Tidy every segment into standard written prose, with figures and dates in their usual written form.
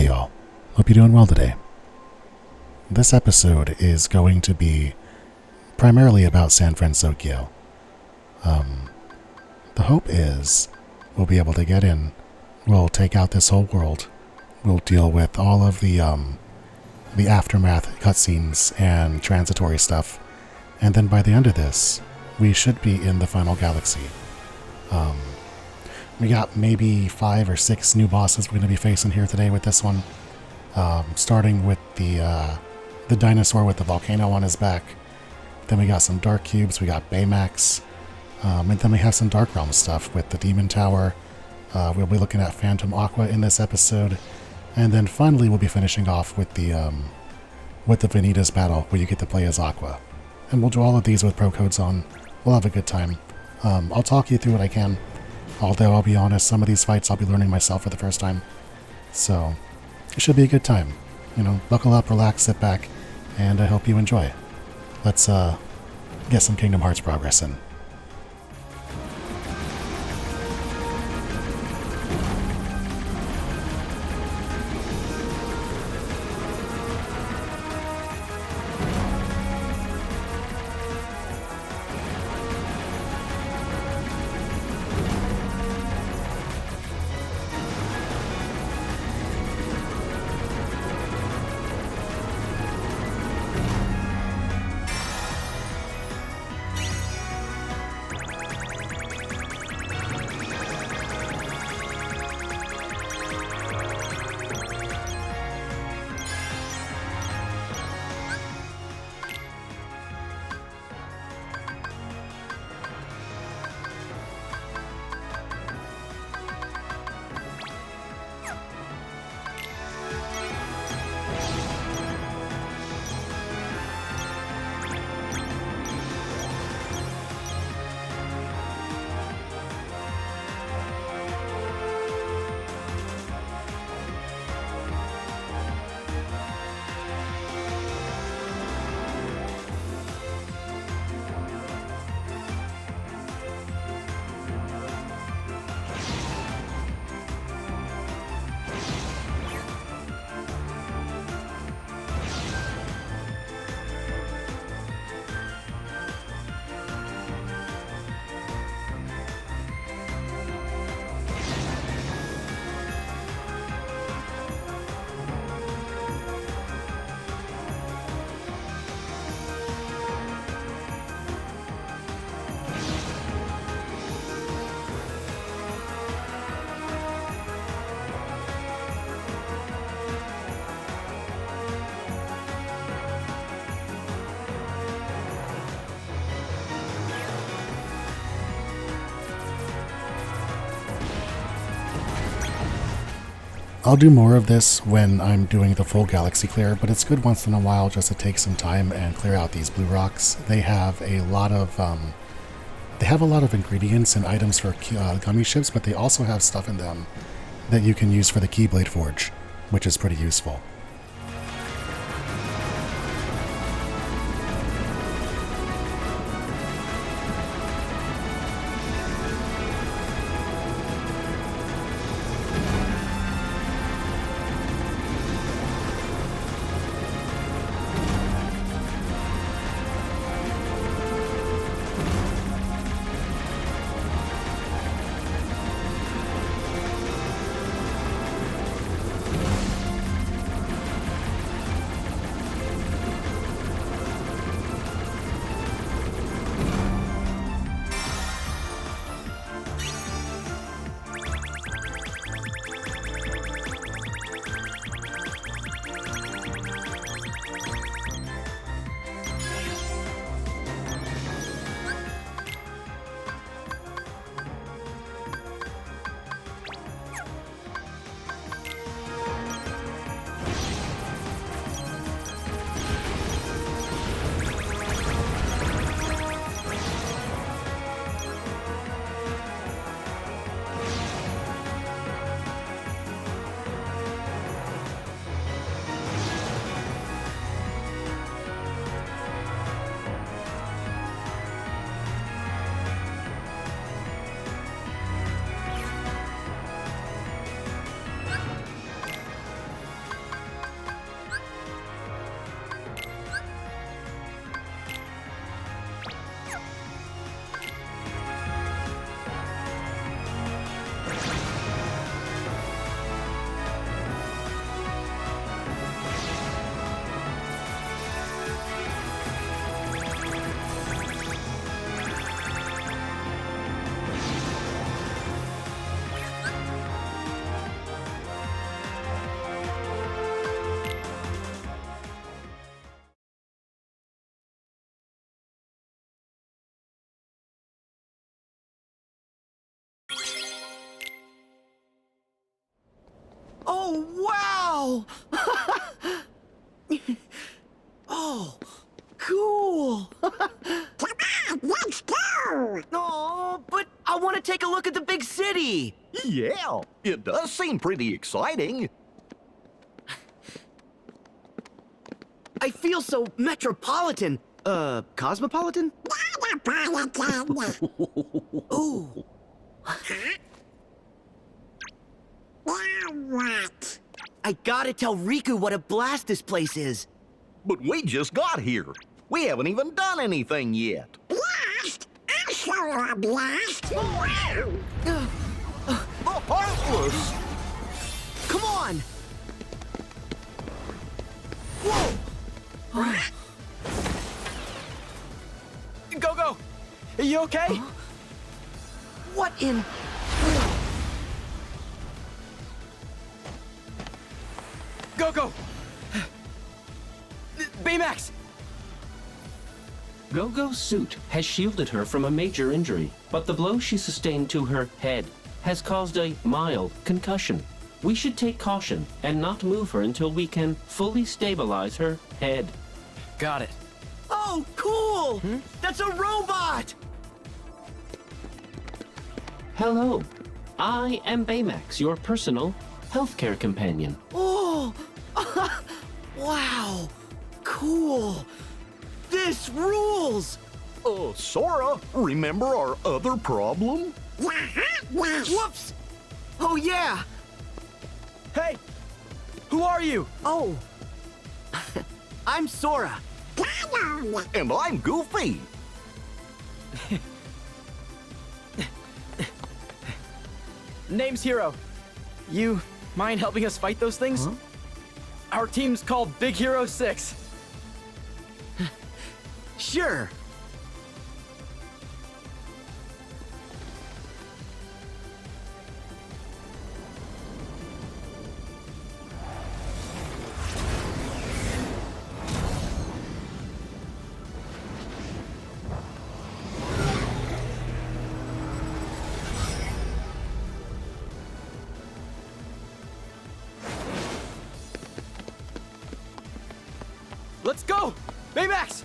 y'all. Hope you're doing well today. This episode is going to be primarily about San Fransokyo. The hope is we'll be able to get in, we'll take out this whole world, we'll deal with all of the aftermath cutscenes and transitory stuff, and then by the end of this, we should be in the final galaxy. We got maybe 5 or 6 new bosses we're going to be facing here today with this one. Starting with the dinosaur with the volcano on his back. Then we got some dark cubes, we got Baymax. And then we have some Dark Realm stuff with the Demon Tower. We'll be looking at Phantom Aqua in this episode. And then finally we'll be finishing off with the Vanitas battle where you get to play as Aqua. And we'll do all of these with pro codes on. We'll have a good time. I'll talk you through what I can. Although I'll be honest, some of these fights I'll be learning myself for the first time. So, it should be a good time. Buckle up, relax, sit back, and I hope you enjoy. Let's get some Kingdom Hearts progress in. I'll do more of this when I'm doing the full galaxy clear, but it's good once in a while just to take some time and clear out these blue rocks. They have a lot of ingredients and items for gummy ships, but they also have stuff in them that you can use for the Keyblade Forge, which is pretty useful. Oh, wow! Oh, cool! Come on, let's go! Oh, but I want to take a look at the big city! Yeah, it does seem pretty exciting. I feel so metropolitan. Cosmopolitan? Dinopolitan! Ooh. Now what? I gotta tell Riku what a blast this place is. But we just got here. We haven't even done anything yet. Blast? I'll show you a blast! The Heartless! Come on! Whoa! Go! Are you okay? What in... Go! Baymax! Go-Go's suit has shielded her from a major injury, but the blow she sustained to her head has caused a mild concussion. We should take caution and not move her until we can fully stabilize her head. Got it. Oh, cool! That's a robot! Hello, I am Baymax, your personal healthcare companion. Oh! Wow! Cool! This rules! Sora, remember our other problem? The Heartless! Whoops! Oh, yeah! Hey! Who are you? Oh. I'm Sora. Dino! And I'm Goofy. Name's Hero. You mind helping us fight those things? Our team's called Big Hero 6. Sure. Let's go! Baymax!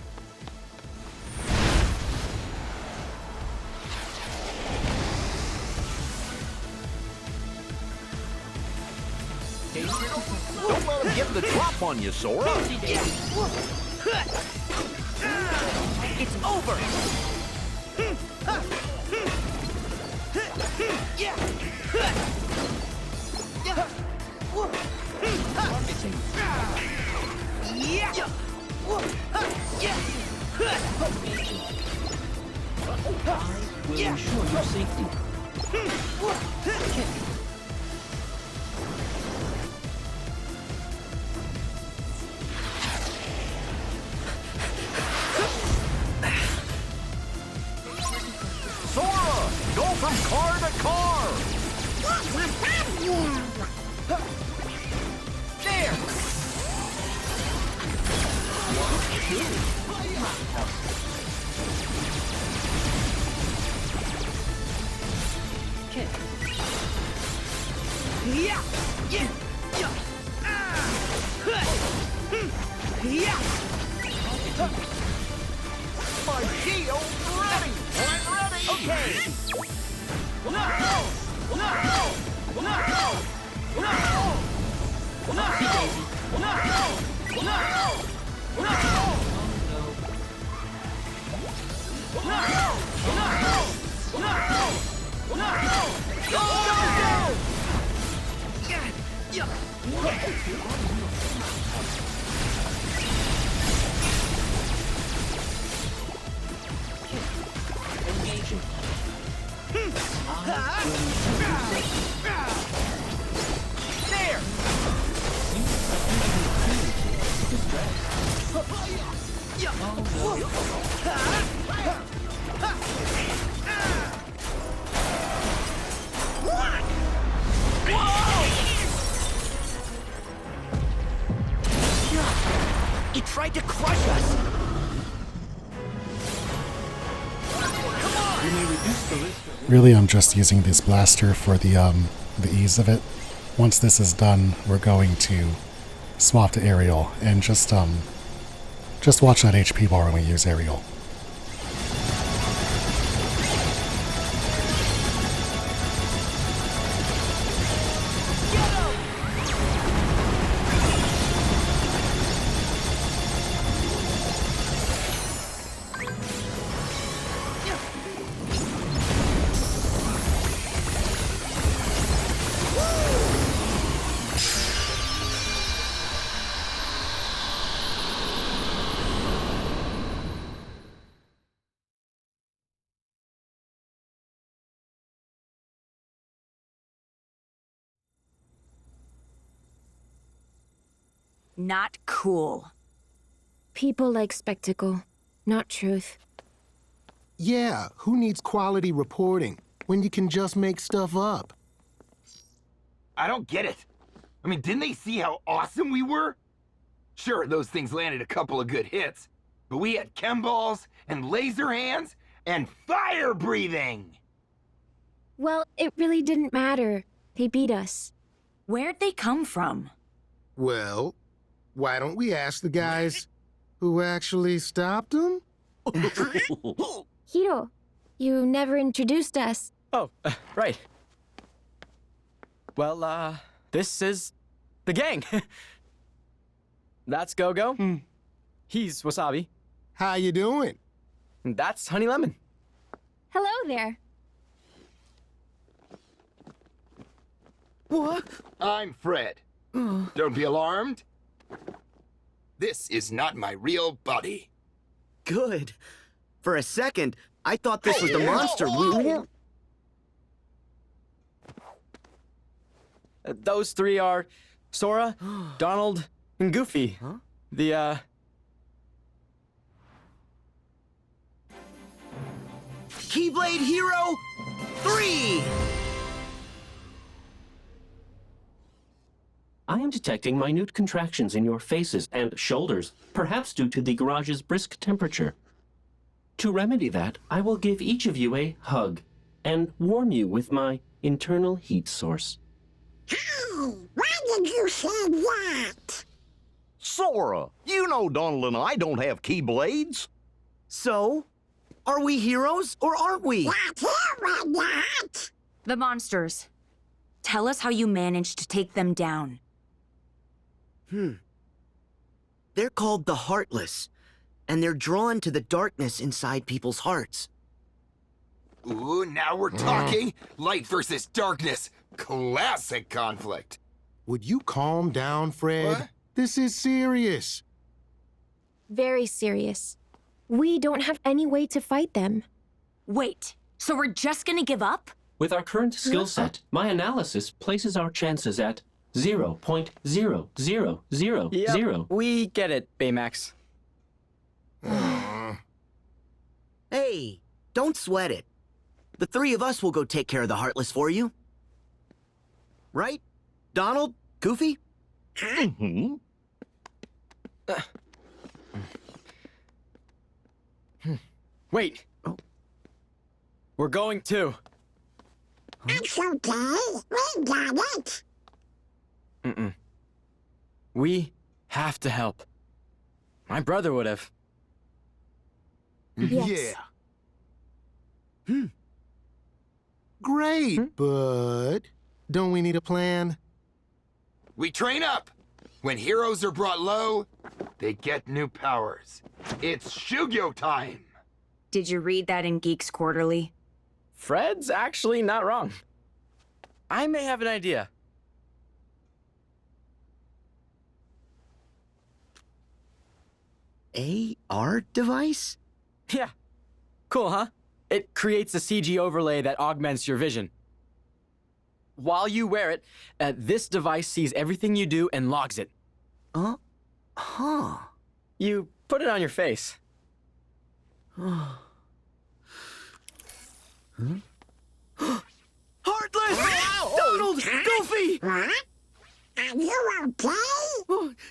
Don't let him get the drop on you, Sora. It's over! Will ensure your safety. Sora, go from car to car. There! Yeah! Yeah! Yeah! Yeah! My shield ready. I'm ready. Okay! Engaging. There! It tried to crush us! Really, I'm just using this blaster for the ease of it. once this is done, we're going to swap to aerial and just watch that HP bar when we use aerial. Not cool. People like spectacle, not truth. Yeah, who needs quality reporting when you can just make stuff up? I don't get it. I mean, didn't they see how awesome we were? Sure, those things landed a couple of good hits, but we had chem balls and laser hands and fire breathing! Well, it really didn't matter. They beat us. Where'd they come from? Well, why don't we ask the guys who actually stopped them? Hiro, you never introduced us. Oh, right. Well, this is the gang. That's Go-Go. He's Wasabi. How you doing? And that's Honey Lemon. Hello there. What? I'm Fred. Don't be alarmed. This is not my real body. Good. For a second, I thought this was the monster Those three are Sora, Donald, and Goofy. Huh? The, Keyblade Hero 3! I am detecting minute contractions in your faces and shoulders, perhaps due to the garage's brisk temperature. To remedy that, I will give each of you a hug and warm you with my internal heat source. Hey, why did you say that? Sora, you know Donald and I don't have Keyblades. So, are we heroes or aren't we? Not here, we're not. The monsters. Tell us how you managed to take them down. They're called the Heartless, and they're drawn to the darkness inside people's hearts. Ooh, now we're talking. Light versus darkness. Classic conflict. Would you calm down, Fred? What? This is serious. Very serious. We don't have any way to fight them. Wait, so we're just gonna give up? With our current skill set, my analysis places our chances at 0.0000. we get it, Baymax. Hey, don't sweat it. The three of us will go take care of the Heartless for you. Right? Donald? Goofy? Mm-hmm. Wait. We're going too. It's okay. We got it. We have to help. My brother would have. Yes. Yeah. Great, but don't we need a plan? We train up. When heroes are brought low, they get new powers. It's Shugyo time. Did you read that in Geeks Quarterly? Fred's actually not wrong. I may have an idea. AR device? Yeah. Cool, huh? It creates a CG overlay that augments your vision. While you wear it, this device sees everything you do and logs it. Huh. You put it on your face. Heartless! Donald! Goofy! What? Are you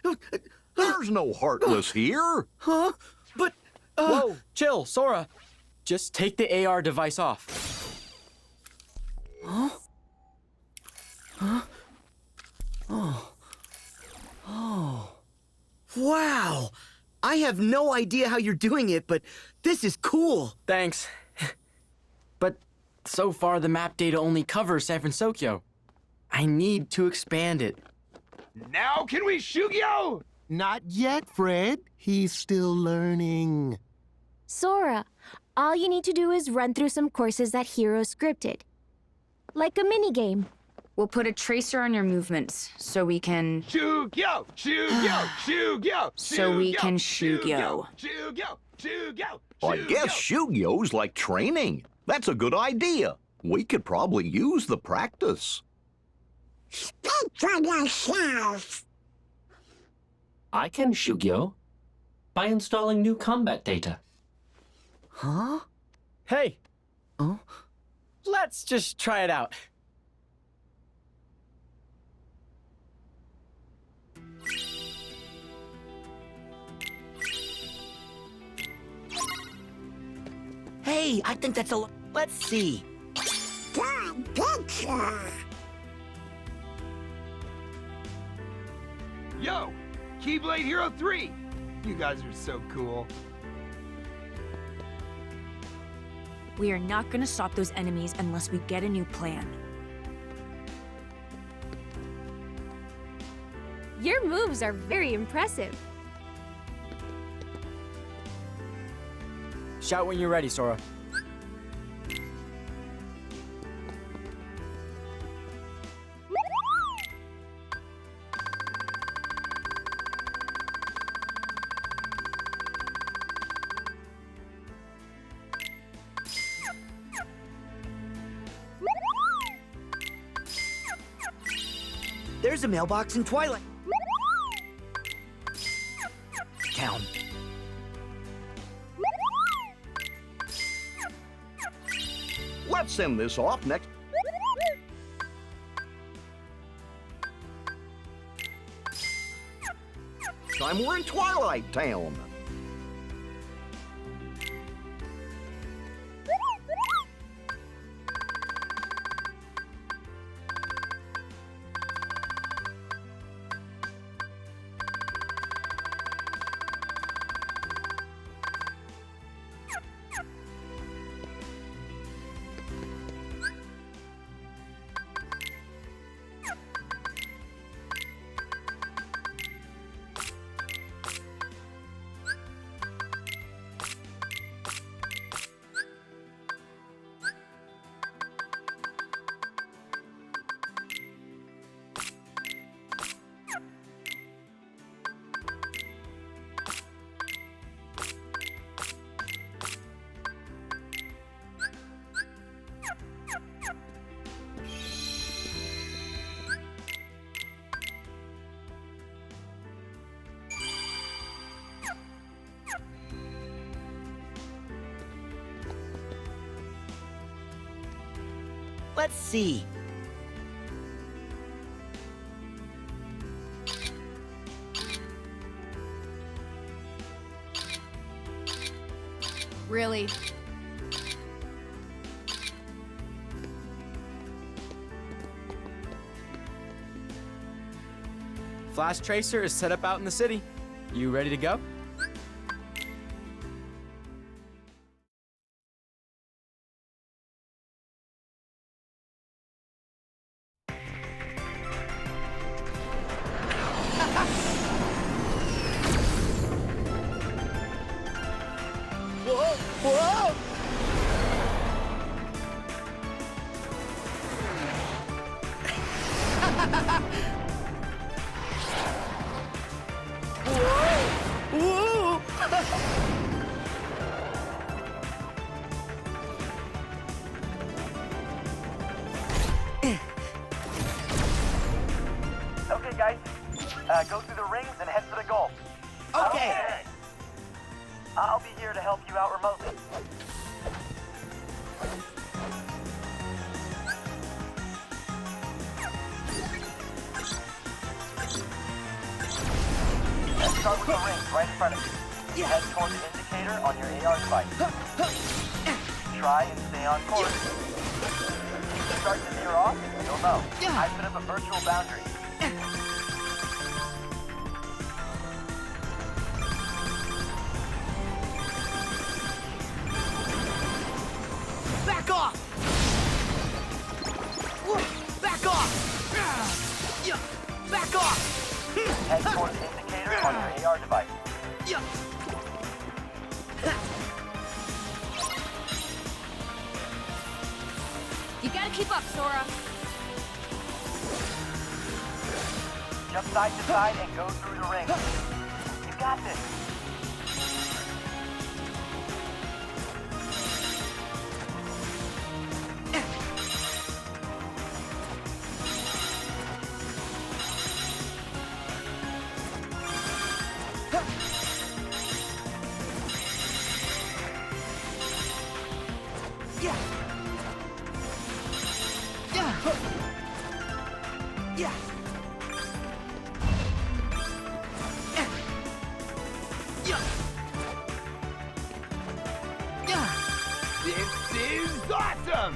okay? There's no Heartless here. Huh? But, Whoa, chill, Sora. Just take the AR device off. have no idea how you're doing it, but this is cool. Thanks. But so far, the map data only covers San Fransokyo. I need to expand it. Now can we Shugyo? Not yet, Fred. He's still learning. Sora, all you need to do is run through some courses that Hero scripted. Like a minigame. We'll put a tracer on your movements so we can... Shugyo! Shugyo! Shugyo! So we can Shugyo. Shugyo! Shugyo! I guess Shugyo's like training. That's a good idea. We could probably use the practice. Speak for yourself. I can Shugyo by installing new combat data. Huh? Hey, Oh? let's just try it out. Hey, I think that's a... Let's see. Good picture. Yo! Keyblade Hero 3! You guys are so cool. We are not gonna stop those enemies unless we get a new plan. Your moves are very impressive. Shout when you're ready, Sora. There's a mailbox in Twilight Town. Let's send this off next. Time we're in Twilight Town. Let's see. Really? Flash Tracer is set up out in the city. You ready to go? Whoa! Whoa! Whoa! Okay, guys. Go through the rings and head for the goal. Okay. I'll be here to help you out remotely. Let's start with the rings right in front of you. Head toward the indicator on your AR device. Try and stay on course. If you start to veer off, you'll know. I set up a virtual boundary. Back off! Head towards the indicator on your AR device. You gotta keep up, Sora. Jump side to side and go through the ring. You got this. This is awesome!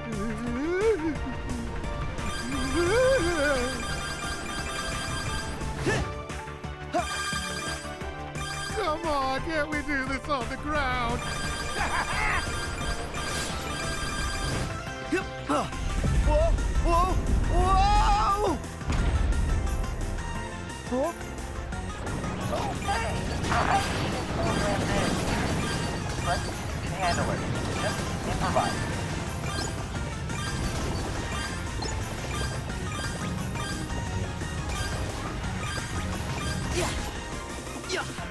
Come on, can't we do this on the ground? Whoa! Whoa! Whoa! Okay. I see this program is. But you can handle it. Just improvise.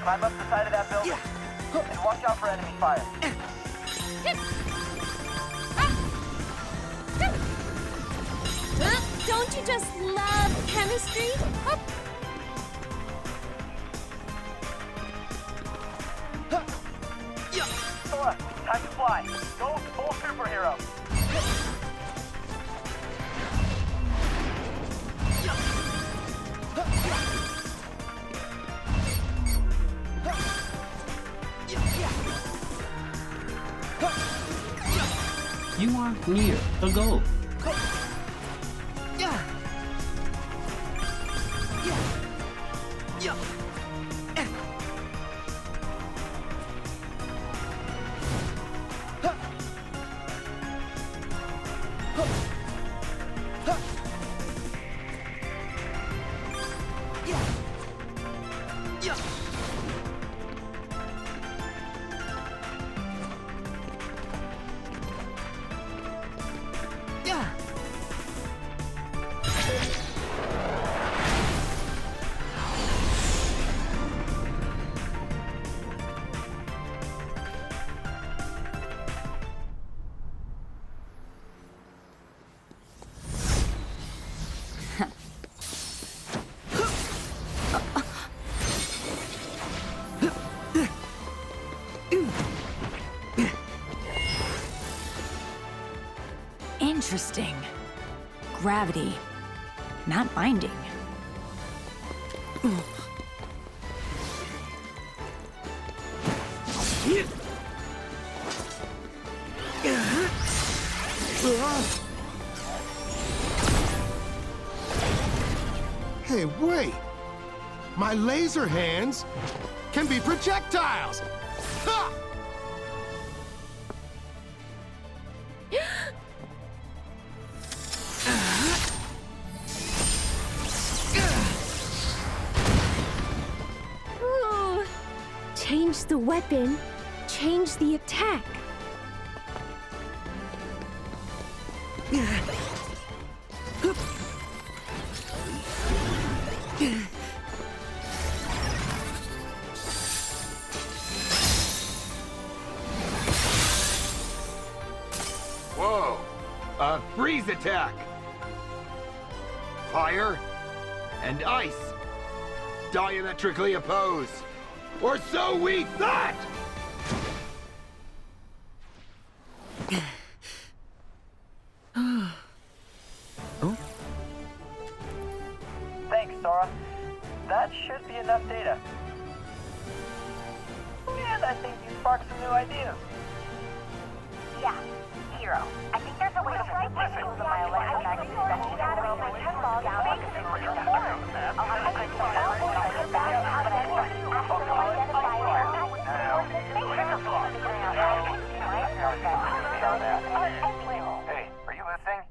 Climb up the side of that building. And watch out for enemy fire. Don't you just love chemistry? Hup. Sora, time to fly. Go full superhero. You are near the goal. Interesting. Gravity. Not binding. Hey, wait! My laser hands can be projectiles! Ha! Ooh. Change the weapon, change the attack. Whoa! A freeze attack! Fire and ice diametrically opposed. Or so we thought! Thanks, Sora. That should be enough data. And I think you sparked some new ideas. Yeah, Hero. I think there's a way to fly particles in my electromagnetic spectrum to roll my pinball down like a superhero form. I'll have to find out what I can back out what I want. After the identifier, Hey, are you listening?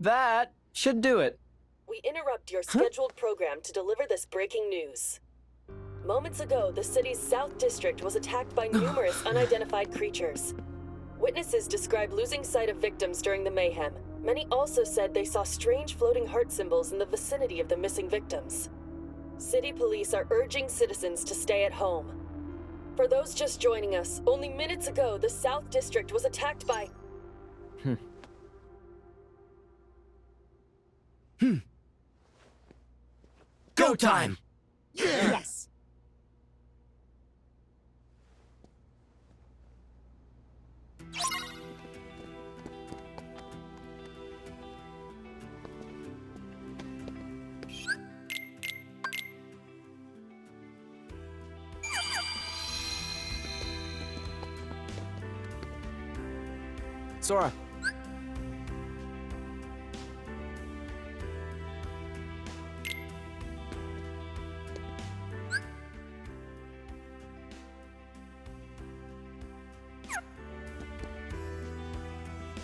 That should do it. We interrupt your scheduled program to deliver this breaking news. Moments ago, the city's South District was attacked by numerous unidentified creatures. Witnesses described losing sight of victims during the mayhem. Many also said they saw strange floating heart symbols in the vicinity of the missing victims. City police are urging citizens to stay at home. For those just joining us, only minutes ago, the South District was attacked by... Go time! Yes. Sora.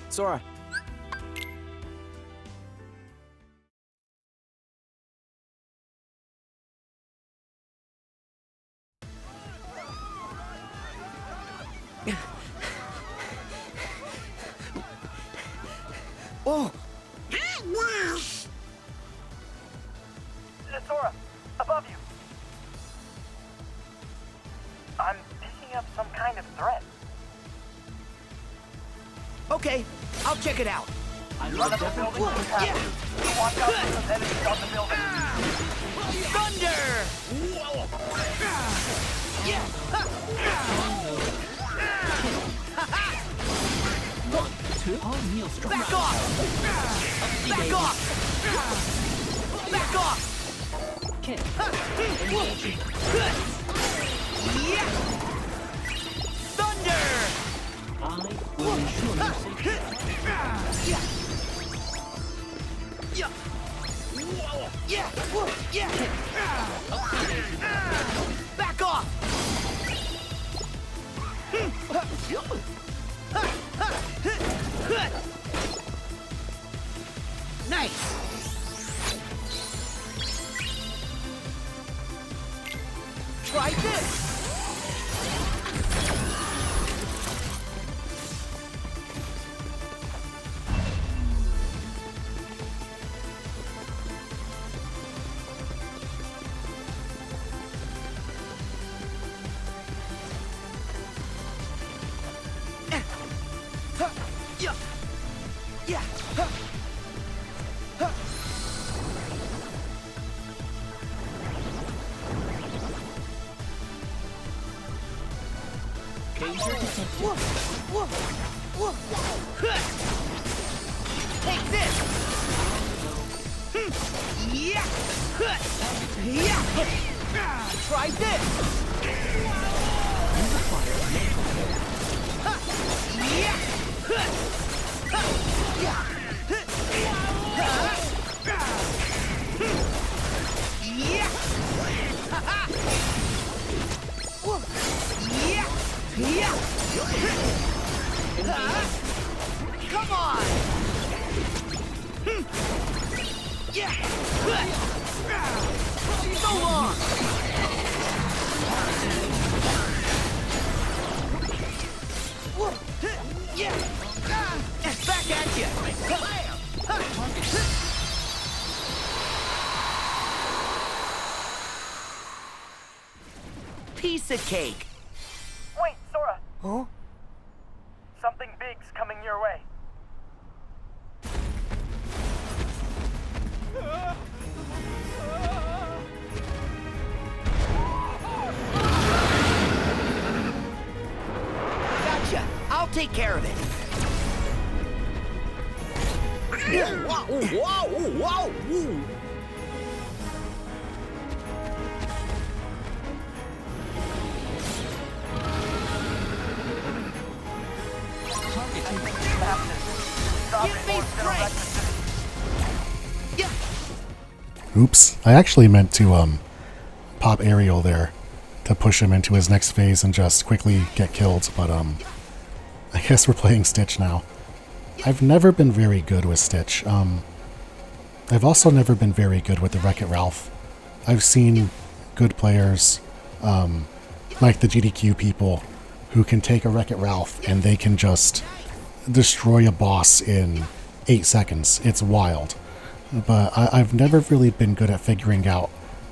Sora. Oh! Sora, above you. I'm picking up some kind of threat. Okay, I'll check it out. Run up the building to tap it. Watch out for some enemies on the building. Thunder! Back off! Back off! Back off! Thunder! I will ensure your safety. Back off! Nice! Try this! Take this! Try this! Come on! So long! Back at you! Piece of cake! Wait, Sora, Huh? Something big's coming your way. Gotcha. I'll take care of it. Whoa, whoa, whoa, whoa. Oops. I actually meant to pop Ariel there to push him into his next phase and just quickly get killed, but I guess we're playing Stitch now. I've never been very good with Stitch. I've also never been very good with the Wreck-It Ralph. I've seen good players, like the GDQ people, who can take a Wreck-It Ralph and they can just destroy a boss in 8 seconds. It's wild. But I've never really been good at figuring out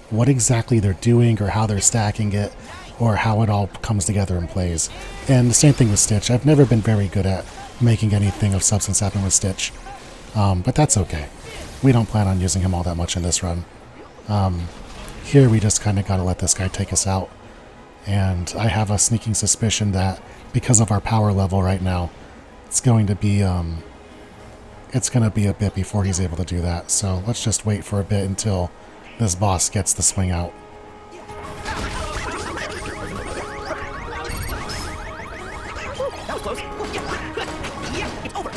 what exactly they're doing or how they're stacking it or how it all comes together and plays. And the same thing with Stitch. I've never been very good at making anything of substance happen with Stitch. But that's okay. We don't plan on using him all that much in this run. Here we just kind of got to let this guy take us out. And I have a sneaking suspicion that because of our power level right now, it's going to be a bit before he's able to do that. So let's just wait for a bit until this boss gets the swing out. That was close. It's over.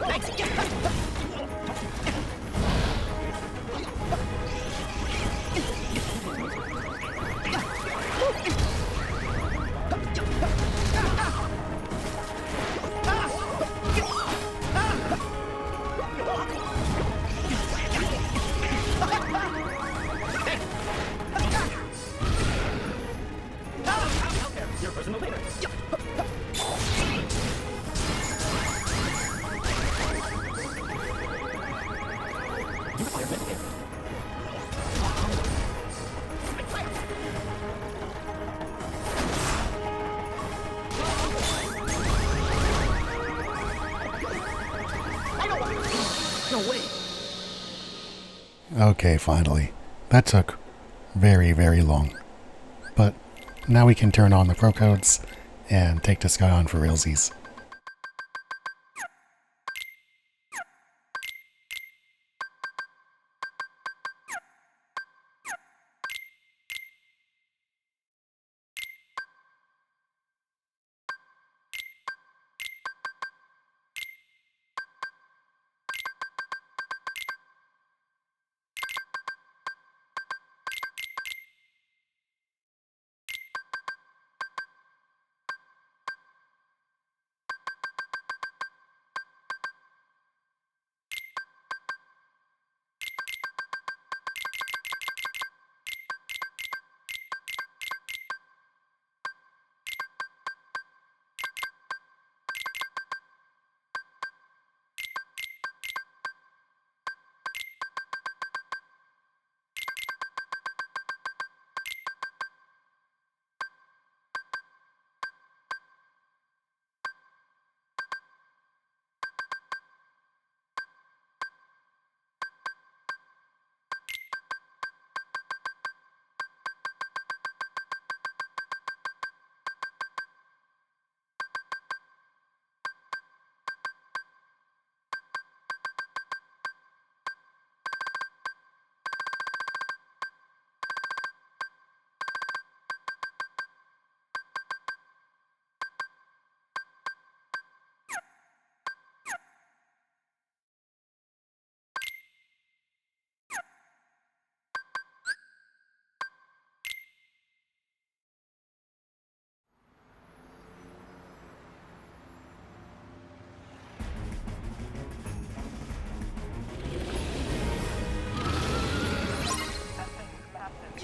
Thanks. Okay, finally. That took very, very long. But now we can turn on the pro codes and take this guy on for realsies.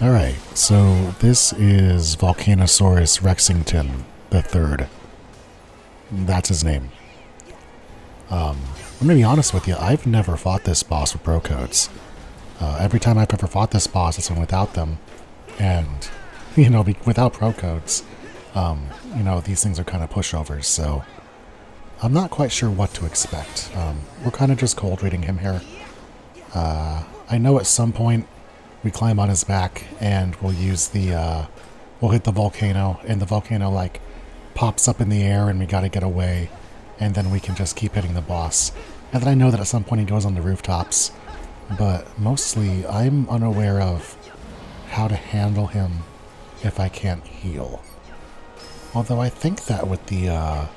Alright, so this is Volcanosaurus Rexington III. That's his name. I'm gonna be honest with you, I've never fought this boss with pro codes. Every time I've ever fought this boss, it's been without them. And, you know, without pro codes, you know, these things are kind of pushovers, so I'm not quite sure what to expect. We're kind of just cold reading him here. I know at some point we climb on his back and we'll use the, we'll hit the volcano, and the volcano, like, pops up in the air and we gotta get away, and then we can just keep hitting the boss. And then I know that at some point he goes on the rooftops, but mostly I'm unaware of how to handle him if I can't heal. Although I think that with the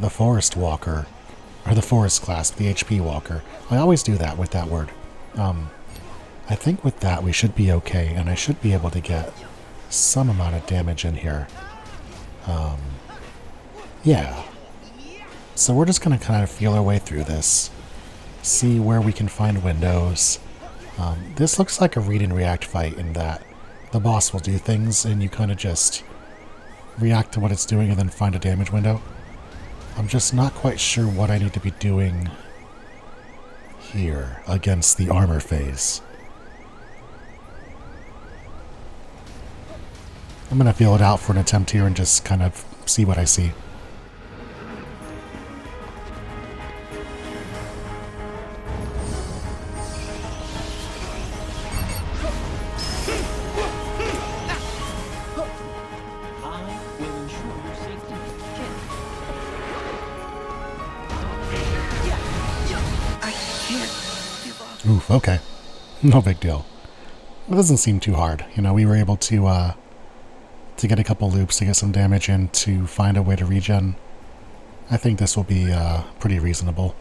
forest walker, or the forest class, the HP walker, I always do that with that word. I think with that we should be okay, and I should be able to get some amount of damage in here. Yeah. So we're just going to kind of feel our way through this, see where we can find windows. This looks like a read and react fight in that the boss will do things and you kind of just react to what it's doing and then find a damage window. I'm just not quite sure what I need to be doing here against the armor phase. I'm going to feel it out for an attempt here and just kind of see what I see. Oof, okay. No big deal. It doesn't seem too hard. You know, we were able to get a couple loops to get some damage in to find a way to regen. I think this will be pretty reasonable.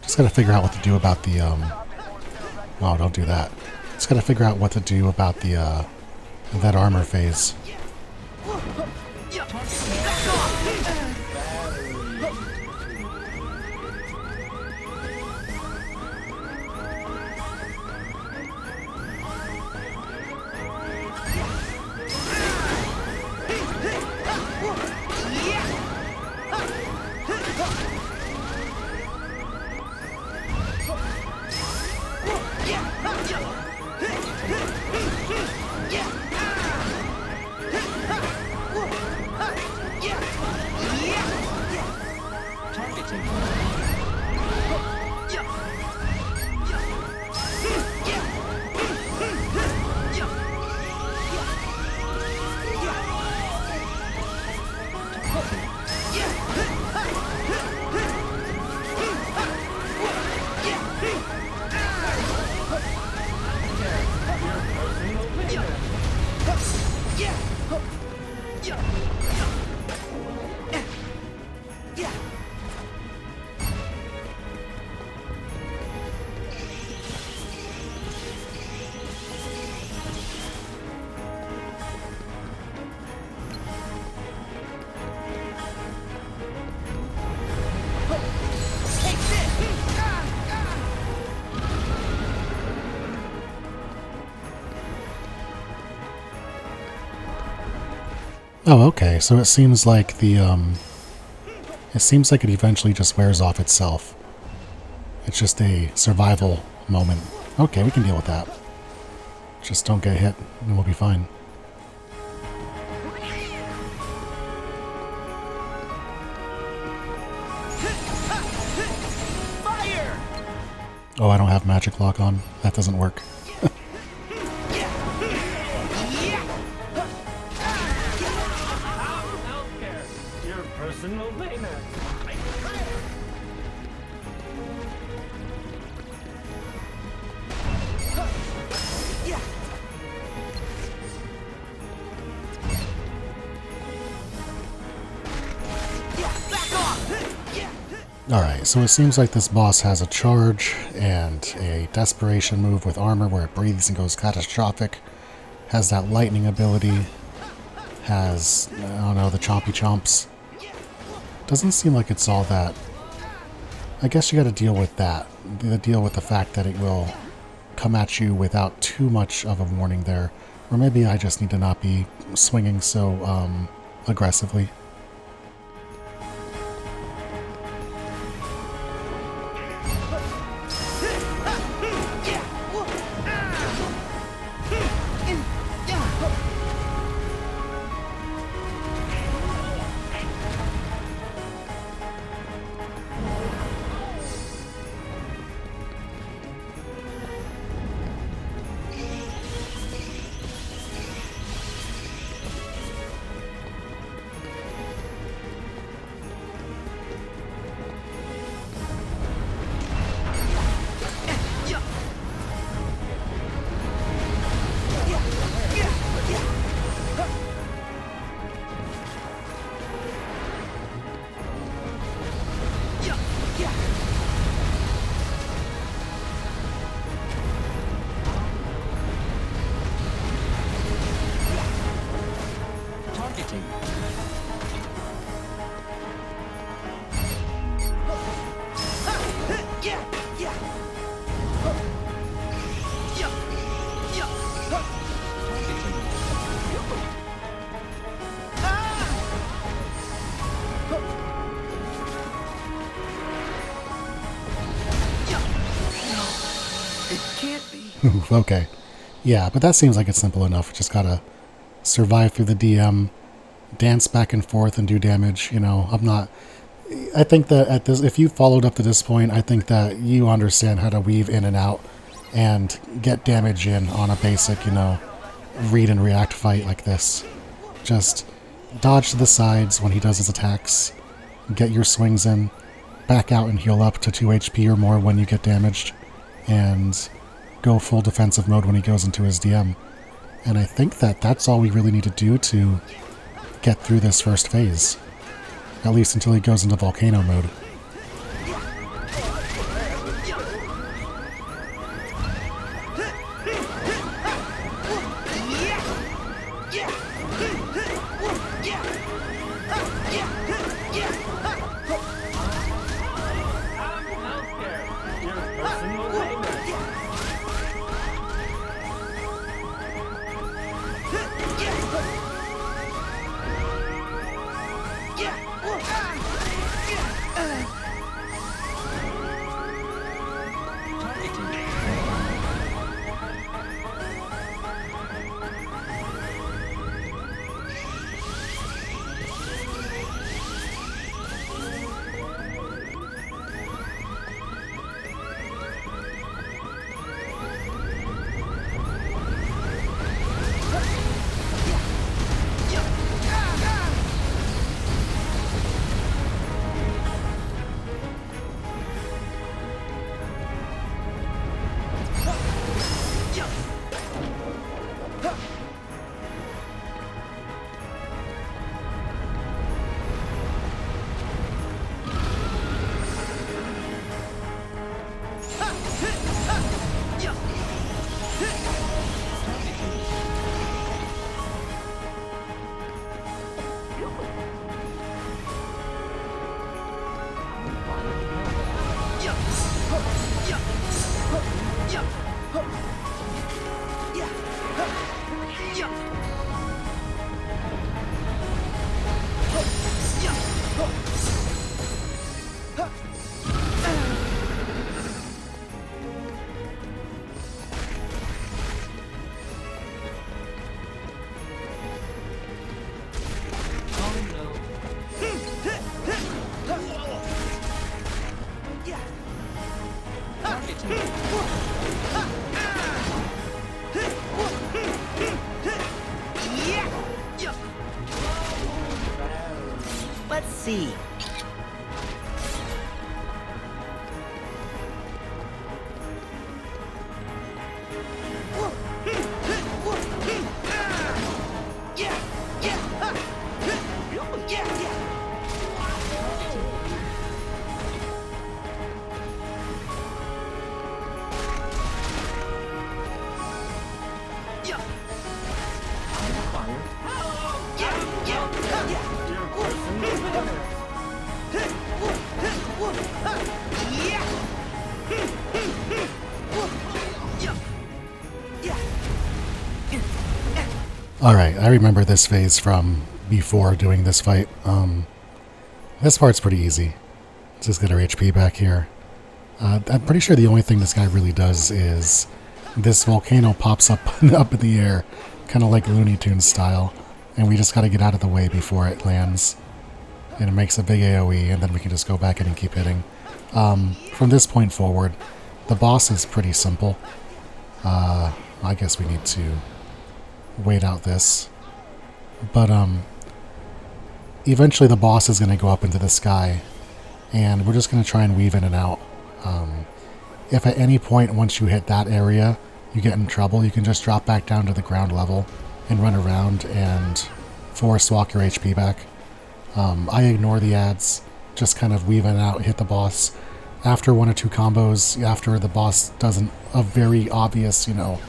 Just gotta figure out what to do about the oh, don't do that. Just gotta figure out what to do about the that armor phase. Oh, okay. So it seems like the it eventually just wears off itself. It's just a survival moment. Okay, we can deal with that. Just don't get hit and we'll be fine. Fire! Oh, I don't have magic lock on. That doesn't work. Alright, so it seems like this boss has a charge and a desperation move with armor where it breathes and goes catastrophic. Has that lightning ability. Has, I don't know, the chompy chomps. Doesn't seem like it's all that. I guess you gotta deal with that. You gotta deal with the fact that it will come at you without too much of a warning there. Or maybe I just need to not be swinging so aggressively. Targeting. Oof, okay. Yeah, but that seems like it's simple enough. Just gotta survive through the DM, dance back and forth and do damage. You know, I think that at this, if you followed up to this point, I think that you understand how to weave in and out and get damage in on a basic, you know, read and react fight like this. Just dodge to the sides when he does his attacks, get your swings in, back out and heal up to 2 HP or more when you get damaged, and go full defensive mode when he goes into his DM. And I think that that's all we really need to do to get through this first phase. At least until he goes into volcano mode. Let's see. Alright, I remember this phase from before doing this fight. This part's pretty easy. Let's just get our HP back here. I'm pretty sure the only thing this guy really does is this volcano pops up up in the air, kind of like Looney Tunes style, and we just gotta get out of the way before it lands. And it makes a big AoE, and then we can just go back in and keep hitting. From this point forward, the boss is pretty simple. I guess we need to wait out this. But eventually the boss is going to go up into the sky, and we're just going to try and weave in and out. If at any point once you hit that area you get in trouble, you can just drop back down to the ground level and run around and force walk your HP back. I ignore the ads, just kind of weave in and out, hit the boss. After 1 or 2 combos, after the boss doesn't a very obvious, you know,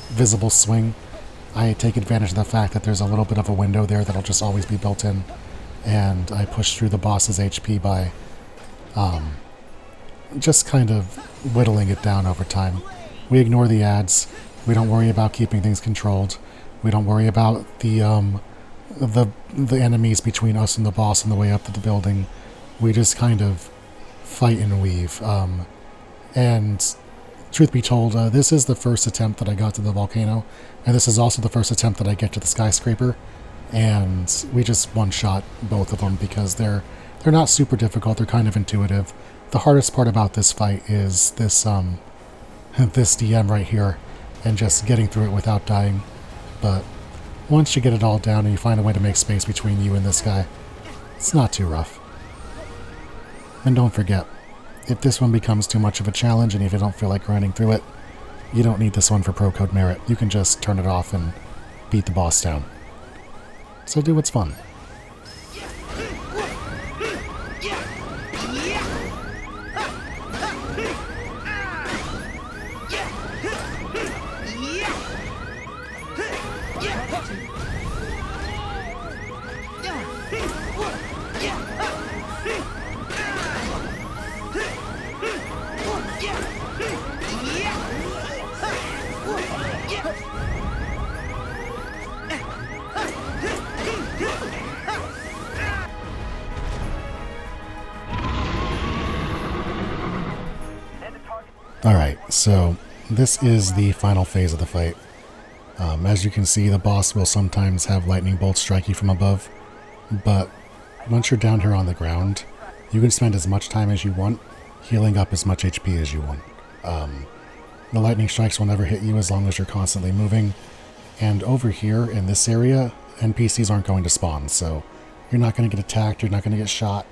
visible swing, I take advantage of the fact that there's a little bit of a window there that'll just always be built in, and I push through the boss's HP by just kind of whittling it down over time. We ignore the ads. We don't worry about keeping things controlled. We don't worry about the enemies between us and the boss on the way up to the building. We just kind of fight and weave. And truth be told, this is the first attempt that I got to the volcano, and this is also the first attempt that I get to the skyscraper. And we just one-shot both of them because they're not super difficult. They're kind of intuitive. The hardest part about this fight is this this DM right here, and just getting through it without dying. But once you get it all down and you find a way to make space between you and this guy, it's not too rough. And don't forget, if this one becomes too much of a challenge and if you don't feel like grinding through it, you don't need this one for pro code merit. You can just turn it off and beat the boss down. So do what's fun. Alright, so this is the final phase of the fight. As you can see, the boss will sometimes have lightning bolts strike you from above, but once you're down here on the ground, you can spend as much time as you want, healing up as much HP as you want. The lightning strikes will never hit you as long as you're constantly moving, and over here in this area, NPCs aren't going to spawn, so you're not going to get attacked, you're not going to get shot,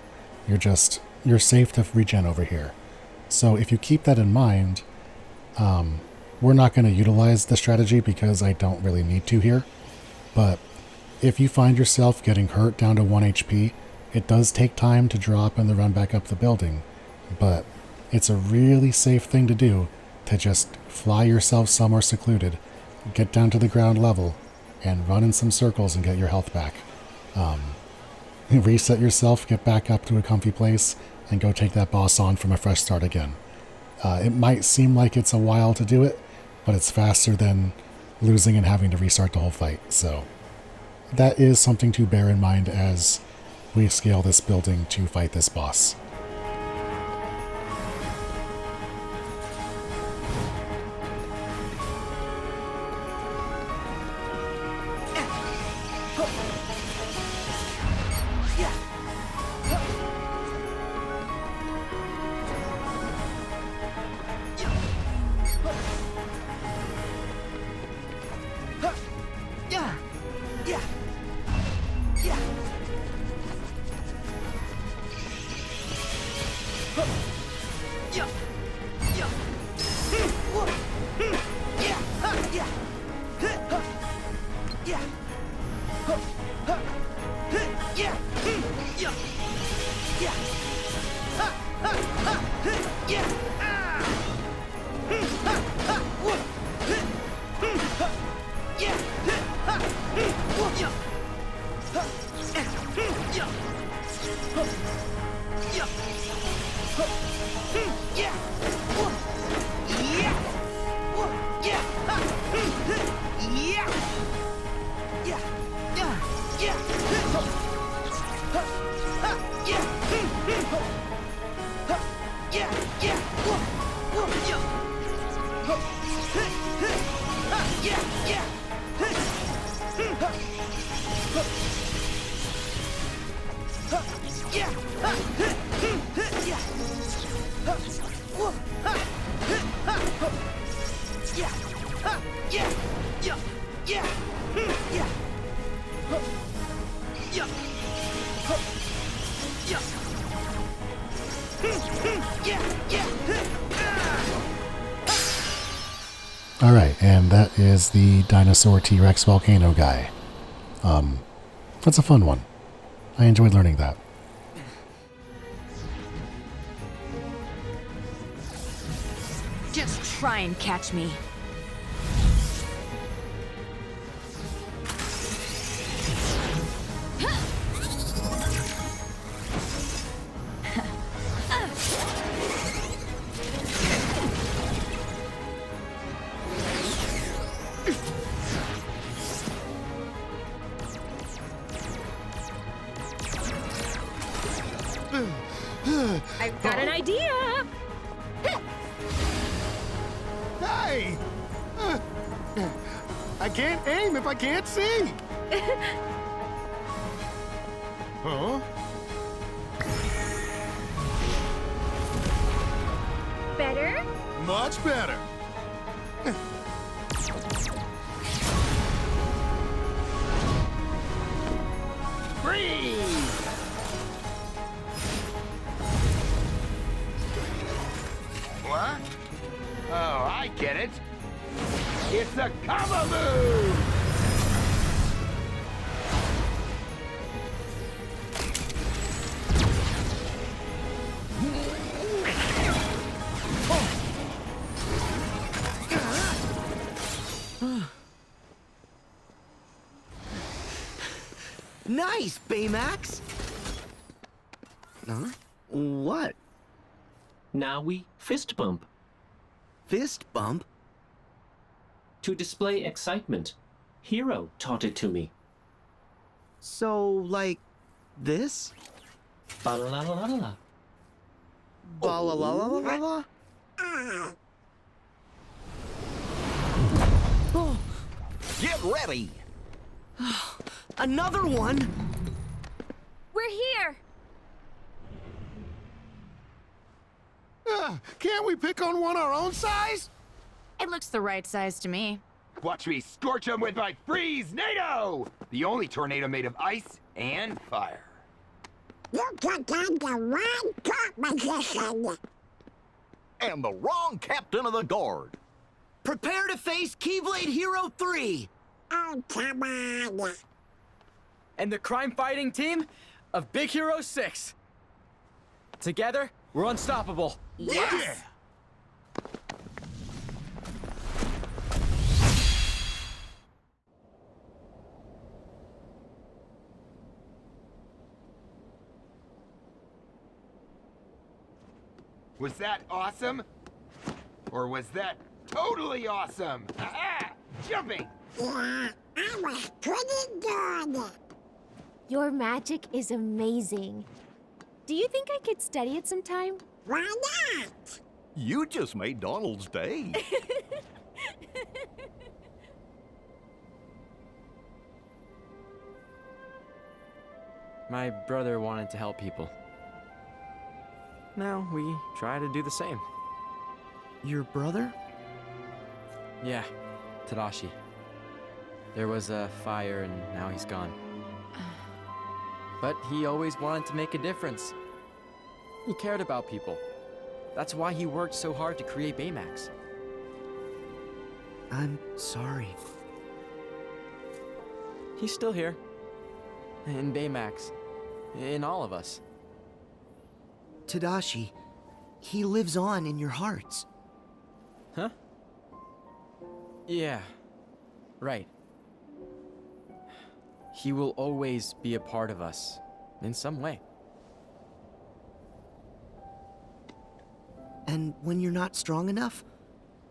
you're safe to regen over here. So if you keep that in mind, we're not going to utilize the strategy because I don't really need to here. But if you find yourself getting hurt down to 1 HP, it does take time to drop and then run back up the building. But it's a really safe thing to do to just fly yourself somewhere secluded, get down to the ground level, and run in some circles and get your health back. Reset yourself, get back up to a comfy place, and go take that boss on from a fresh start again. It might seem like it's a while to do it, but it's faster than losing and having to restart the whole fight. So that is something to bear in mind as we scale this building to fight this boss. Alright, and that is the Dinosaur T-Rex Volcano guy. That's a fun one. I enjoyed learning that. Just try and catch me. I've got an idea! Hey! I can't aim if I can't see! Huh? Better? Much better. Freeze! What? Oh, I get it. It's a combo move! Nice, Baymax! Huh? What? Now we fist bump. Fist bump? To display excitement. Hero taught it to me. So, like, this? Ba-la-la-la-la-la. Ba-la-la-la-la-la? Oh, Get ready! another one? We're here! Can't we pick on one our own size? It looks the right size to me. Watch me scorch them with my Freeze-nado! The only tornado made of ice and fire. You took on the wrong composition. And the wrong captain of the guard. Prepare to face Keyblade Hero 3! Oh, come on. And the crime-fighting team of Big Hero 6. Together, we're unstoppable. Yes! Was that awesome? Or was that totally awesome? Aha! Jumping! Yeah, I was pretty good. Your magic is amazing. Do you think I could study it sometime? Why not? You just made Donald's day. My brother wanted to help people. Now we try to do the same. Your brother? Yeah, Tadashi. There was a fire and now he's gone. But he always wanted to make a difference. He cared about people. That's why he worked so hard to create Baymax. I'm sorry. He's still here. In Baymax. In all of us. Tadashi, he lives on in your hearts. Huh? Yeah. Right. He will always be a part of us. In some way. And when you're not strong enough,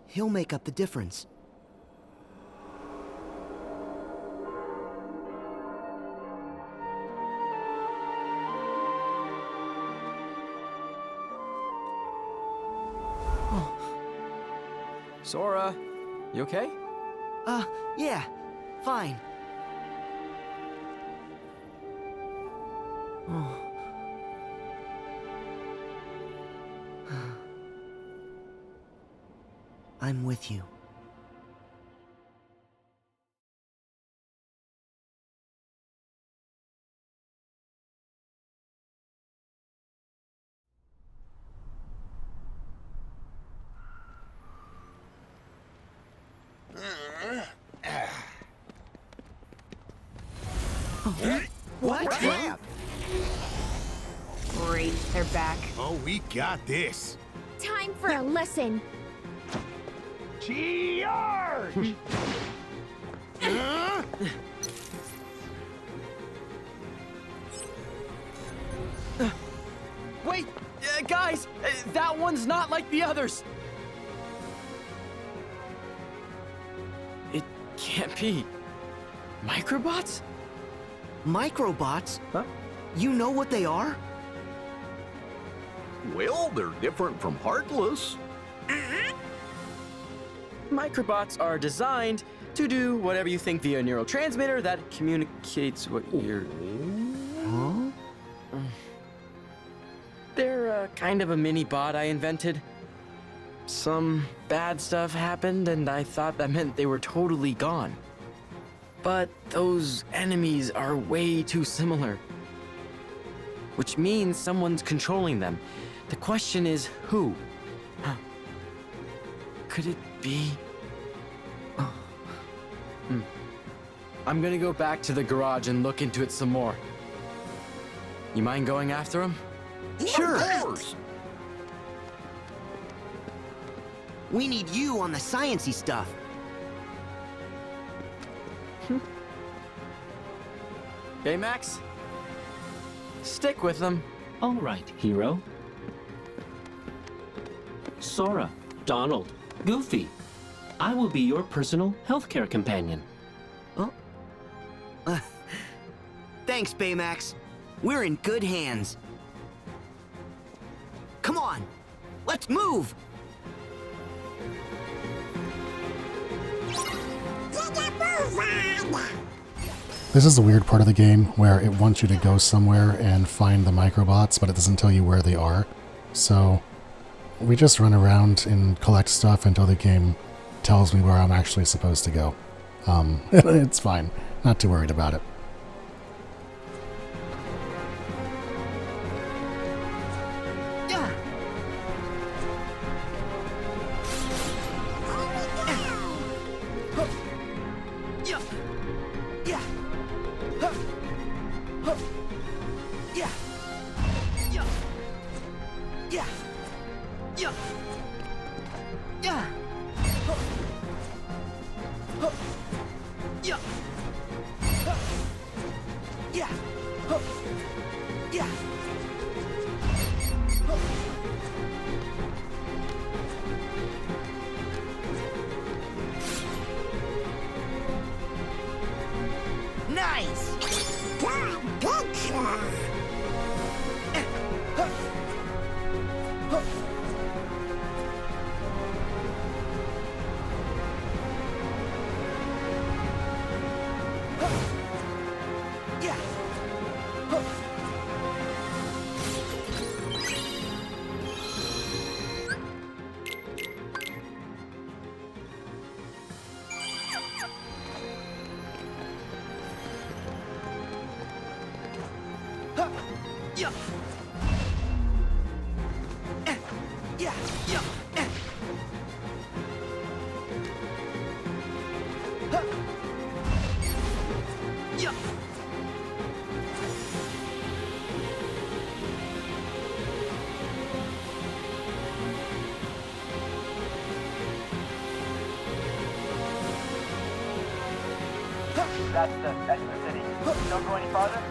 he'll make up the difference. Sora, you okay? Yeah, fine. Oh. I'm with you. What? Crap! Great, they're back. Oh, we got this. Time for a lesson. Charge! Wait! Guys! That one's not like the others! It can't be. Microbots? Microbots? Huh? You know what they are? Well, they're different from Heartless. Microbots are designed to do whatever you think via a neurotransmitter that communicates what you're... Huh? They're kind of a mini bot I invented. Some bad stuff happened, and I thought that meant they were totally gone. But those enemies are way too similar. Which means someone's controlling them. The question is, who? Could it be... I'm gonna go back to the garage and look into it some more. You mind going after him? Sure. Of course. We need you on the sciencey stuff. Okay, Max? Stick with them. All right, Hero. Sora, Donald, Goofy, I will be your personal healthcare companion. Oh? Thanks, Baymax. We're in good hands. Come on, let's move! This is the weird part of the game where it wants you to go somewhere and find the microbots, but it doesn't tell you where they are. So we just run around and collect stuff until the game tells me where I'm actually supposed to go. It's fine. Not too worried about it. That's the city. Don't go any farther?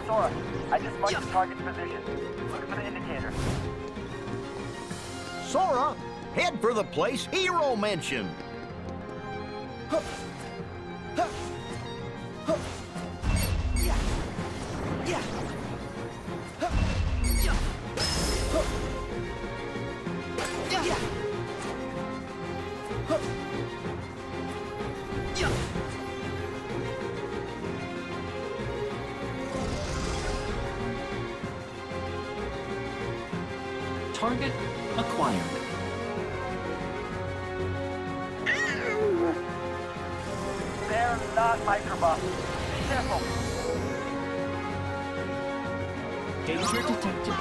Sora, I just marked the target's position. Look for the indicator. Sora, head for the place Hero mentioned. Target acquired. They're not microbots. Be careful. Danger detected.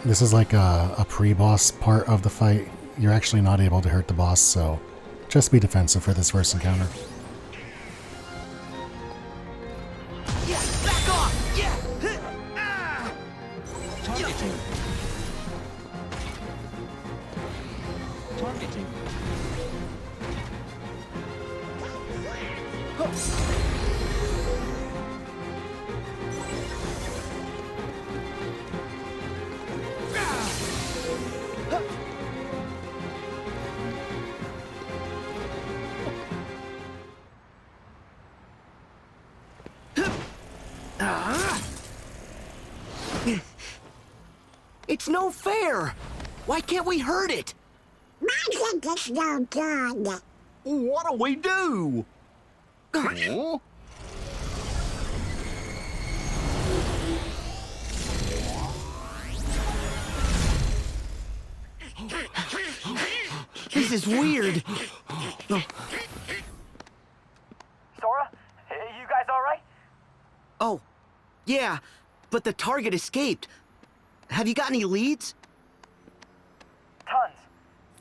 This is like a pre-boss part of the fight. You're actually not able to hurt the boss, so just be defensive for this first encounter. Yeah, back off! Yeah! Targeting. Targeting. It's no fair! Why can't we hurt it? What do we do? Huh? This is weird. Sora, you guys all right? Oh, yeah, but the target escaped. Have you got any leads? Tons.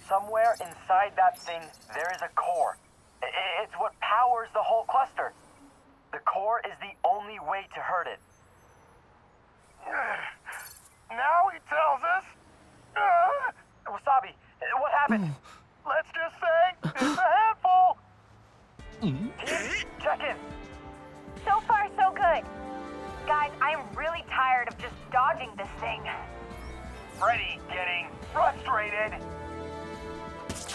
Somewhere inside that thing, there is a core. It's what powers the whole cluster. The core is the only way to hurt it. Now he tells us. Wasabi, what happened? Let's just say it's a handful. Team, check in. So far, so good. Guys, I am really tired of just dodging this thing. Freddy getting frustrated.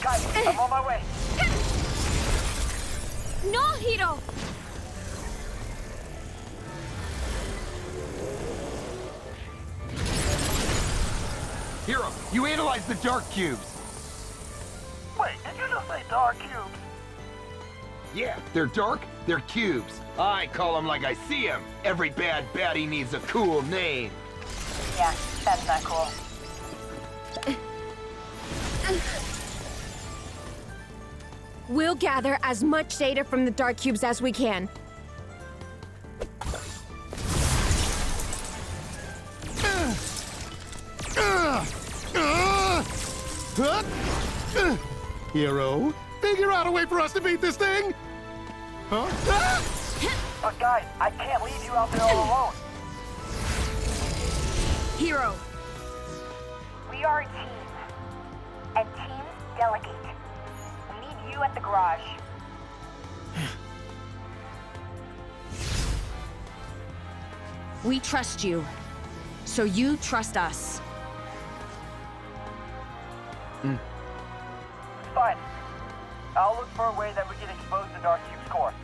Guys, I'm on my way. No, Hiro! Hero, you analyzed the dark cubes. Wait, did you just say dark cubes? Yeah, they're dark, they're cubes. I call them like I see them. Every bad baddie needs a cool name. Yeah, that's not cool. We'll gather as much data from the dark cubes as we can. Hero, figure out a way for us to beat this thing! Huh? But guys, I can't leave you out there all alone. Hiro, We are a team. And teams delegate. We need you at the garage. We trust you, so you trust us. Fine. I'll look for a way that we can expose the Dark Cube's core.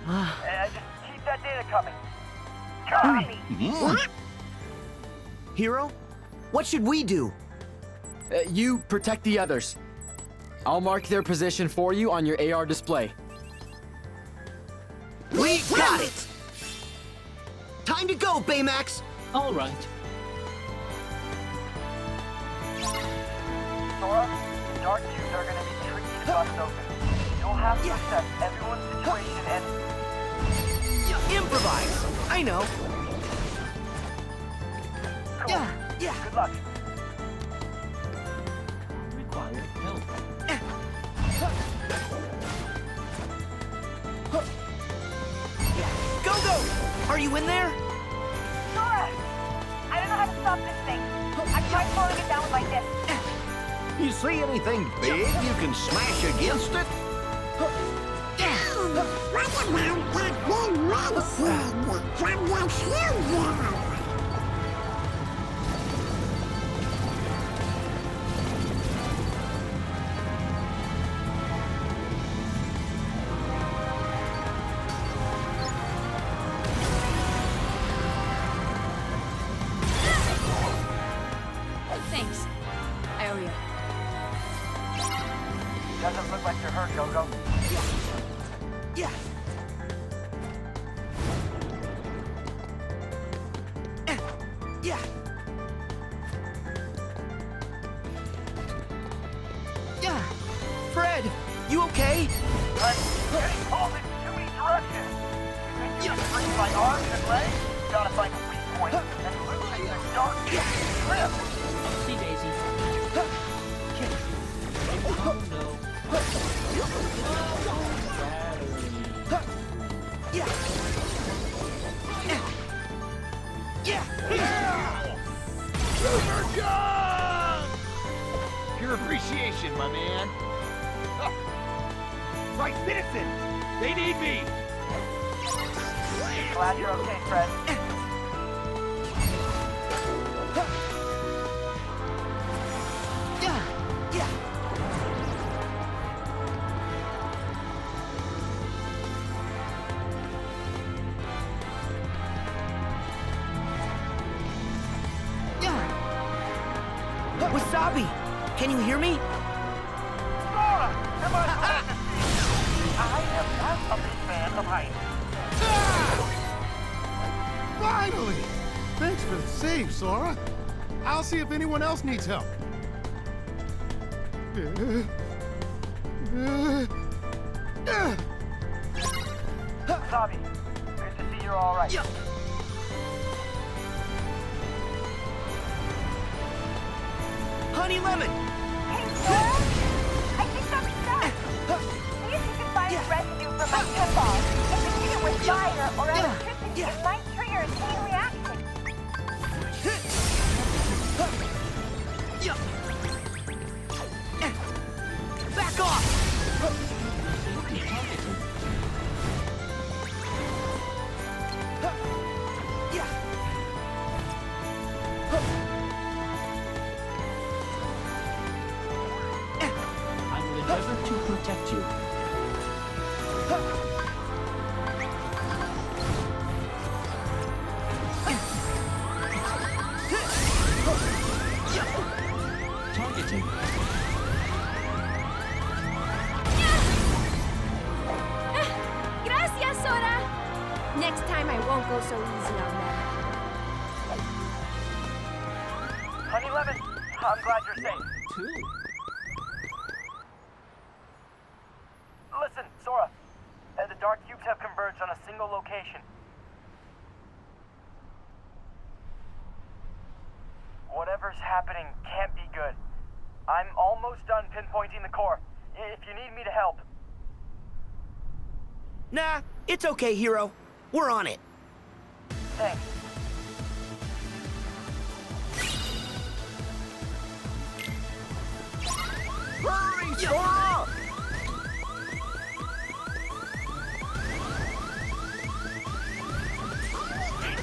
And just keep that data coming. Copy! Hero, what should we do? You protect the others. I'll mark their position for you on your AR display. We got it! Time to go, Baymax! All right. Sora, the Dark Cubes are gonna be tricky to bust open. You'll have to assess everyone's situation and... Improvise! I know. Cool. Yeah. Good luck. Required help. Go, go! Are you in there? Sora! I don't know how to stop this thing. I tried slowing it down with my fist. You see anything big you can smash against it? What about that big medicine from the studio? Thanks. I owe you. Doesn't look like you're hurt, Go-Go. Yeah. Yeah. You okay? I'm getting pulled in too many directions. You can free my arms and legs. Gotta find a weak point and lose the dark grip. See, Daisy. Oh, no. Super Jump! Pure appreciation, my man. My citizens! They need me! Glad you're okay, Fred. Wasabi, can you hear me? Sora! Am I glad to see you? I am not a big fan of heights. Finally! Thanks for the save, Sora. I'll see if anyone else needs help. Wasabi, good to see you're all right. Honey Lemon! Hey, Sora? I think I'm stuck. See if you can find residue from my pinball. If you hit it with fire or electricity, it might trigger a chain reaction. Back off! I will endeavor to protect you. Targeting. Gracias, Sora! Next time I won't go so easy on them. Honey Lemon, I'm glad you're safe. Two. Listen, Sora. The dark cubes have converged on a single location. Whatever's happening can't be good. I'm almost done pinpointing the core. If you need me to help. Nah, it's okay, Hero. We're on it. Thanks. Hurry, Sora!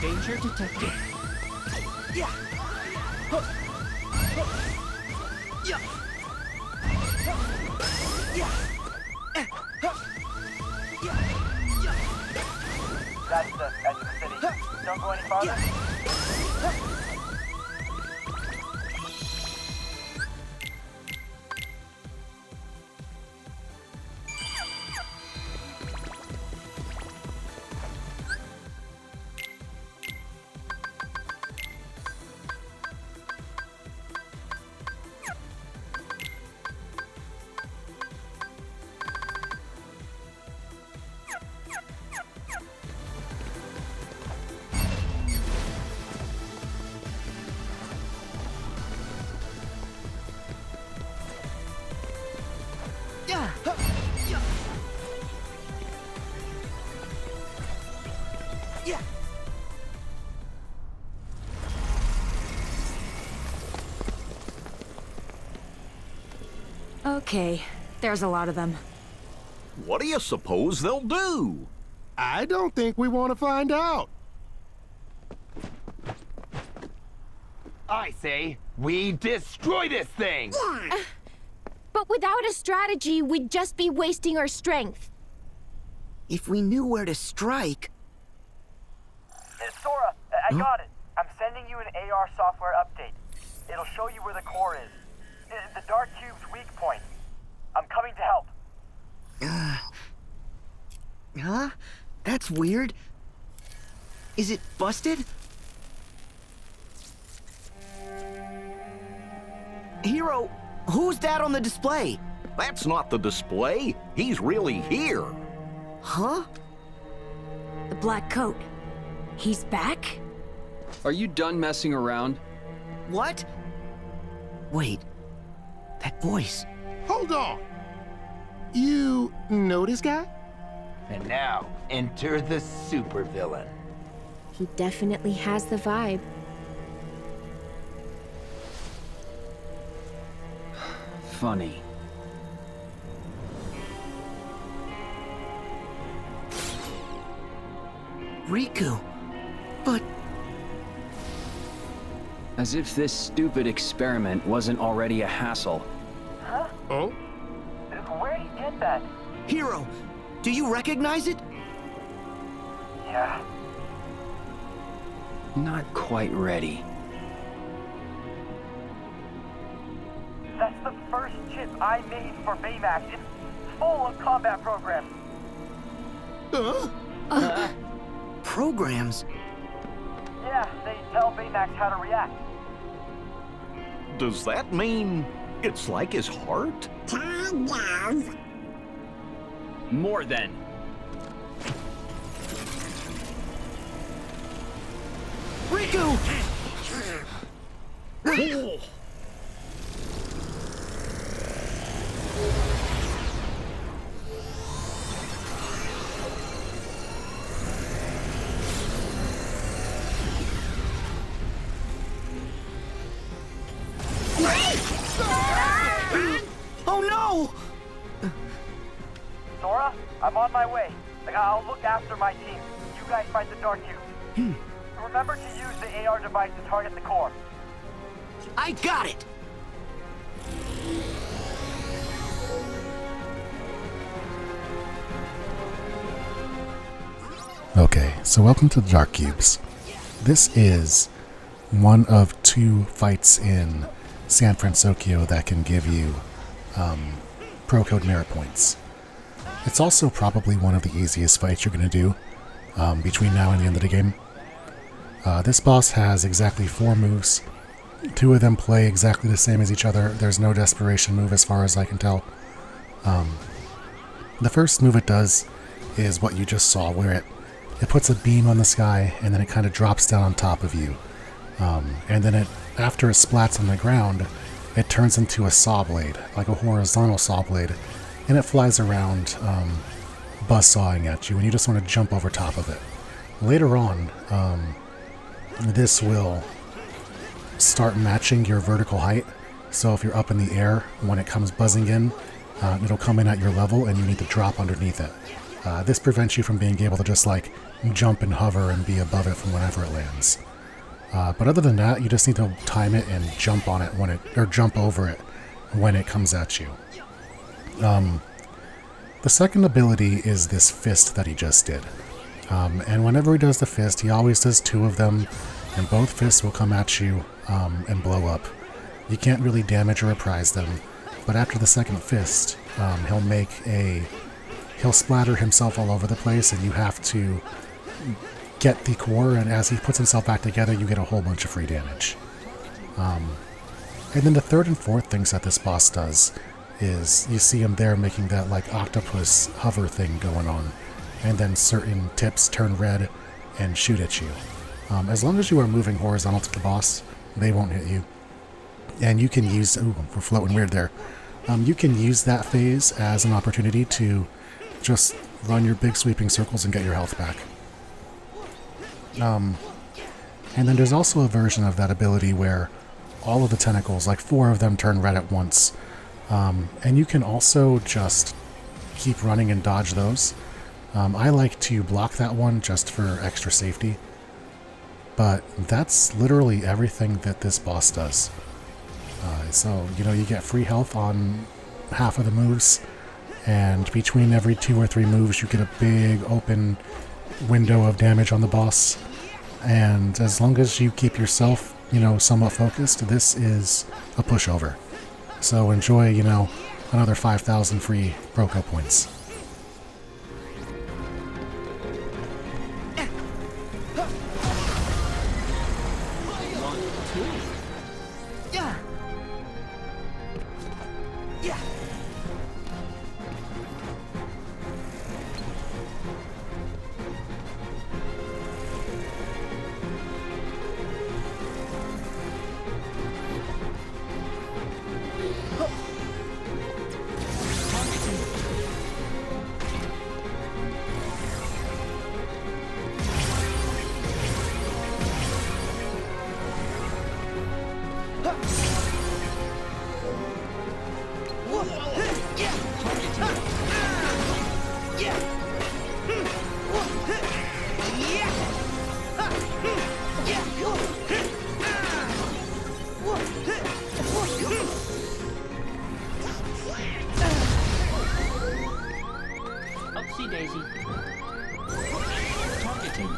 Danger detected. Yeah. Yeah. Yeah. That's the edge of the city. Don't go any farther. Yeah. Okay, there's a lot of them. What do you suppose they'll do? I don't think we want to find out. I say, we destroy this thing! But without a strategy, we'd just be wasting our strength. If we knew where to strike... Sora, I got it. I'm sending you an AR software update. It'll show you where the core is. The Dark Cube's weak point. I'm coming to help. Huh? That's weird. Is it busted? Hero, who's that on the display? That's not the display. He's really here. Huh? The black coat. He's back? Are you done messing around? What? Wait. That voice. Hold on. You know this guy? And now, enter the supervillain. He definitely has the vibe. Funny. Riku. But... As if this stupid experiment wasn't already a hassle. Huh? Oh? Where'd he get that? Hero, do you recognize it? Yeah. Not quite ready. That's the first chip I made for Baymax. It's full of combat programs. Programs? Yeah, they tell Baymax how to react. Does that mean it's like his heart? Kind of. More than. Riku! Oh no! Sora, I'm on my way. I'll look after my team. You guys fight the Dark Cube. Remember to use the AR device to target the core. I got it! Okay, so welcome to the Dark Cubes. This is one of 2 fights in San Fransokyo that can give you Pro Code merit points. It's also probably one of the easiest fights you're going to do between now and the end of the game. This boss has exactly 4 moves. 2 of them play exactly the same as each other. There's no desperation move as far as I can tell. The first move it does is what you just saw, where it puts a beam on the sky and then it kind of drops down on top of you. And then after it splats on the ground, it turns into a saw blade, like a horizontal saw blade, and it flies around buzzsawing at you, and you just want to jump over top of it. Later on, this will start matching your vertical height, so if you're up in the air, when it comes buzzing in, it'll come in at your level and you need to drop underneath it. This prevents you from being able to just like jump and hover and be above it from whenever it lands. But other than that, you just need to time it and jump on it or jump over it when it comes at you. The second ability is this fist that he just did. And whenever he does the fist, he always does 2 of them, and both fists will come at you and blow up. You can't really damage or reprise them, but after the second fist, he'll splatter himself all over the place, and you have to get the core, and as he puts himself back together, you get a whole bunch of free damage. And then the third and fourth things that this boss does is you see him there making that like octopus hover thing going on, and then certain tips turn red and shoot at you. As long as you are moving horizontal to the boss, they won't hit you. And you can use... Ooh, we're floating weird there. You can use that phase as an opportunity to just run your big sweeping circles and get your health back. And then there's also a version of that ability where all of the tentacles, like 4 of them, turn red at once. And you can also just keep running and dodge those. I like to block that one just for extra safety. But that's literally everything that this boss does. So, you get free health on half of the moves, and between every 2 or 3 moves you get a big open window of damage on the boss. And as long as you keep yourself, somewhat focused, this is a pushover. So enjoy, another 5,000 free Proco points. Oopsie daisy. Targeting.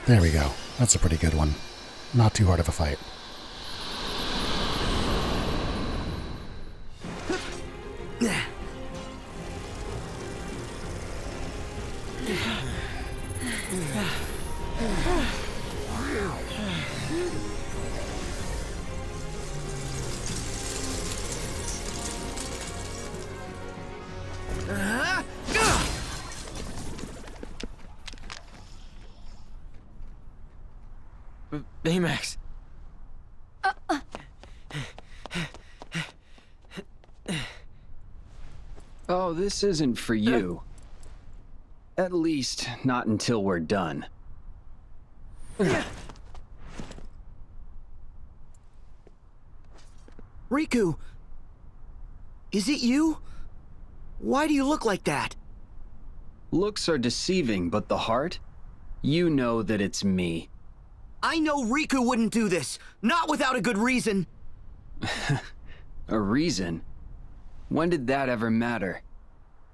There we go. That's a pretty good one. Not too hard of a fight. Baymax. Oh, this isn't for you. At least, not until we're done. Riku! Is it you? Why do you look like that? Looks are deceiving, but the heart? You know that it's me. I know Riku wouldn't do this, not without a good reason. A reason? When did that ever matter?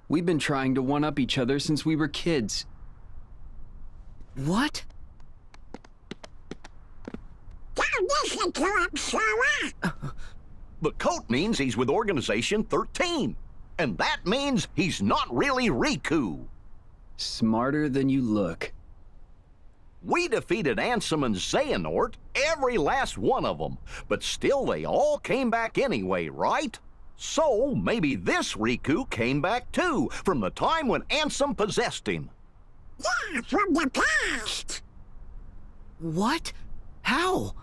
We've been trying to one-up each other since we were kids. What? The coat means he's with Organization 13. And that means he's not really Riku. Smarter than you look. We defeated Ansem and Xehanort, every last one of them, but still they all came back anyway, right? So maybe this Riku came back too, from the time when Ansem possessed him. Yeah, from the past. What? How?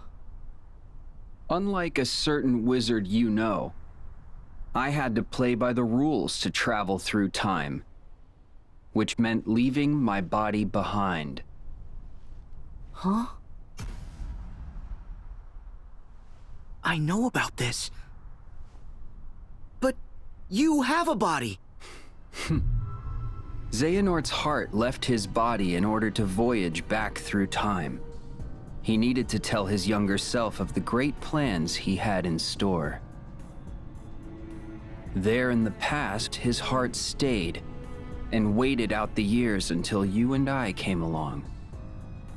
Unlike a certain wizard you know, I had to play by the rules to travel through time, which meant leaving my body behind. Huh? I know about this. But you have a body. Xehanort's heart left his body in order to voyage back through time. He needed to tell his younger self of the great plans he had in store. There in the past, his heart stayed and waited out the years until you and I came along.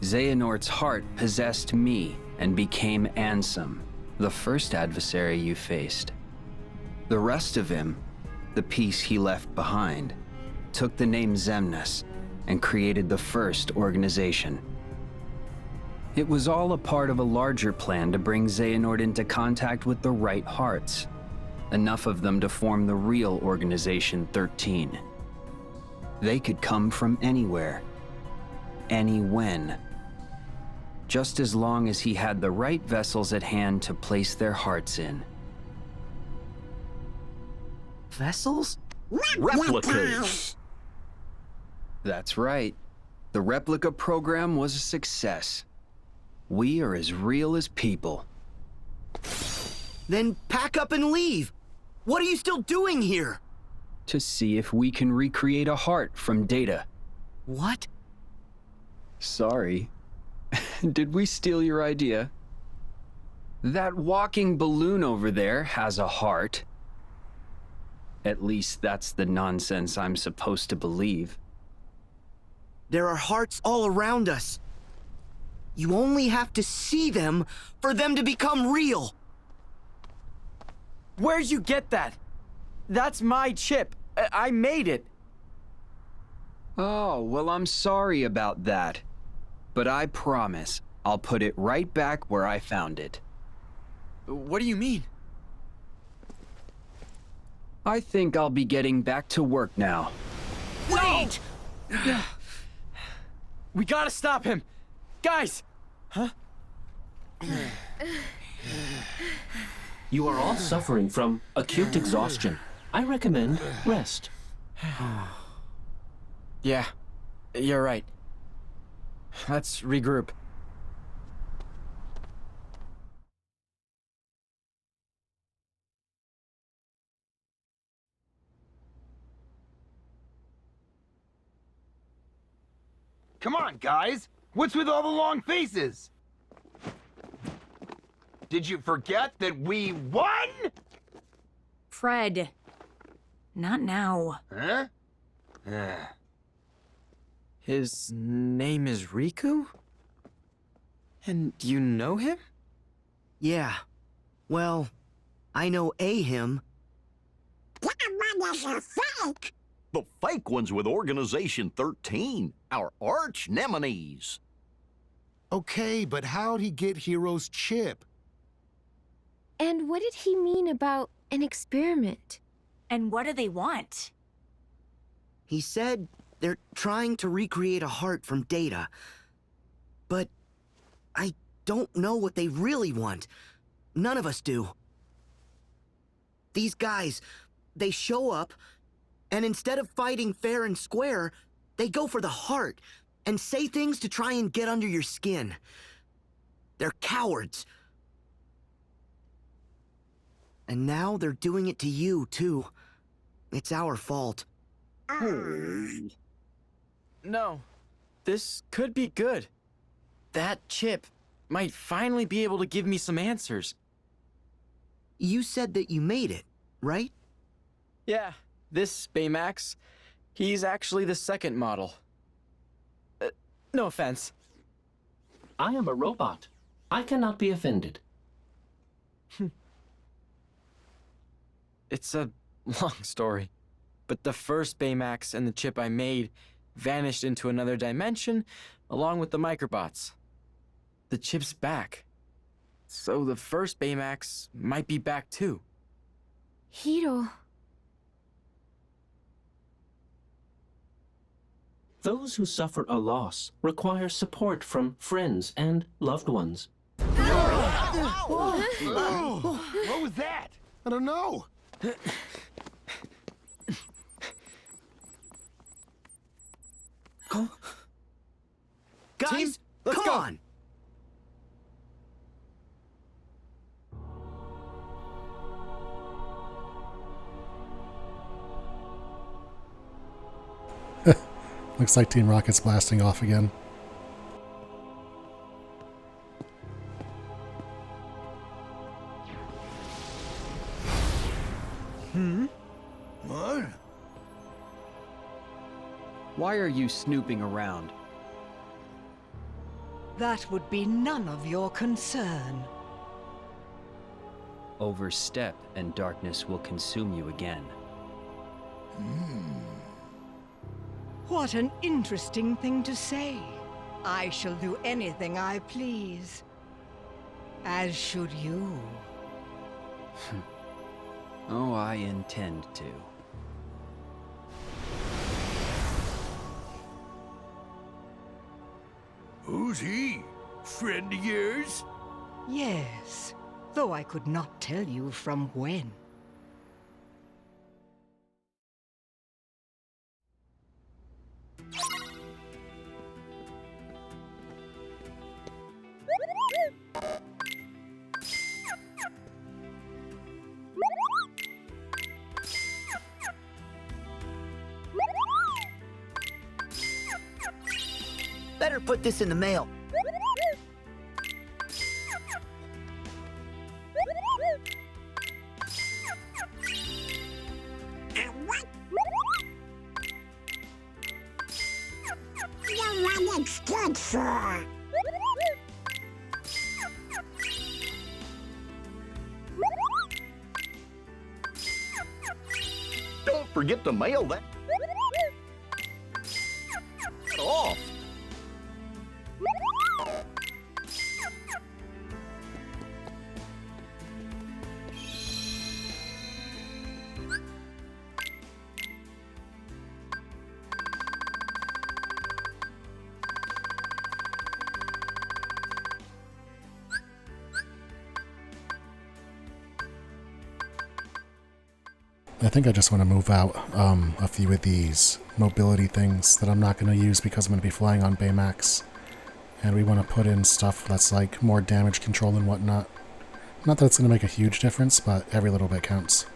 Xehanort's heart possessed me and became Ansem, the first adversary you faced. The rest of him, the piece he left behind, took the name Xemnas and created the first organization. It was all a part of a larger plan to bring Xehanort into contact with the right hearts, enough of them to form the real Organization 13. They could come from anywhere, any when. just as long as he had the right vessels at hand to place their hearts in. Vessels? Replicas! That's right. The replica program was a success. We are as real as people. Then pack up and leave. What are you still doing here? To see if we can recreate a heart from data. What? Sorry. Did we steal your idea? That walking balloon over there has a heart. At least that's the nonsense I'm supposed to believe. There are hearts all around us. You only have to see them for them to become real. Where'd you get that? That's my chip. I made it. Oh, well, I'm sorry about that. But I promise, I'll put it right back where I found it. What do you mean? I think I'll be getting back to work now. Wait! We gotta stop him! Guys! Huh? You are all suffering from acute exhaustion. I recommend rest. Yeah, you're right. Let's regroup. Come on, guys! What's with all the long faces? Did you forget that we won? Fred. Not now. Huh? His name is Riku? And you know him? Yeah. Well, I know him. That one is a fake! The fake one's with Organization 13, our arch nemesis. Okay, but how'd he get Hero's chip? And what did he mean about an experiment? And what do they want? He said they're trying to recreate a heart from data. But I don't know what they really want. None of us do. These guys, they show up, and instead of fighting fair and square, they go for the heart and say things to try and get under your skin. They're cowards. And now they're doing it to you, too. It's our fault. No. This could be good. That chip might finally be able to give me some answers. You said that you made it, right? Yeah, this Baymax, he's actually the second model. No offense. I am a robot. I cannot be offended. It's a long story, but the first Baymax and the chip I made vanished into another dimension along with the microbots. The chip's back. So the first Baymax might be back too. Hiro. Those who suffer a loss require support from friends and loved ones. Oh, What was that? I don't know. Guys, let's come go. on! Looks like Team Rocket's blasting off again. What? Why are you snooping around? That would be none of your concern. Overstep and darkness will consume you again. What an interesting thing to say. I shall do anything I please. As should you. Oh, I intend to. Who's he? Friend of yours? Yes, though I could not tell you from when. Better put this in the mail. What it's good for. Don't forget to mail that off. I think I just want to move out a few of these mobility things that I'm not going to use because I'm going to be flying on Baymax. And we want to put in stuff that's like more damage control and whatnot. Not that it's going to make a huge difference, but every little bit counts.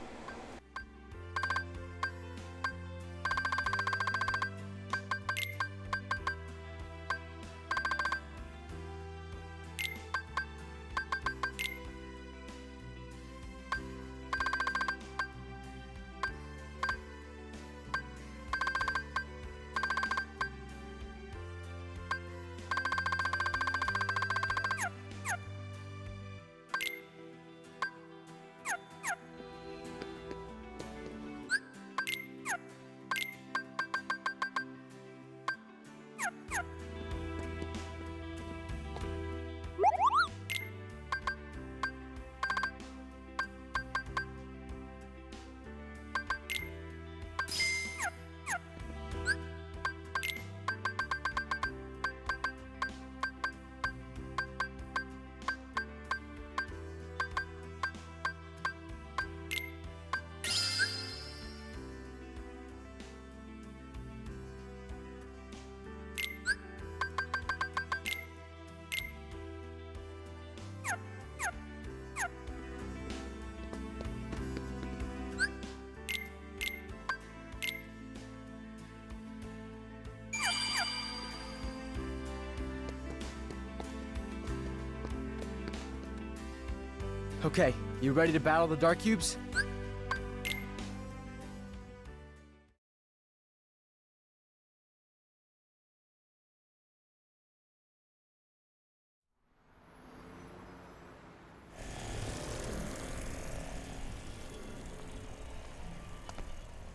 Okay, you ready to battle the Dark Cubes?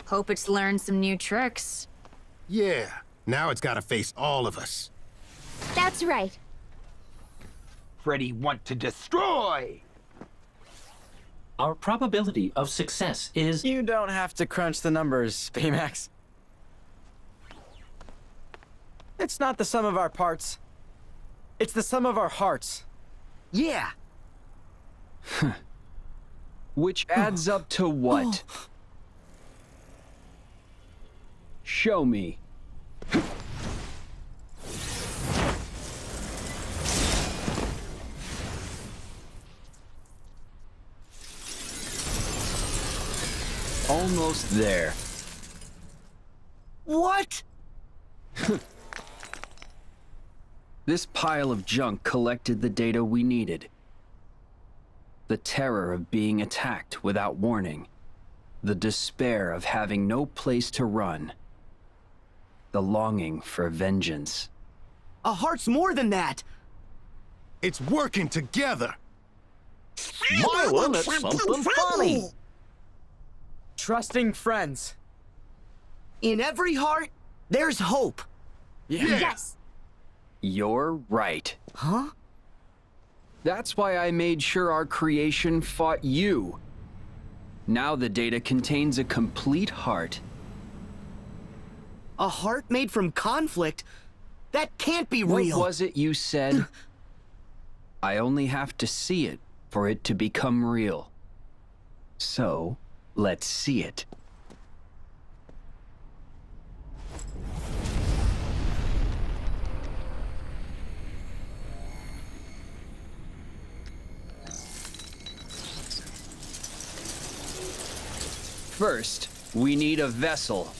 Hope it's learned some new tricks. Yeah, now it's gotta face all of us. That's right. Freddy want to destroy! Our probability of success is... You don't have to crunch the numbers, Baymax. It's not the sum of our parts. It's the sum of our hearts. Yeah. Which adds up to what? Show me. Almost there. What? This pile of junk collected the data we needed. The terror of being attacked without warning. The despair of having no place to run. The longing for vengeance. A heart's more than that. It's working together. Smiling at something funny. Trusting friends. In every heart, there's hope. Yes. You're right. Huh? That's why I made sure our creation fought you. Now the data contains a complete heart. A heart made from conflict? That can't be What real. was it you said? I only have to see it for it to become real. So, let's see it. First, we need a vessel.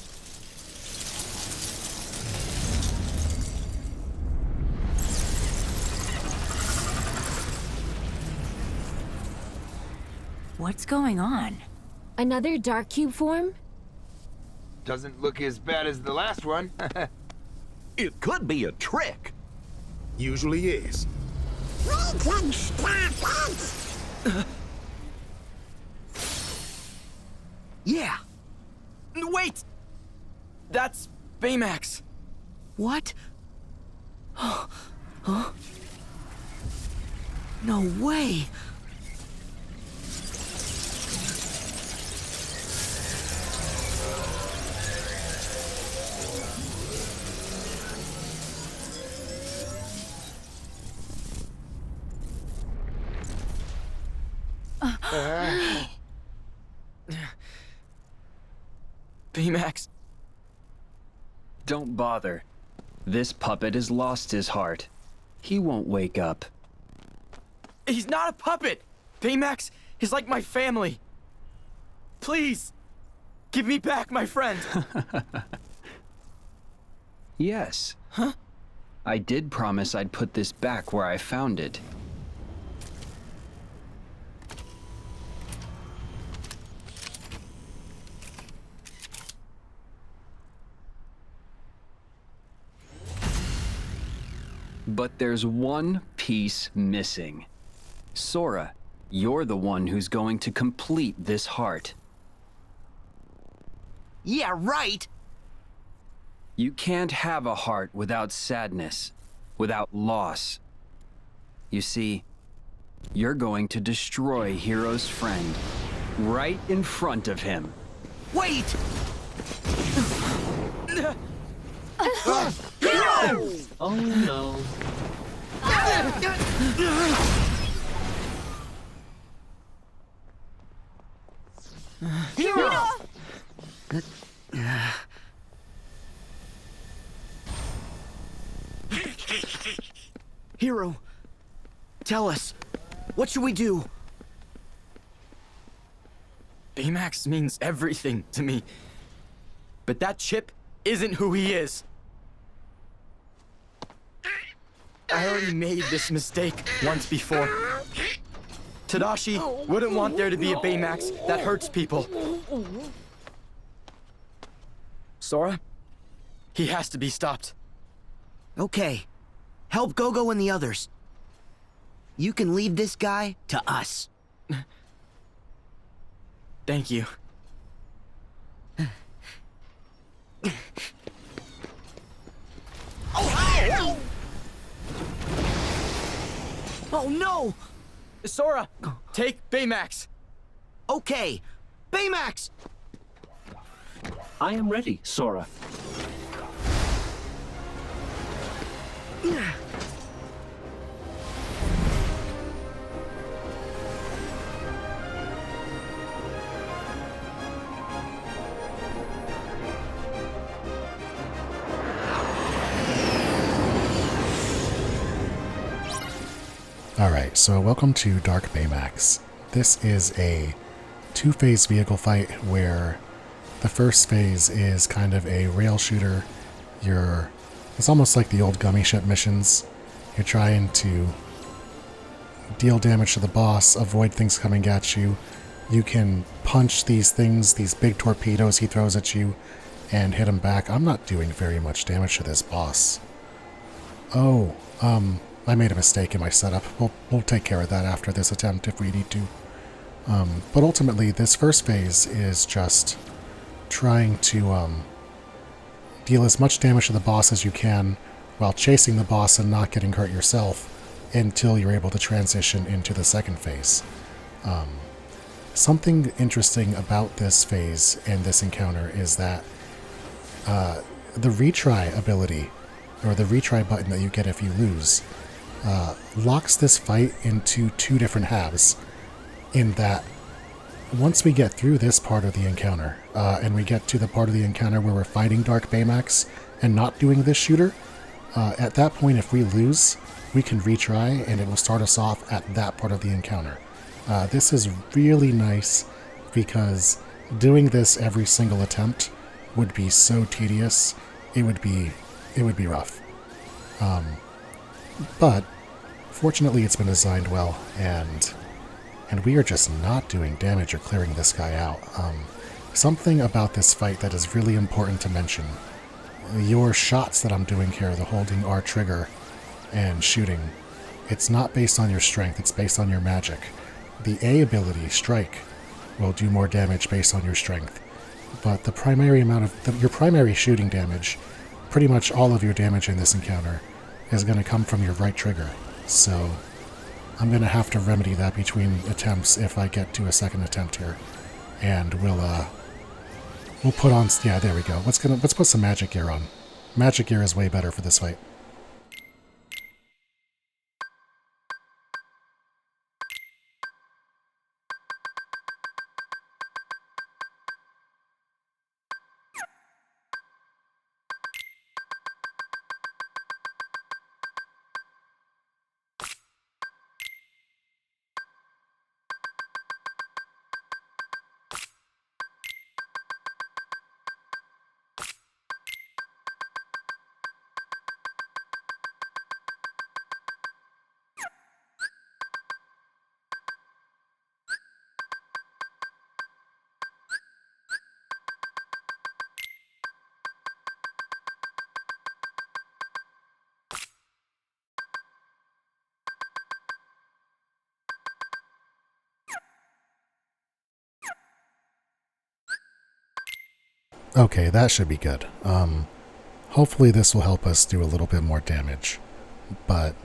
What's going on? Another dark cube form? Doesn't look as bad as the last one. It could be a trick. Usually is. We can stop it! Yeah. Wait! That's Baymax. What? Huh? No way. Baymax. Don't bother. This puppet has lost his heart. He won't wake up. He's not a puppet! Baymax is like my family. Please, give me back my friend. Yes. Huh? I did promise I'd put this back where I found it. But there's one piece missing. Sora, you're the one who's going to complete this heart. Yeah, right. You can't have a heart without sadness, without loss. You see, you're going to destroy Hero's friend right in front of him. Wait! Oh no. Hero! Hero, tell us, what should we do? Baymax means everything to me. But that chip isn't who he is. I already made this mistake once before. Tadashi wouldn't want there to be a Baymax that hurts people. Sora, he has to be stopped. Okay, help Gogo and the others. You can leave this guy to us. Thank you. Oh no! Sora, take Baymax. Okay, Baymax! I am ready, Sora. Alright, so welcome to Dark Baymax. This is a two-phase vehicle fight where the first phase is kind of a rail shooter. It's almost like the old Gummy Ship missions. You're trying to deal damage to the boss, avoid things coming at you. You can punch these things, these big torpedoes he throws at you, and hit him back. I'm not doing very much damage to this boss. Oh, I made a mistake in my setup. We'll take care of that after this attempt if we need to. But ultimately, this first phase is just trying to deal as much damage to the boss as you can while chasing the boss and not getting hurt yourself until you're able to transition into the second phase. Something interesting about this phase and this encounter is that the retry ability, or the retry button that you get if you lose, locks this fight into two different halves, in that once we get through this part of the encounter, and we get to the part of the encounter where we're fighting Dark Baymax and not doing this shooter, at that point, if we lose, we can retry, and it will start us off at that part of the encounter. This is really nice, because doing this every single attempt would be so tedious. It would be rough. But fortunately, it's been designed well, and we are just not doing damage or clearing this guy out. Something about this fight that is really important to mention. Your shots that I'm doing here, the holding R trigger and shooting, it's not based on your strength, it's based on your magic. The A ability, Strike, will do more damage based on your strength, but the primary amount of your primary shooting damage, pretty much all of your damage in this encounter, is going to come from your right trigger. So I'm going to have to remedy that between attempts if I get to a second attempt here, and we'll put on, yeah, there we go. Let's put some magic gear on. Magic gear is way better for this fight. Okay, that should be good. Hopefully this will help us do a little bit more damage. But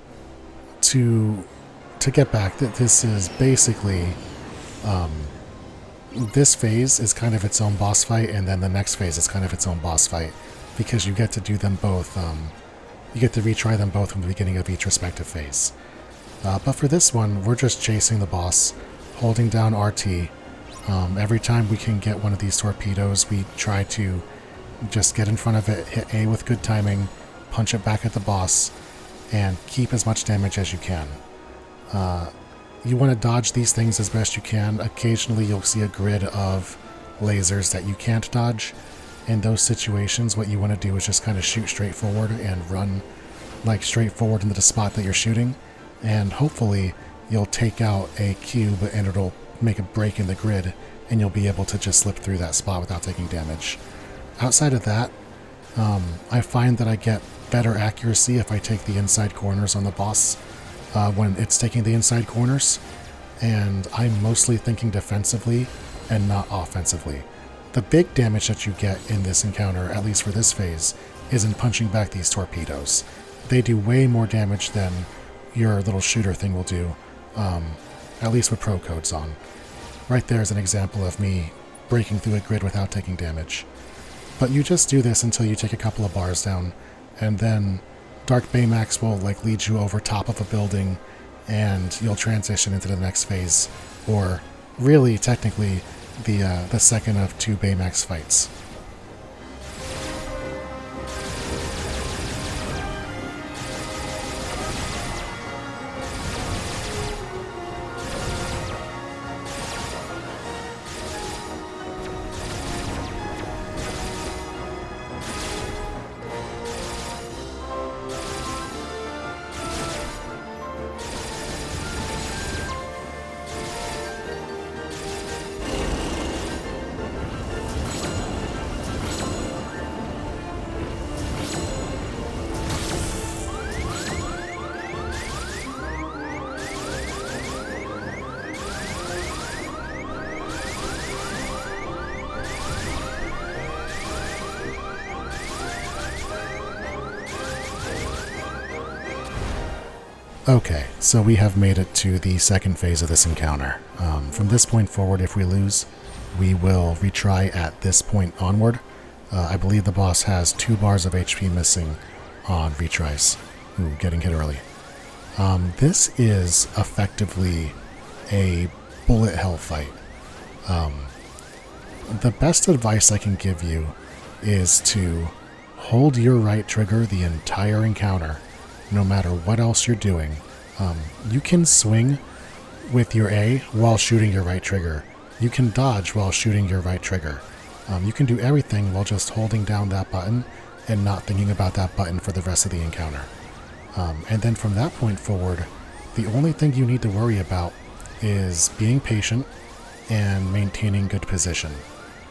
to get back, this is basically, this phase is kind of its own boss fight, and then the next phase is kind of its own boss fight, because you get to do them both, you get to retry them both from the beginning of each respective phase. But for this one, we're just chasing the boss, holding down RT. Every time we can get one of these torpedoes, we try to just get in front of it, hit A with good timing, punch it back at the boss, and keep as much damage as you can. You want to dodge these things as best you can. Occasionally you'll see a grid of lasers that you can't dodge. In those situations, what you want to do is just kind of shoot straight forward and run like straight forward into the spot that you're shooting, and hopefully you'll take out a cube and it'll make a break in the grid, and you'll be able to just slip through that spot without taking damage. Outside of that, I find that I get better accuracy if I take the inside corners on the boss when it's taking the inside corners, and I'm mostly thinking defensively and not offensively. The big damage that you get in this encounter, at least for this phase, is in punching back these torpedoes. They do way more damage than your little shooter thing will do, at least with pro codes on. Right there is an example of me breaking through a grid without taking damage. But you just do this until you take a couple of bars down, and then Dark Baymax will like lead you over top of a building, and you'll transition into the next phase, or really technically the second of two Baymax fights. Okay, so we have made it to the second phase of this encounter. From this point forward, if we lose, we will retry at this point onward. I believe the boss has 2 bars of HP missing on retries. Ooh, getting hit early. This is effectively a bullet hell fight. The best advice I can give you is to hold your right trigger the entire encounter, no matter what else you're doing. You can swing with your A while shooting your right trigger. You can dodge while shooting your right trigger. You can do everything while just holding down that button and not thinking about that button for the rest of the encounter. And then from that point forward, the only thing you need to worry about is being patient and maintaining good position.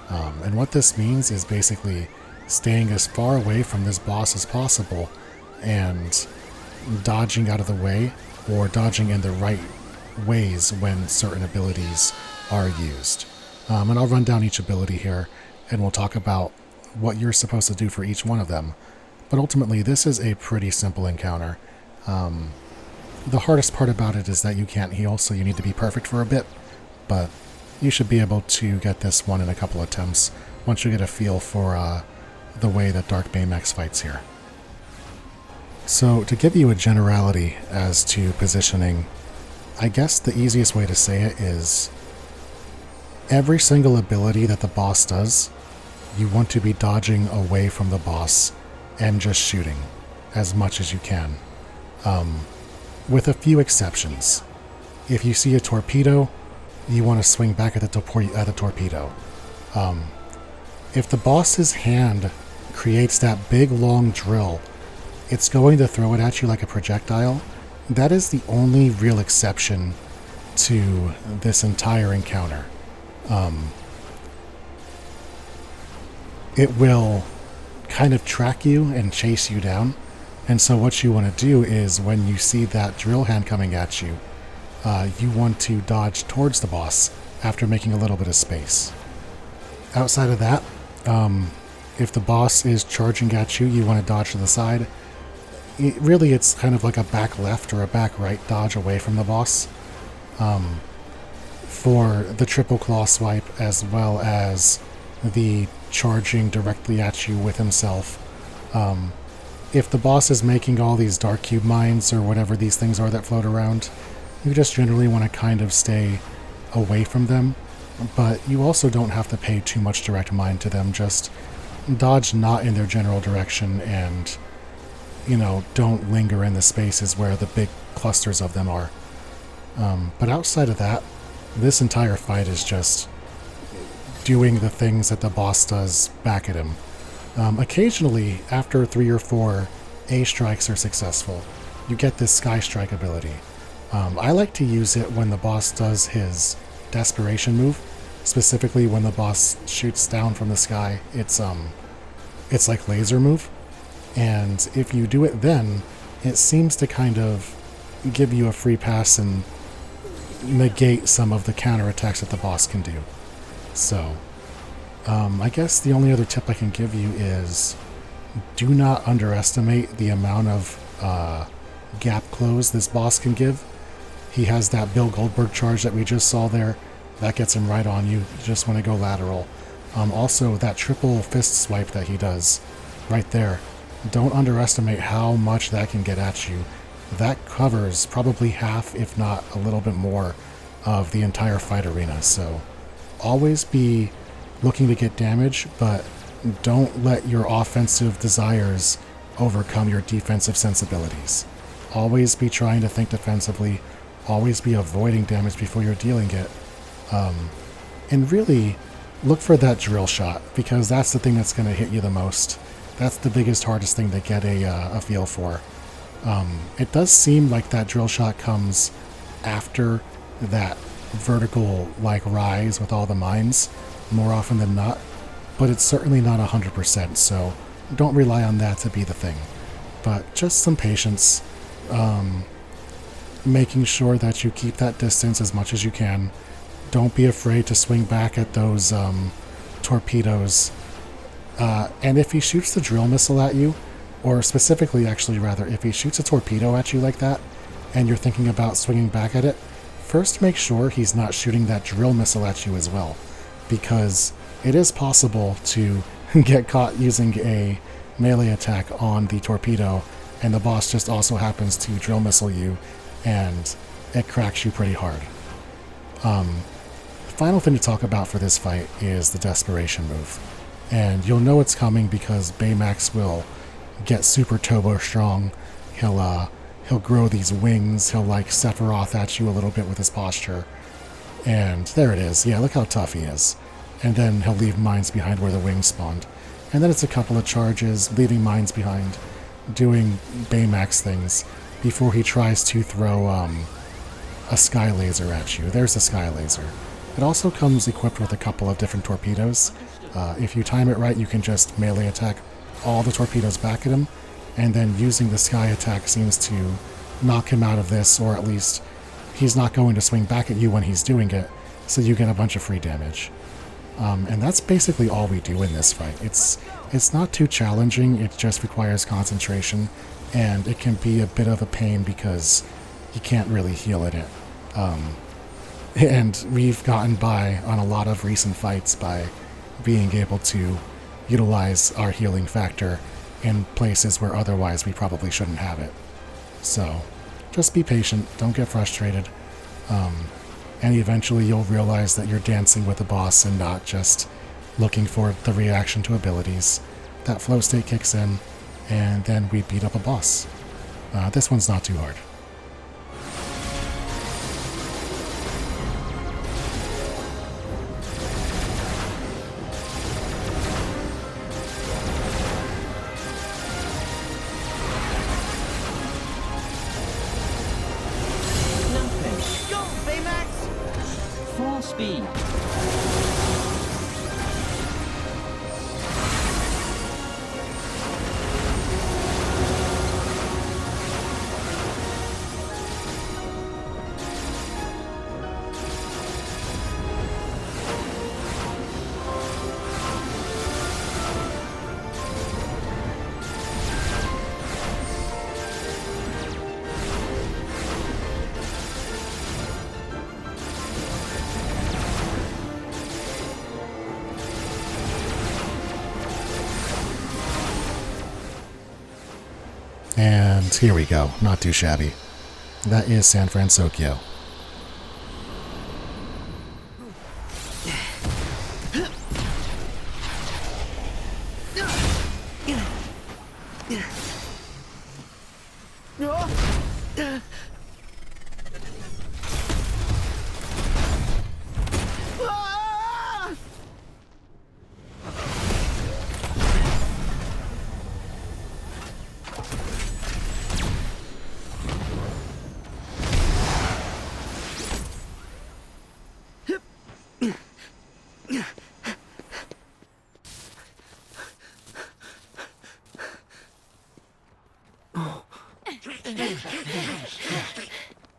And what this means is basically staying as far away from this boss as possible and dodging out of the way or dodging in the right ways when certain abilities are used. And I'll run down each ability here and we'll talk about what you're supposed to do for each one of them. But ultimately, this is a pretty simple encounter. The hardest part about it is that you can't heal, so you need to be perfect for a bit, but you should be able to get this one in a couple attempts once you get a feel for the way that Dark Baymax fights here. So to give you a generality as to positioning, I guess the easiest way to say it is every single ability that the boss does, you want to be dodging away from the boss and just shooting as much as you can. With a few exceptions. If you see a torpedo, you want to swing back at the torpedo. If the boss's hand creates that big long drill, it's going to throw it at you like a projectile. That is the only real exception to this entire encounter. It will kind of track you and chase you down. And so what you want to do is when you see that drill hand coming at you, you want to dodge towards the boss after making a little bit of space. Outside of that, if the boss is charging at you, you want to dodge to the side. It's kind of like a back left or a back right dodge away from the boss. For the triple claw swipe as well as the charging directly at you with himself. If the boss is making all these dark cube mines or whatever these things are that float around, you just generally want to kind of stay away from them, but you also don't have to pay too much direct mind to them. Just dodge not in their general direction and, don't linger in the spaces where the big clusters of them are. But outside of that, this entire fight is just doing the things that the boss does back at him. Occasionally, after 3 or 4 A strikes are successful, you get this Sky Strike ability. I like to use it when the boss does his Desperation move, specifically when the boss shoots down from the sky. It's like laser move, and if you do it then, it seems to kind of give you a free pass and negate some of the counterattacks that the boss can do. So, I guess the only other tip I can give you is do not underestimate the amount of gap close this boss can give. He has that Bill Goldberg charge that we just saw there. That gets him right on you. You just want to go lateral. Also, that triple fist swipe that he does right there. Don't underestimate how much that can get at you. That covers probably half, if not a little bit more, of the entire fight arena. So always be looking to get damage, but don't let your offensive desires overcome your defensive sensibilities. Always be trying to think defensively. Always be avoiding damage before you're dealing it. And really look for that drill shot, because that's the thing that's going to hit you the most. That's the biggest, hardest thing to get a feel for. It does seem like that drill shot comes after that vertical rise with all the mines more often than not, but it's certainly not 100%, so don't rely on that to be the thing. But just some patience, making sure that you keep that distance as much as you can. Don't be afraid to swing back at those torpedoes. And if he shoots the drill missile at you, or specifically if he shoots a torpedo at you like that, and you're thinking about swinging back at it, first make sure he's not shooting that drill missile at you as well, because it is possible to get caught using a melee attack on the torpedo and the boss just also happens to drill missile you, and it cracks you pretty hard. The final thing to talk about for this fight is the desperation move. And you'll know it's coming because Baymax will get super turbo strong. He'll grow these wings. He'll like Sephiroth at you a little bit with his posture. And there it is. Yeah, look how tough he is. And then he'll leave mines behind where the wings spawned. And then it's a couple of charges, leaving mines behind, doing Baymax things before he tries to throw a sky laser at you. There's a sky laser. It also comes equipped with a couple of different torpedoes. If you time it right, you can just melee attack all the torpedoes back at him, and then using the sky attack seems to knock him out of this, or at least he's not going to swing back at you when he's doing it, so you get a bunch of free damage. And that's basically all we do in this fight. It's not too challenging, it just requires concentration, and it can be a bit of a pain because you can't really heal at it. And we've gotten by on a lot of recent fights by being able to utilize our healing factor in places where otherwise we probably shouldn't have it. So, just be patient, don't get frustrated, and eventually you'll realize that you're dancing with the boss and not just looking for the reaction to abilities. That flow state kicks in, and then we beat up a boss. This one's not too hard. Speed. And here we go, not too shabby. That is San Fransokyo.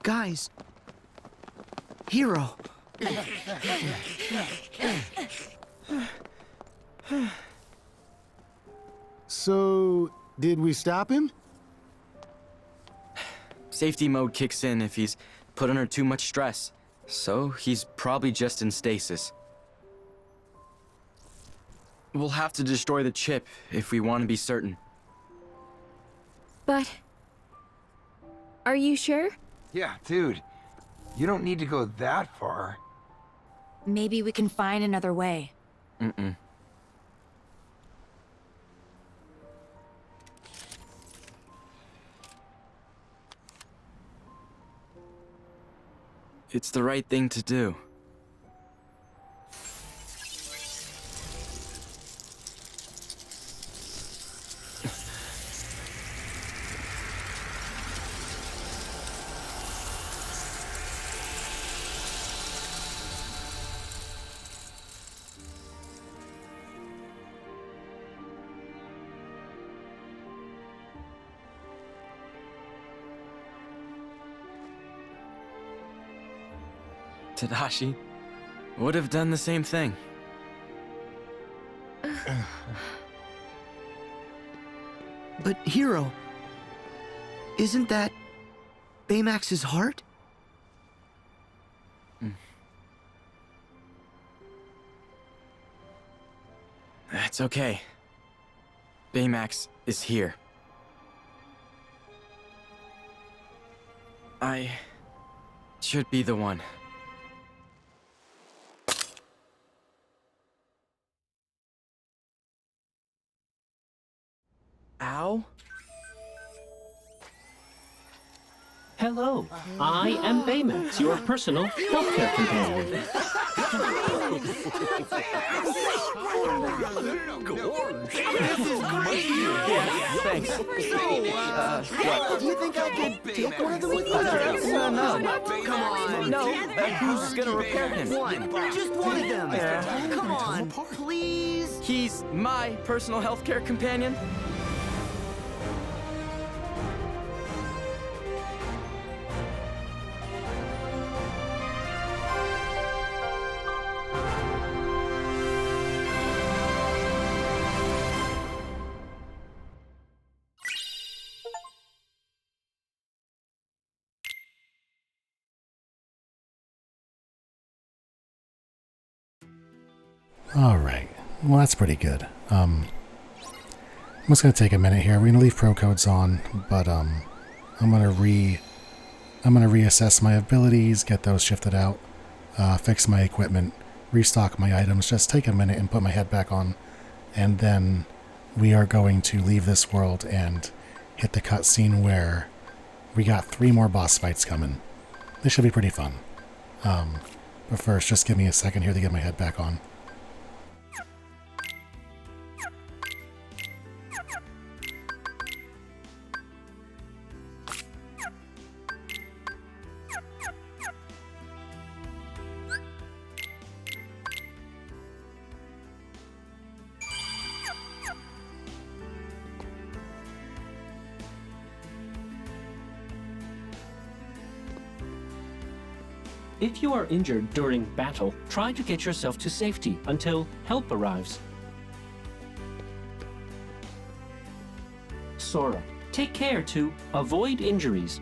Guys. Hero. So, did we stop him? Safety mode kicks in if he's put under too much stress, so he's probably just in stasis. We'll have to destroy the chip if we want to be certain. But... are you sure? Yeah, dude. You don't need to go that far. Maybe we can find another way. Mm-mm. It's the right thing to do. Tadashi would have done the same thing. But Hero, isn't that Baymax's heart? It's okay. Baymax is here. I should be the one. Ow? Hello, I am Baymax, your personal healthcare companion. Yeah, thanks. Do you think I could take one of them with you? No. Come on. No, who's gonna repair him? Just one of them. Yeah. Come on, please. He's my personal healthcare companion? Alright, well that's pretty good. I'm just going to take a minute here. We're going to leave pro codes on, but I'm going to reassess my abilities, get those shifted out, fix my equipment, restock my items, just take a minute and put my head back on, and then we are going to leave this world and hit the cutscene where we got 3 more boss fights coming. This should be pretty fun. But first, just give me a second here to get my head back on. If you are injured during battle, try to get yourself to safety until help arrives. Sora, take care to avoid injuries.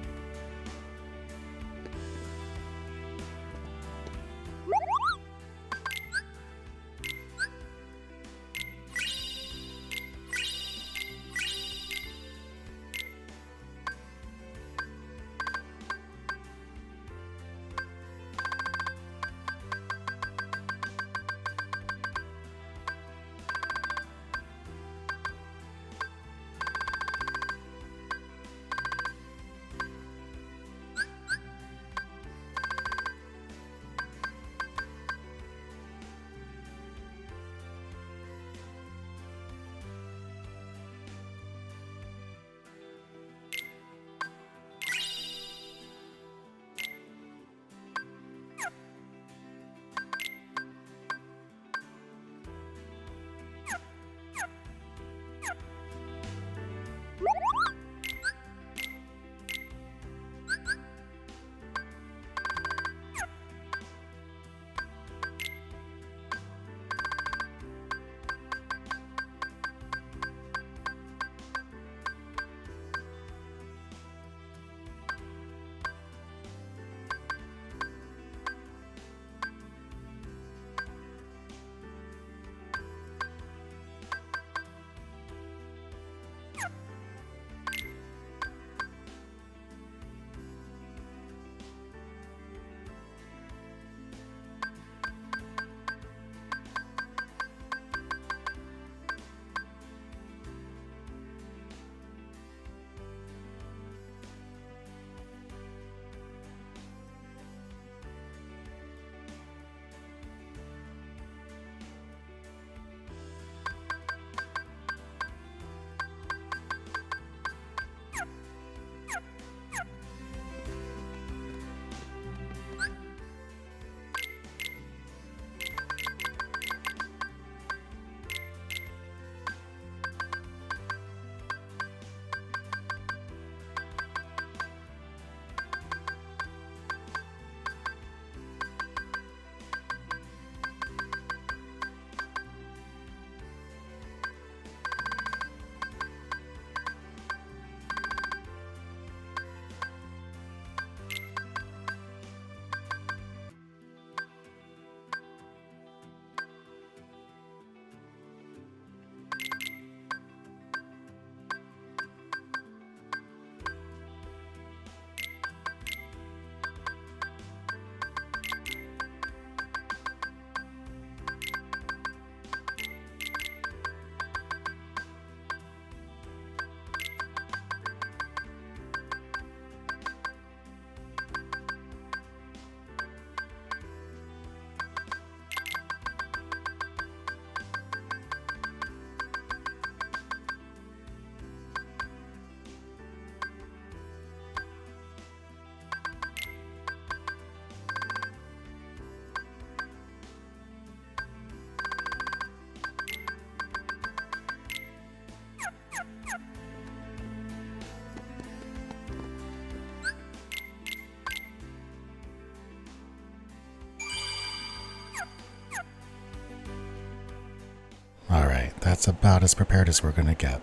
That's about as prepared as we're gonna get.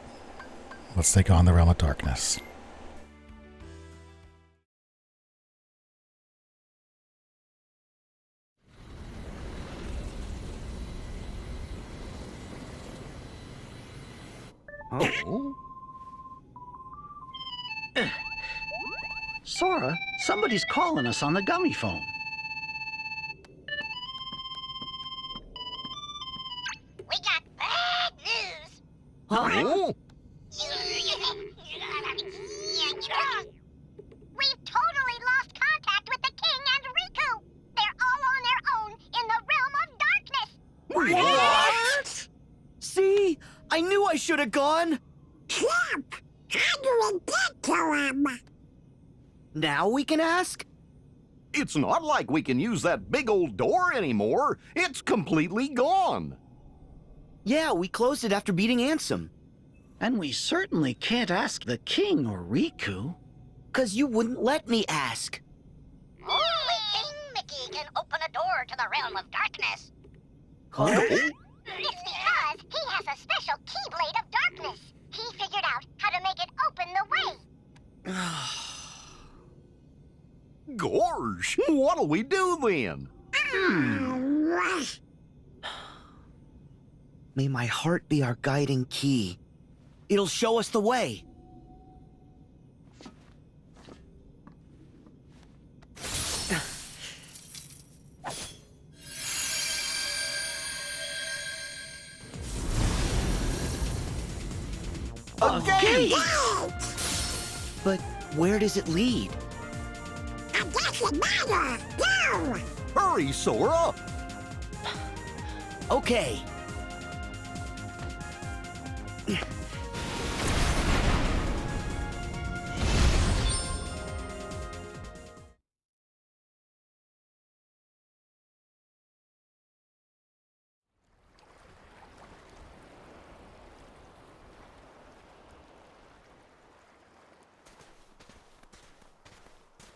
Let's take on the Realm of Darkness. Oh? Sora, somebody's calling us on the gummy phone. We got bad news. Huh? We've totally lost contact with the King and Riku. They're all on their own in the Realm of Darkness. What? See? I knew I should have gone. Snap! How do we get to him? Now we can ask? It's not like we can use that big old door anymore. It's completely gone. Yeah, we closed it after beating Ansem. And we certainly can't ask the king or Riku. 'Cause you wouldn't let me ask. Only King Mickey can open a door to the Realm of Darkness. Huh? It's because he has a special Keyblade of Darkness. He figured out how to make it open the way. Gorge, what'll we do then? May my heart be our guiding key. It'll show us the way. A gate! But where does it lead? It doesn't matter. Go! Hurry, Sora! Okay.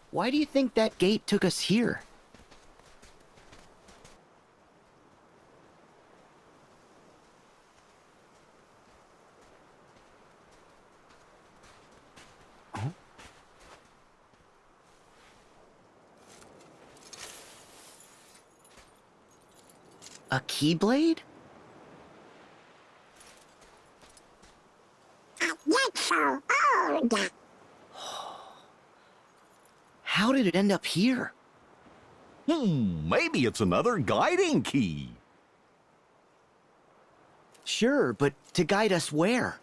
Why do you think that gate took us here? Huh? A Keyblade? That's so old. How did it end up here? Maybe it's another guiding key. Sure, but to guide us where?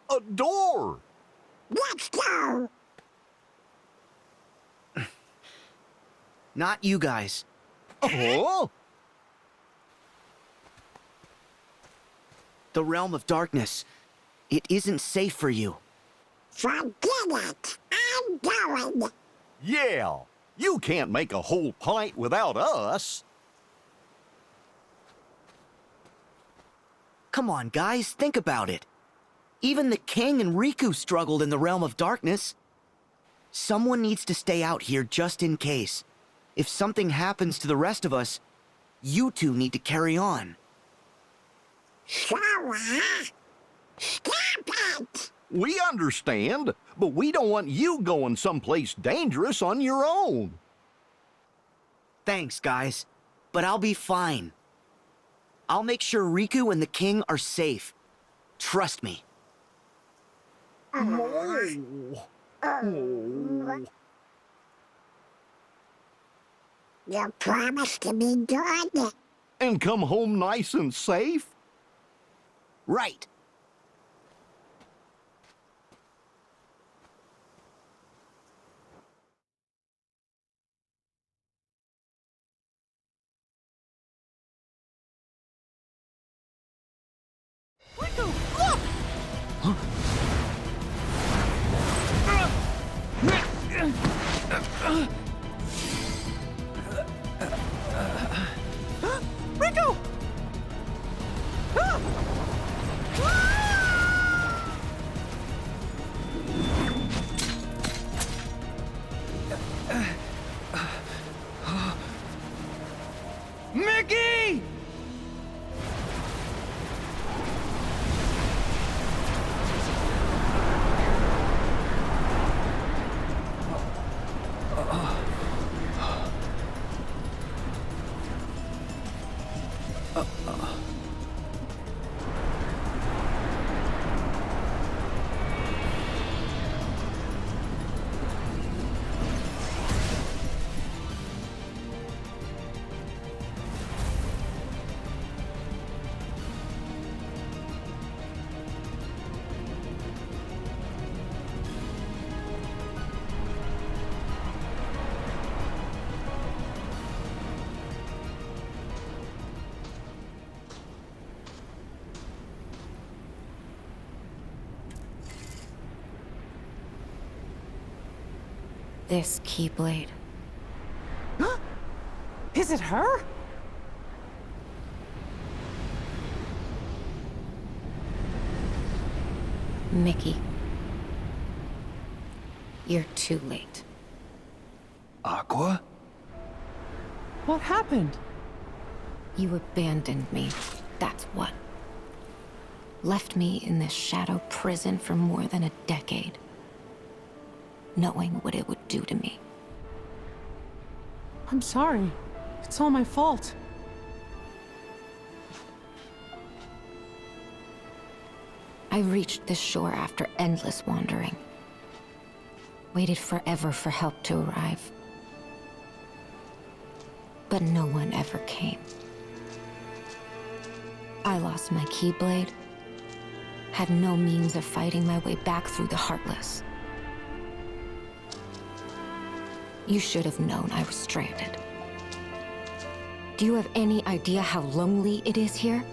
A door! Let's go! Not you guys. Oh? The Realm of Darkness. It isn't safe for you. Forget it. I'm going. Yeah, you can't make a whole pint without us. Come on, guys, think about it. Even the King and Riku struggled in the Realm of Darkness. Someone needs to stay out here just in case. If something happens to the rest of us, you two need to carry on. Sora, stop it! We understand, but we don't want you going someplace dangerous on your own. Thanks, guys, but I'll be fine. I'll make sure Riku and the King are safe. Trust me. You promise to be good? And come home nice and safe? Right. Riku, look! Riku! this Keyblade. Is it her? Mickey. You're too late. Aqua? What happened? You abandoned me, that's what. Left me in this shadow prison for more than a decade, knowing what it would do to me. I'm sorry. It's all my fault. I reached this shore after endless wandering. Waited forever for help to arrive. But no one ever came. I lost my Keyblade. Had no means of fighting my way back through the Heartless. You should have known I was stranded. Do you have any idea how lonely it is here?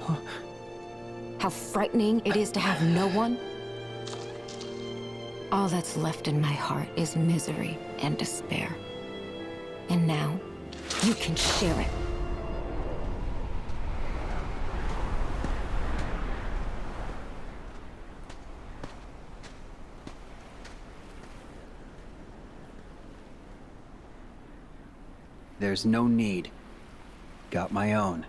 How frightening it is to have no one? All that's left in my heart is misery and despair. And now, you can share it. There's no need. Got my own.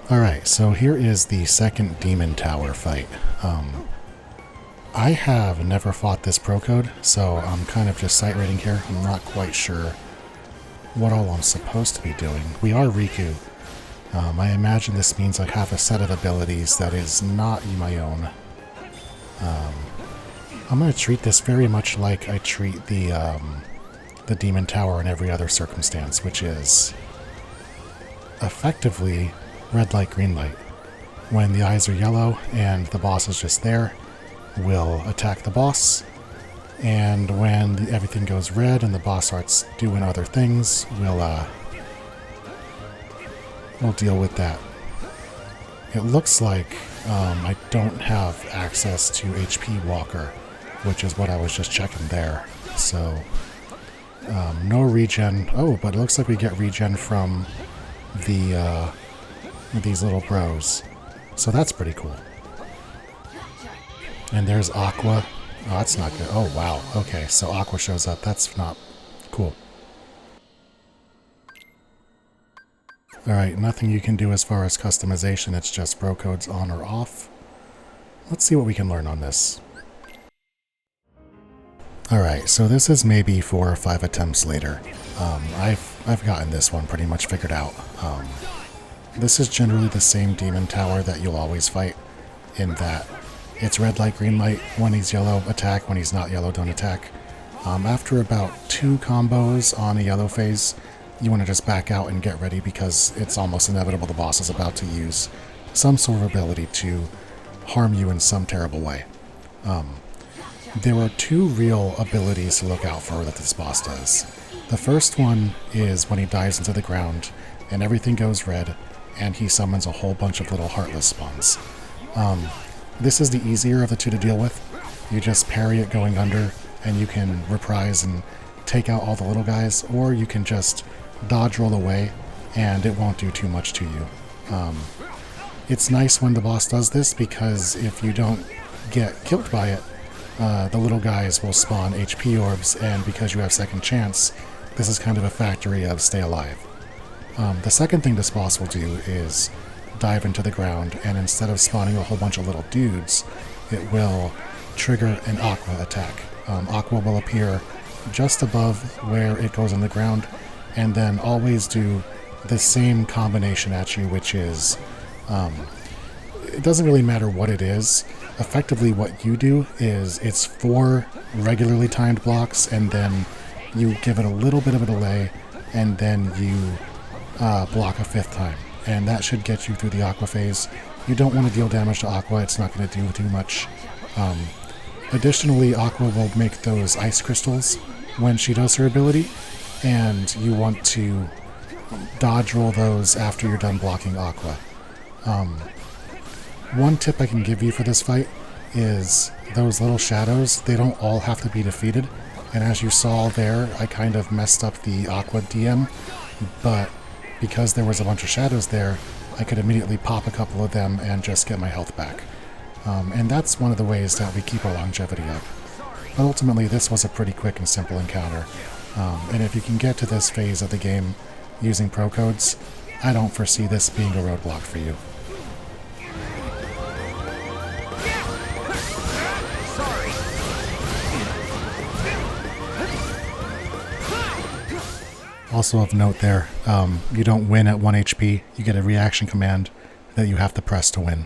Alright, so here is the second Demon Tower fight. I have never fought this pro code, so I'm kind of just sight reading here. I'm not quite sure what all I'm supposed to be doing. We are Riku. I imagine this means I have a set of abilities that is not my own. I'm going to treat this very much like I treat the Demon Tower in every other circumstance, which is effectively red light, green light. When the eyes are yellow and the boss is just there, we'll attack the boss. And when everything goes red and the boss starts doing other things, we'll deal with that. It looks like I don't have access to HP Walker, which is what I was just checking there. So, no regen. Oh, but it looks like we get regen from the these little bros. So that's pretty cool. And there's Aqua. Oh, that's not good. Oh, wow. Okay, so Aqua shows up. That's not cool. Alright, nothing you can do as far as customization. It's just bro codes on or off. Let's see what we can learn on this. Alright, so this is maybe 4 or 5 attempts later. I've gotten this one pretty much figured out. This is generally the same Demon Tower that you'll always fight, in that it's red light, green light. When he's yellow, attack. When he's not yellow, don't attack. After about 2 combos on a yellow phase, you want to just back out and get ready because it's almost inevitable the boss is about to use some sort of ability to harm you in some terrible way. There are 2 real abilities to look out for that this boss does. The first one is when he dives into the ground and everything goes red and he summons a whole bunch of little Heartless spawns. This is the easier of the 2 to deal with. You just parry it going under and you can reprise and take out all the little guys, or you can just dodge roll away and it won't do too much to you. It's nice when the boss does this, because if you don't get killed by it, the little guys will spawn HP orbs, and because you have second chance, this is kind of a factory of stay alive. The second thing this boss will do is dive into the ground, and instead of spawning a whole bunch of little dudes, it will trigger an Aqua attack. Aqua will appear just above where it goes on the ground, and then always do the same combination at you, which is, it doesn't really matter what it is. Effectively what you do is it's 4 regularly timed blocks, and then you give it a little bit of a delay, and then you block a 5th time. And that should get you through the Aqua phase. You don't want to deal damage to Aqua, it's not going to do too much. Additionally, Aqua will make those ice crystals when she does her ability, and you want to dodge roll those after you're done blocking Aqua. One tip I can give you for this fight is those little shadows, they don't all have to be defeated, and as you saw there, I kind of messed up the Aqua DM, but because there was a bunch of shadows there, I could immediately pop a couple of them and just get my health back. And that's one of the ways that we keep our longevity up. But ultimately, this was a pretty quick and simple encounter, and if you can get to this phase of the game using pro codes, I don't foresee this being a roadblock for you. Also of note there, you don't win at 1 HP, you get a reaction command that you have to press to win.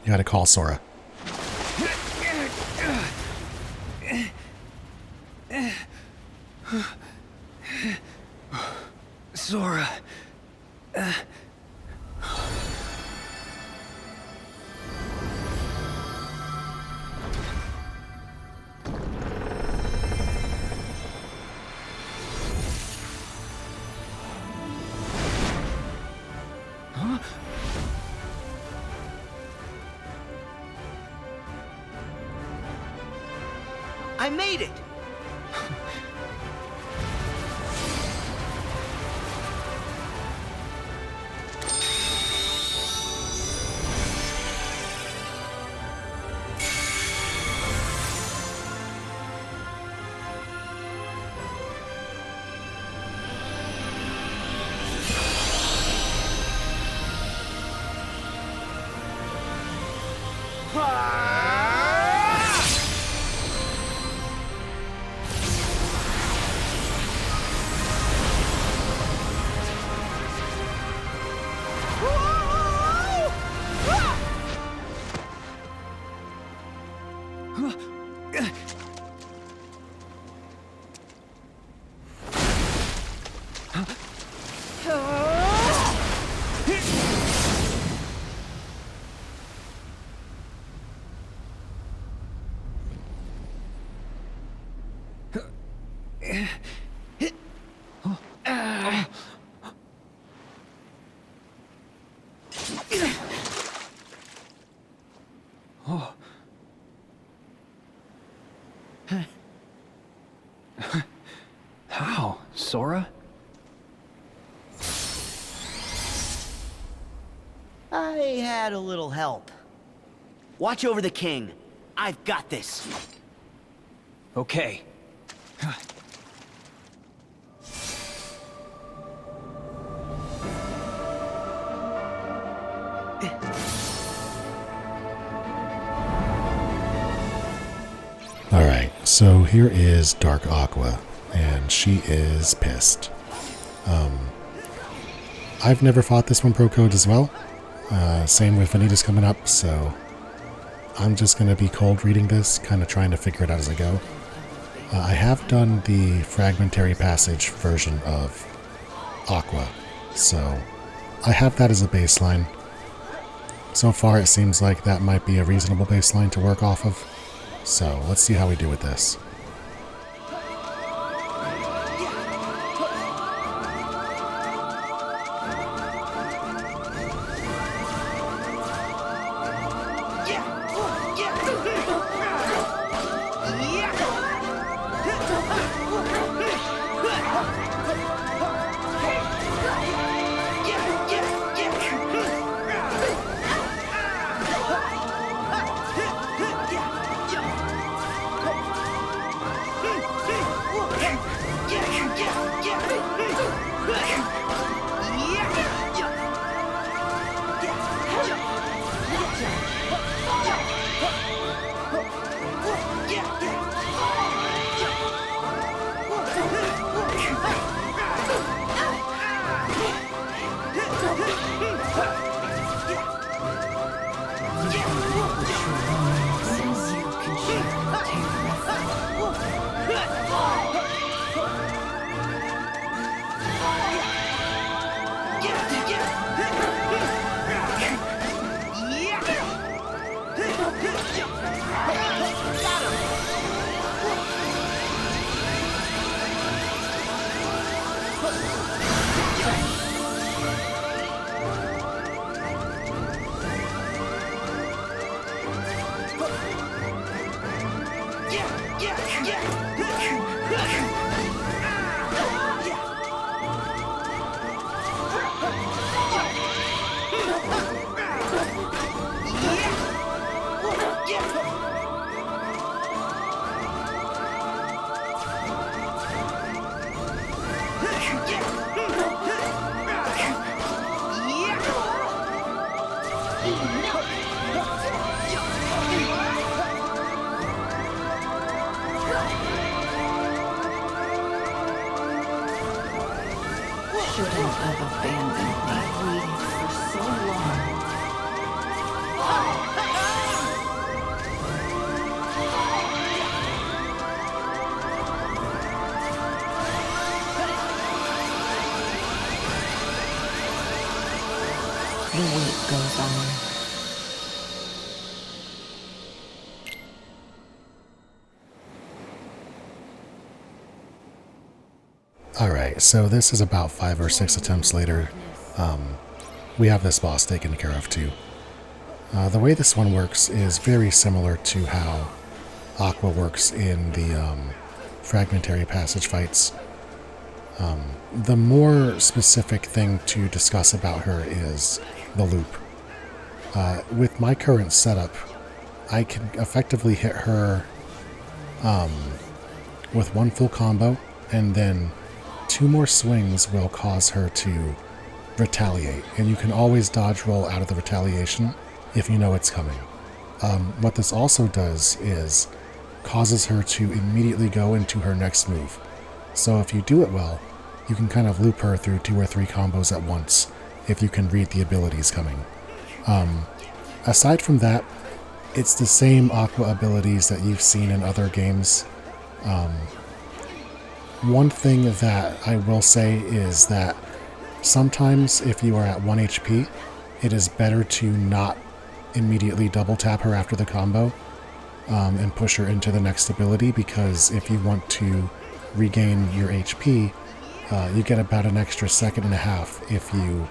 You gotta call Sora. Sora. I made it! How, Sora? I had a little help. Watch over the king. I've got this. Okay. Alright, so here is Dark Aqua, and she is pissed. I've never fought this one pro code as well. Same with Vanitas coming up, so I'm just going to be cold reading this, kind of trying to figure it out as I go. I have done the fragmentary passage version of Aqua, so I have that as a baseline. So far it seems like that might be a reasonable baseline to work off of, so let's see how we do with this. Yeah! Shouldn't have abandoned me. I waited for so long. The wait goes on. Alright, so this is about 5 or 6 attempts later. We have this boss taken care of too. The way this one works is very similar to how Aqua works in the fragmentary passage fights. The more specific thing to discuss about her is the loop. With my current setup, I can effectively hit her with one full combo, and then 2 more swings will cause her to retaliate, and you can always dodge roll out of the retaliation if you know it's coming. What this also does is causes her to immediately go into her next move. So if you do it well, you can kind of loop her through 2 or 3 combos at once if you can read the abilities coming. Aside from that, it's the same Aqua abilities that you've seen in other games. One thing that I will say is that sometimes if you are at 1 HP, it is better to not immediately double tap her after the combo and push her into the next ability, because if you want to regain your HP, you get about an extra 1.5 seconds if you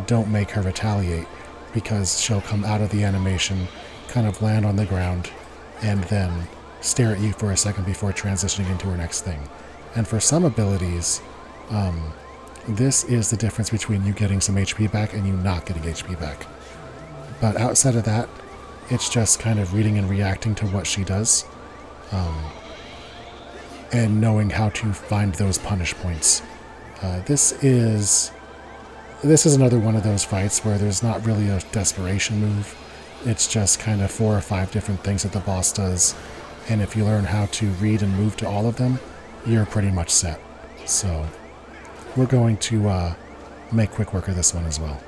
don't make her retaliate, because she'll come out of the animation, kind of land on the ground, and then stare at you for a second before transitioning into her next thing. And for some abilities, this is the difference between you getting some HP back and you not getting HP back. But outside of that, it's just kind of reading and reacting to what she does, and knowing how to find those punish points. This is another one of those fights where there's not really a desperation move. It's just kind of 4 or 5 different things that the boss does, and if you learn how to read and move to all of them, you're pretty much set. So we're going to make quick work of this one as well.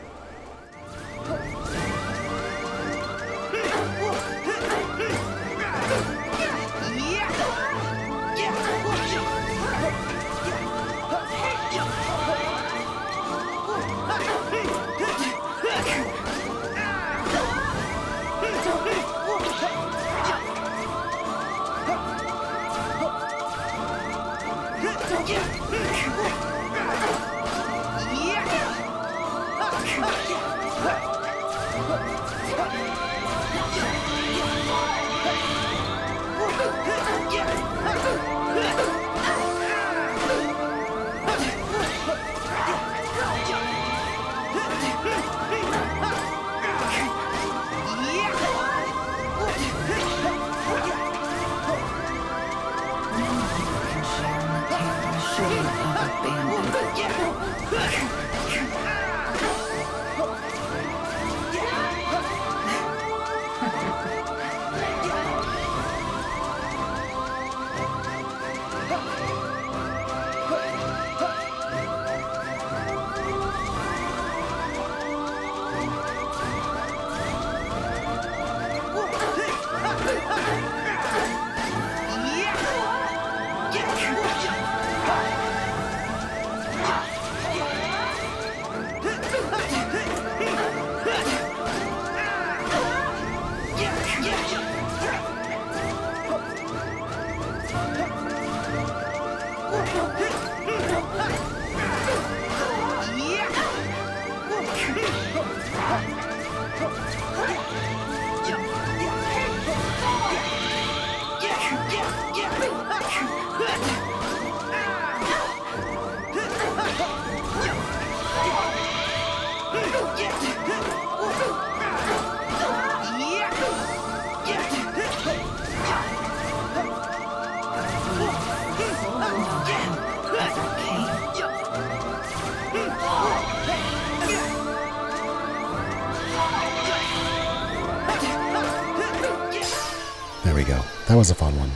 we go. That was a fun one.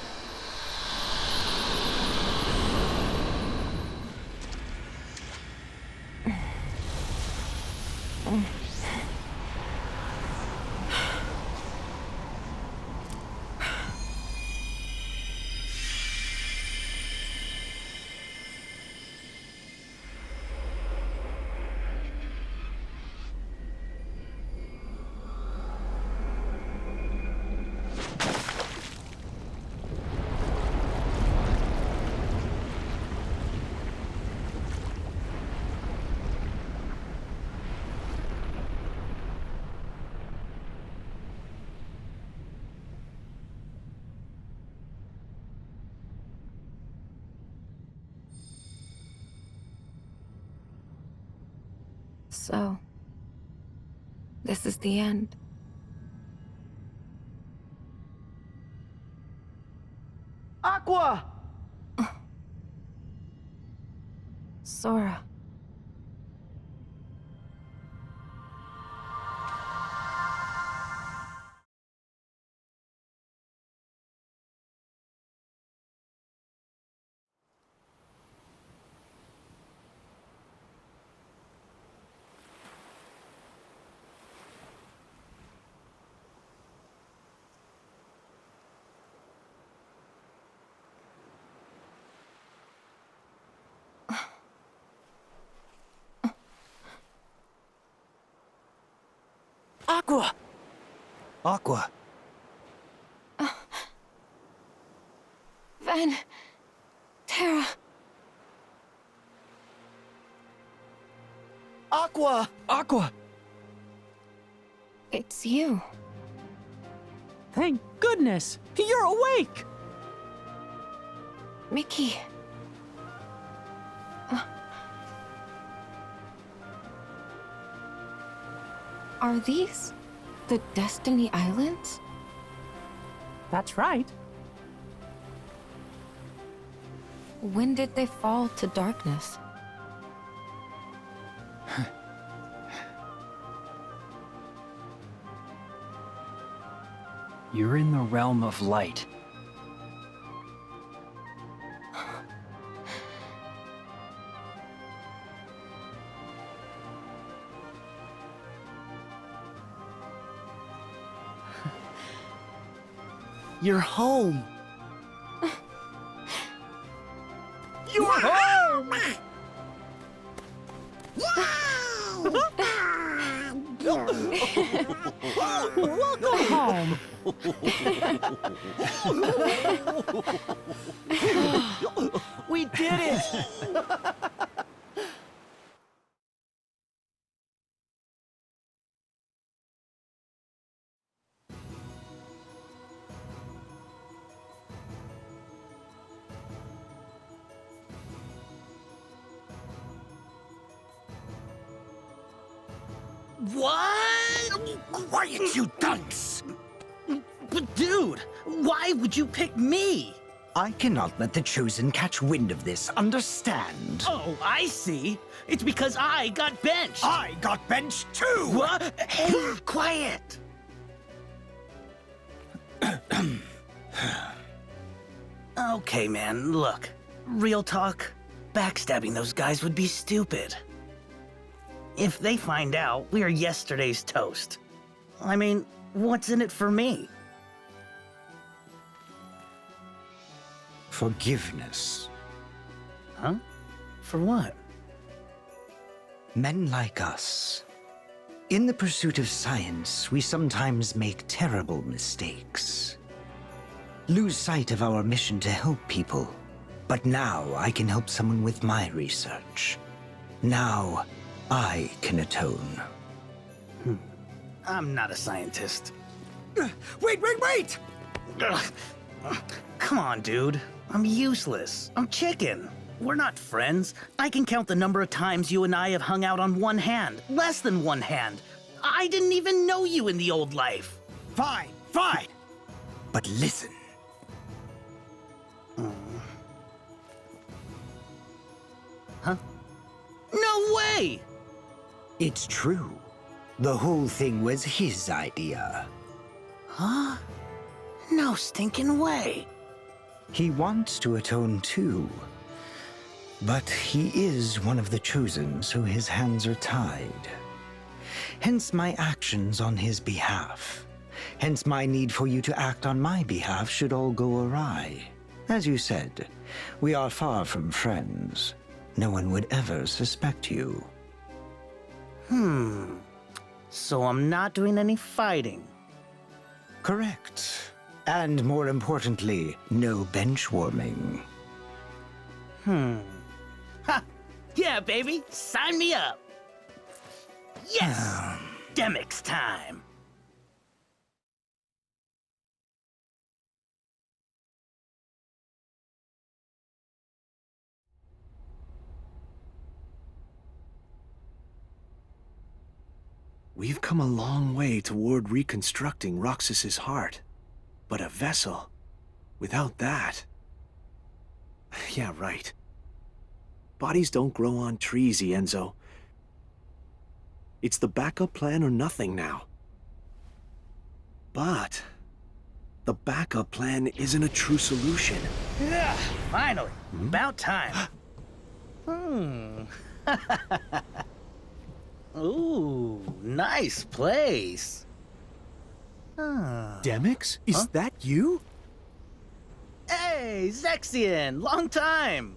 So, this is the end. Aqua! Sora. Aqua! Aqua. Van... Terra... Aqua! Aqua! It's you. Thank goodness! You're awake! Mickey. Are these the Destiny Islands? That's right. When did they fall to darkness? You're in the realm of light. You're home. You're home! Welcome home. We did it! What? Quiet, you dunce! But dude, why would you pick me? I cannot let the Chosen catch wind of this, understand? Oh, I see. It's because I got benched. I got benched too! What? Hey, quiet! Okay, man, look. Real talk, backstabbing those guys would be stupid. If they find out we're yesterday's toast, I mean, what's in it for me? Forgiveness. Huh? For what? Men like us. In the pursuit of science, we sometimes make terrible mistakes. Lose sight of our mission to help people. But now I can help someone with my research. Now I can atone. I'm not a scientist. Wait! Come on, dude. I'm useless. I'm chicken. We're not friends. I can count the number of times you and I have hung out on one hand. Less than one hand. I didn't even know you in the old life. Fine. But listen. Huh? No way! It's true. The whole thing was his idea. Huh? No stinking way. He wants to atone too. But he is one of the chosen, so his hands are tied. Hence my actions on his behalf. Hence my need for you to act on my behalf should all go awry. As you said, we are far from friends. No one would ever suspect you. So I'm not doing any fighting. Correct. And more importantly, no bench warming. Ha! Yeah, baby! Sign me up! Yes! Demix time! We've come a long way toward reconstructing Roxas's heart. But a vessel, without that... Yeah, right. Bodies don't grow on trees, Ienzo. It's the backup plan or nothing now. But the backup plan isn't a true solution. Yeah, finally. About time. Ooh, nice place. Demix? Is that you? Hey, Zexian! Long time!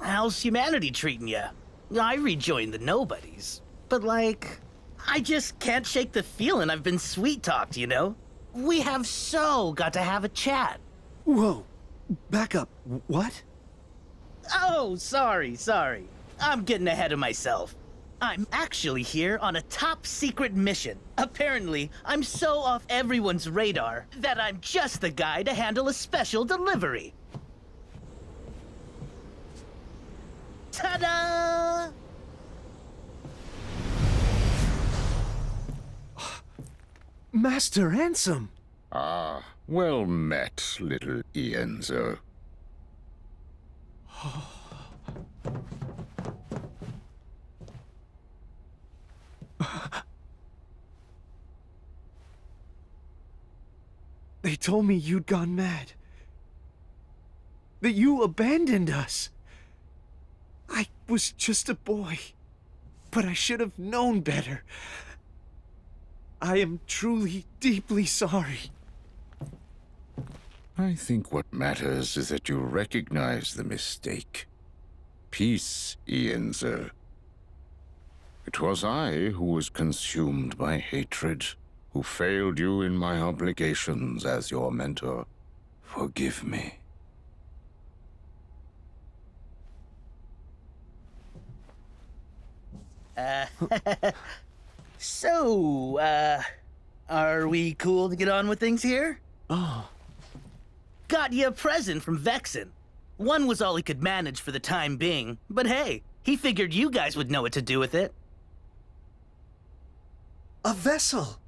How's humanity treating ya? I rejoined the Nobodies. But like, I just can't shake the feeling I've been sweet-talked, you know? We have got to have a chat. Whoa, back up, what? Oh, sorry. I'm getting ahead of myself. I'm actually here on a top-secret mission. Apparently, I'm so off everyone's radar that I'm just the guy to handle a special delivery. Ta-da! Master Ansem! Ah, well met, little Ienzo. They told me you'd gone mad. That you abandoned us. I was just a boy, but I should have known better. I am truly, deeply sorry. I think what matters is that you recognize the mistake. Peace, Ienzo. It was I who was consumed by hatred, who failed you in my obligations as your mentor. Forgive me. So, are we cool to get on with things here? Oh. Got you a present from Vexen. One was all he could manage for the time being, but hey, he figured you guys would know what to do with it. A vessel!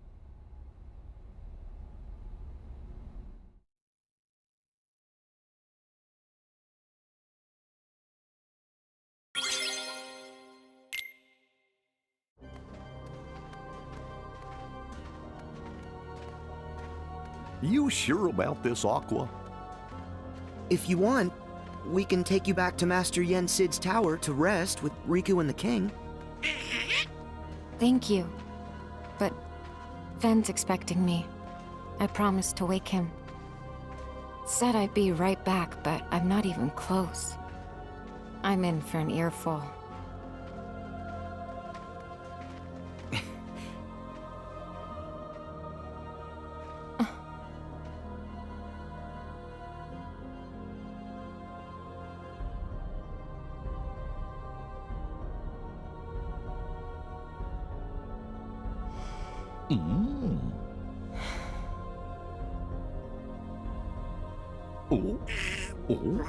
You sure about this, Aqua? If you want, we can take you back to Master Yen Sid's tower to rest with Riku and the king. Thank you. But Ven's expecting me. I promised to wake him. Said I'd be right back, but I'm not even close. I'm in for an earful. Oh. Oh.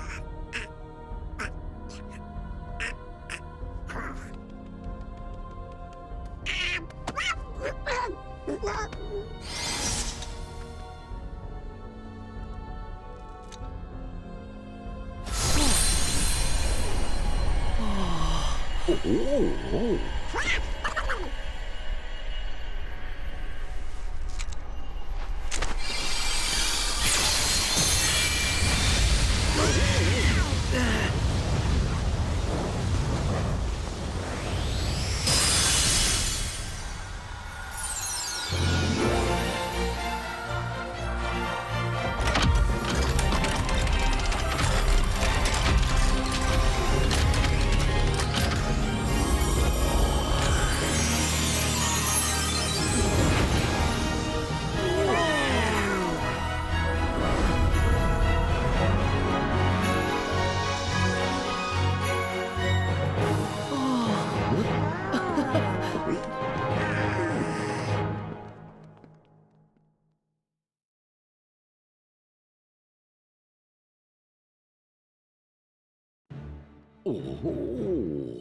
Oh.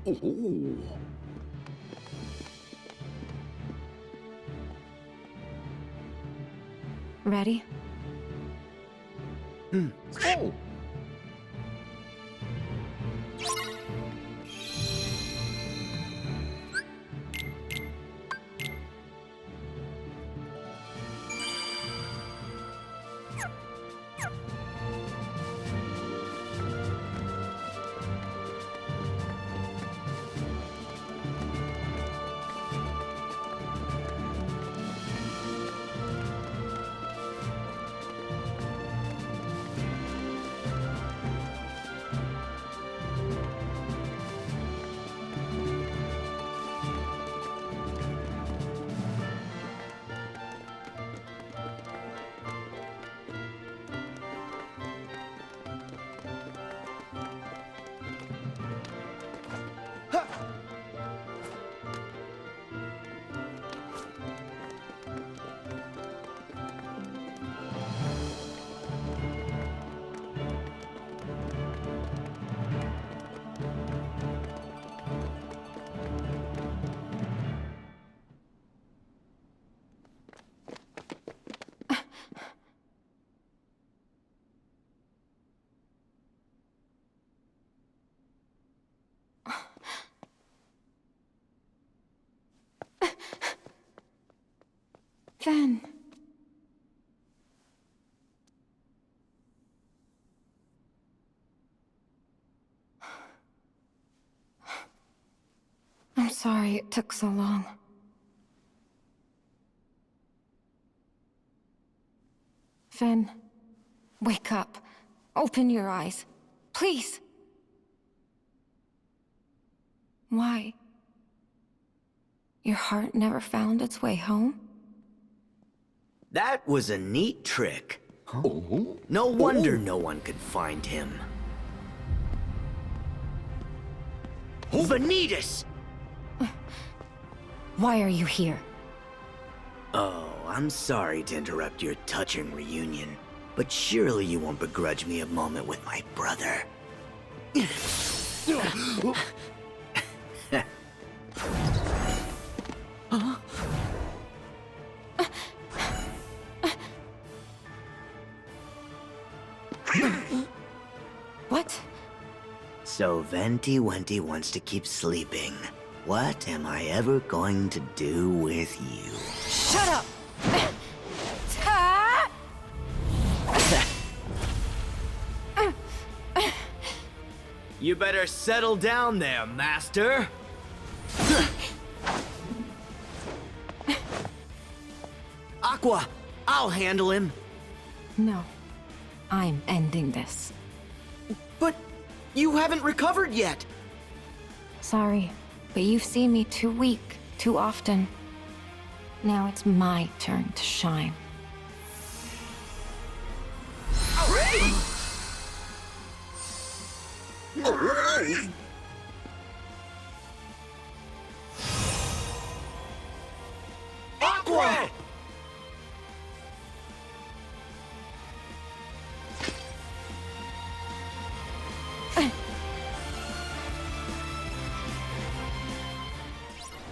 Oh. Ready? Oh. Fen. I'm sorry it took so long. Fen, wake up. Open your eyes. Please. Why? Your heart never found its way home? That was a neat trick. No wonder no one could find him. Vanitas! Why are you here? Oh, I'm sorry to interrupt your touching reunion, but surely you won't begrudge me a moment with my brother. Huh? What? So Venti Wenti wants to keep sleeping. What am I ever going to do with you? Shut up! You better settle down there, Master. Aqua, I'll handle him. No. I'm ending this. But you haven't recovered yet. Sorry, but you've seen me too weak, too often. Now it's my turn to shine. Aqua!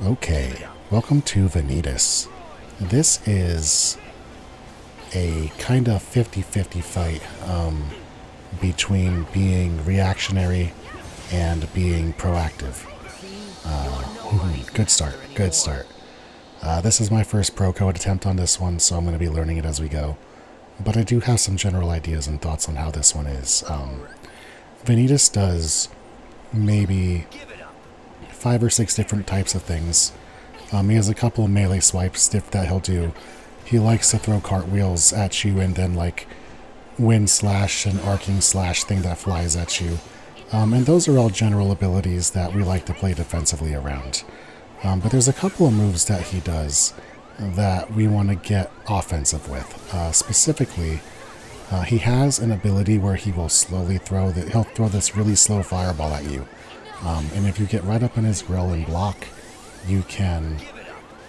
Okay, welcome to Vanitas. This is a kind of 50-50 fight between being reactionary and being proactive. Good start, good start. This is my first pro code attempt on this one, so I'm going to be learning it as we go. But I do have some general ideas and thoughts on how this one is. Vanitas does maybe 5 or 6 different types of things. He has a couple of melee swipes that he'll do. He likes to throw cartwheels at you and then like wind slash and arcing slash thing that flies at you. And those are all general abilities that we like to play defensively around. But there's a couple of moves that he does that we want to get offensive with. Specifically, he has an ability where he will slowly he'll throw this really slow fireball at you. And if you get right up in his grill and block, you can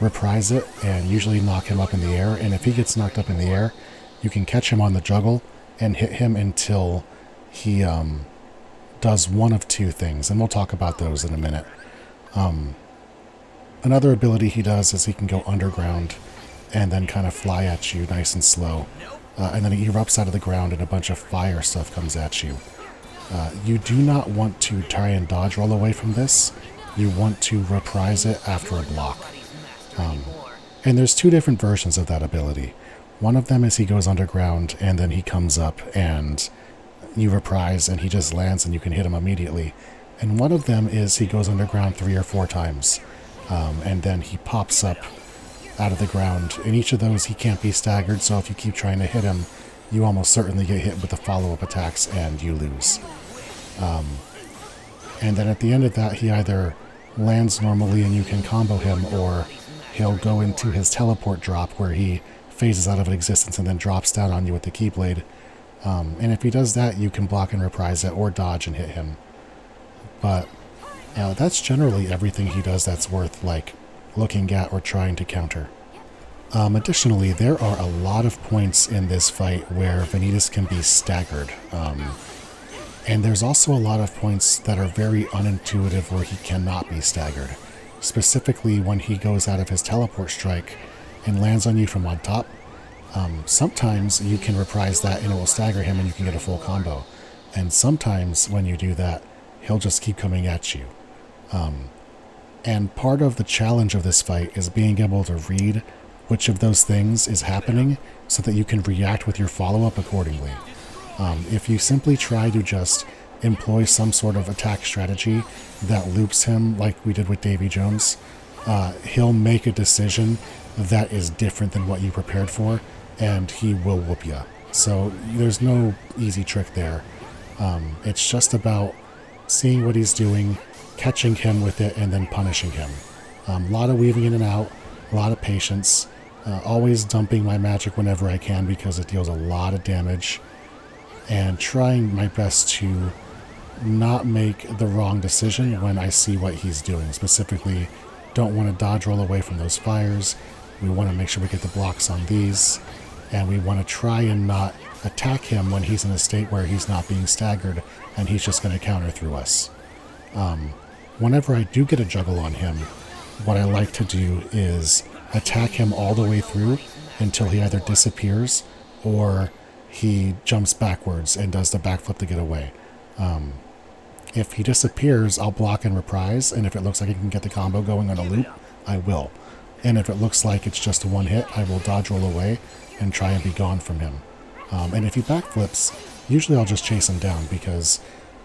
reprise it and usually knock him up in the air. And if he gets knocked up in the air, you can catch him on the juggle and hit him until he does one of two things, and we'll talk about those in a minute. Another ability he does is he can go underground and then kind of fly at you nice and slow. And then he erupts out of the ground and a bunch of fire stuff comes at you. You do not want to try and dodge roll away from this. You want to reprise it after a block. And there's two different versions of that ability. One of them is he goes underground and then he comes up and you reprise and he just lands and you can hit him immediately. And one of them is he goes underground 3 or 4 times and then he pops up out of the ground. In each of those he can't be staggered, so if you keep trying to hit him, you almost certainly get hit with the follow-up attacks and you lose. And then at the end of that, he either lands normally and you can combo him, or he'll go into his teleport drop where he phases out of existence and then drops down on you with the Keyblade. And if he does that, you can block and reprise it or dodge and hit him. But that's generally everything he does that's worth like looking at or trying to counter. Additionally, there are a lot of points in this fight where Vanitas can be staggered. And there's also a lot of points that are very unintuitive where he cannot be staggered. Specifically when he goes out of his teleport strike and lands on you from on top. Sometimes you can reprise that and it will stagger him and you can get a full combo. And sometimes when you do that, he'll just keep coming at you. And part of the challenge of this fight is being able to read which of those things is happening so that you can react with your follow-up accordingly. If you simply try to just employ some sort of attack strategy that loops him like we did with Davy Jones, he'll make a decision that is different than what you prepared for, and he will whoop you. So there's no easy trick there. It's just about seeing what he's doing, catching him with it, and then punishing him. A lot of weaving in and out, a lot of patience, always dumping my magic whenever I can because it deals a lot of damage, and trying my best to not make the wrong decision when I see what he's doing. Specifically, don't want to dodge roll away from those fires. We want to make sure we get the blocks on these, and we want to try and not attack him when he's in a state where he's not being staggered and he's just going to counter through us. Whenever I do get a juggle on him, what I like to do is attack him all the way through until he either disappears or he jumps backwards and does the backflip to get away. If he disappears, I'll block and reprise, and if it looks like I can get the combo going on a loop, I will. And if it looks like it's just a one hit, I will dodge roll away and try and be gone from him. And if he backflips, usually I'll just chase him down because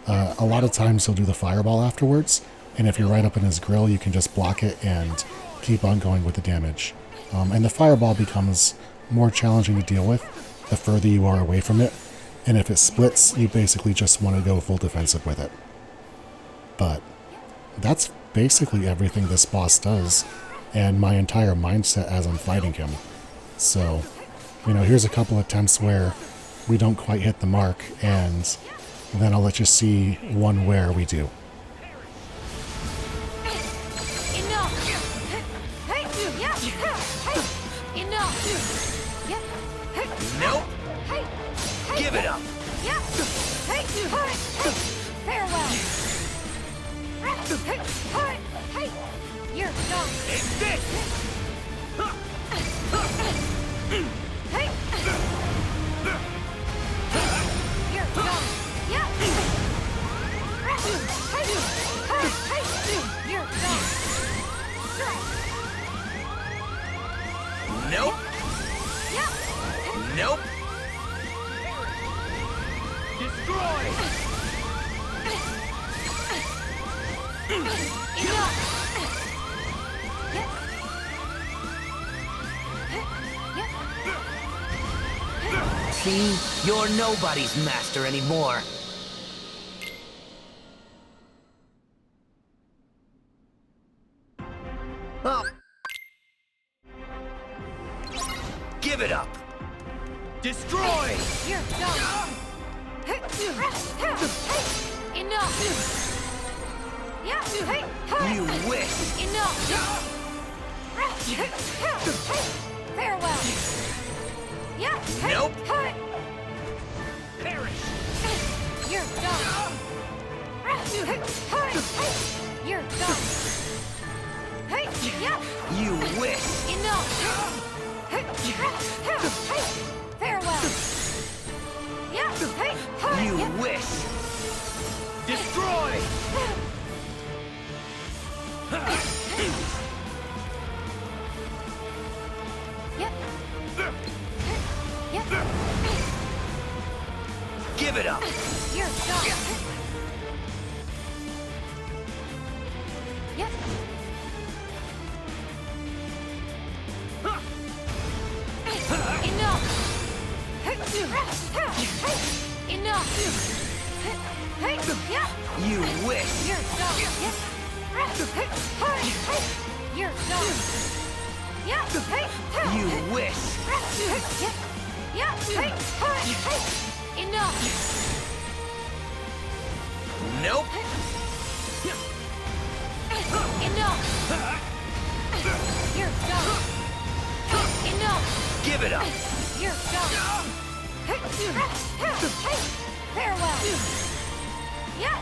a lot of times he'll do the fireball afterwards, and if you're right up in his grill, you can just block it and keep on going with the damage. And the fireball becomes more challenging to deal with the further you are away from it, and if it splits, you basically just want to go full defensive with it. But that's basically everything this boss does, and my entire mindset as I'm fighting him. So, here's a couple attempts where we don't quite hit the mark, and then I'll let you see one where we do. Nope. Give it up. Farewell. You're gone. It's this. You're gone. Yeah. You're gone. Nope. Nope. Destroy. See? You're nobody's master anymore. Oh. Give it up. Destroy. You're done. Enough. You wish. Enough. Farewell. Nope. Perish. You're done. You're done. You wish. Enough. Farewell. You wish. Destroy. Give it up. You're done. Yep. Enough. Enough. You wish. You're done. You're done. You wish. Enough. Nope. Enough. You're done. Enough. Give it up. You're done. Farewell.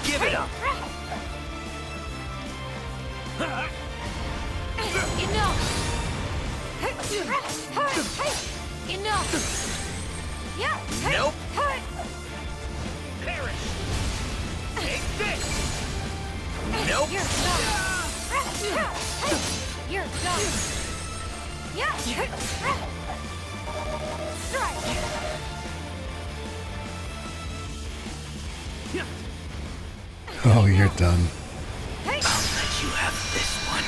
Give it up. Enough. Enough. Nope. Perish. Take this. Nope. You're done. You're done. Strike. Oh, you're done. I'll let you have this one.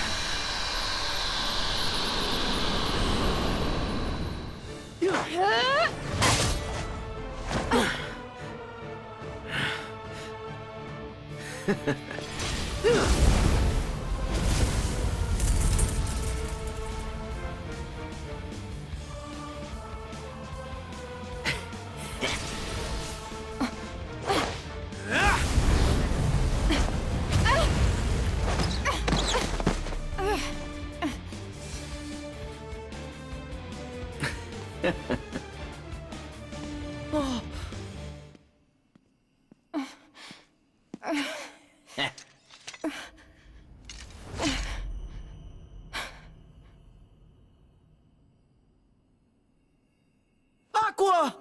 Aqua!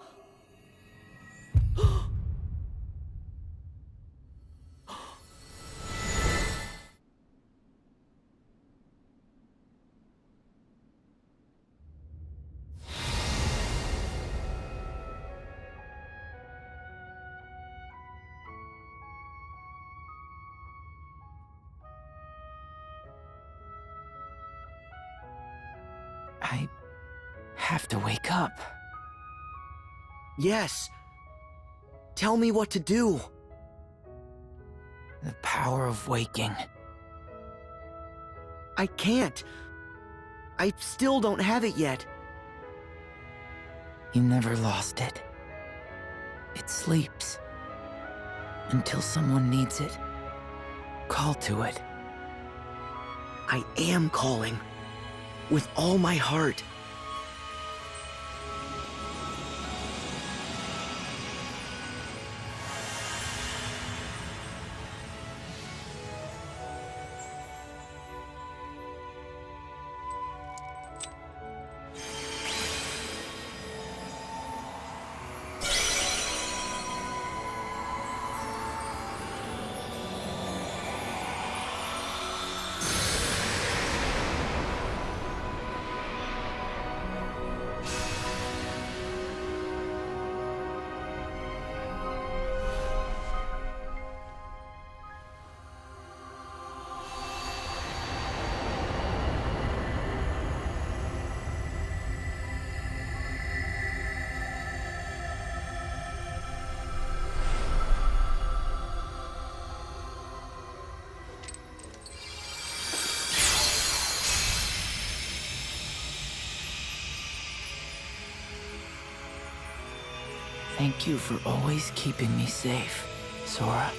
I have to wake up. Yes. Tell me what to do. The power of waking. I can't. I still don't have it yet. You never lost it. It sleeps. Until someone needs it. Call to it. I am calling. With all my heart. Thank you for always keeping me safe, Sora.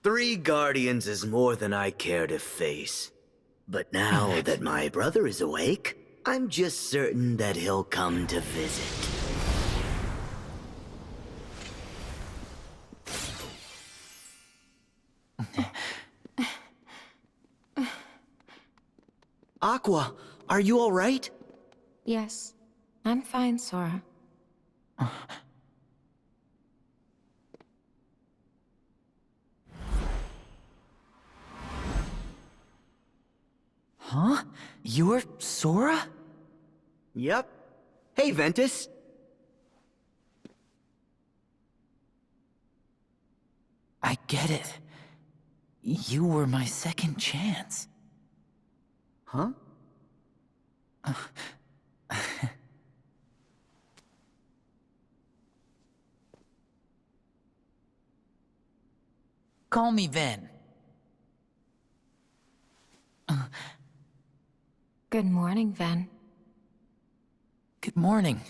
Three guardians is more than I care to face. But now that my brother is awake, I'm just certain that he'll come to visit. Aqua, are you all right? Yes, I'm fine, Sora. Huh? You're Sora? Yep. Hey, Ventus. I get it. You were my second chance. Huh? Call me Ven. Good morning, Ven. Good morning,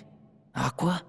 Aqua.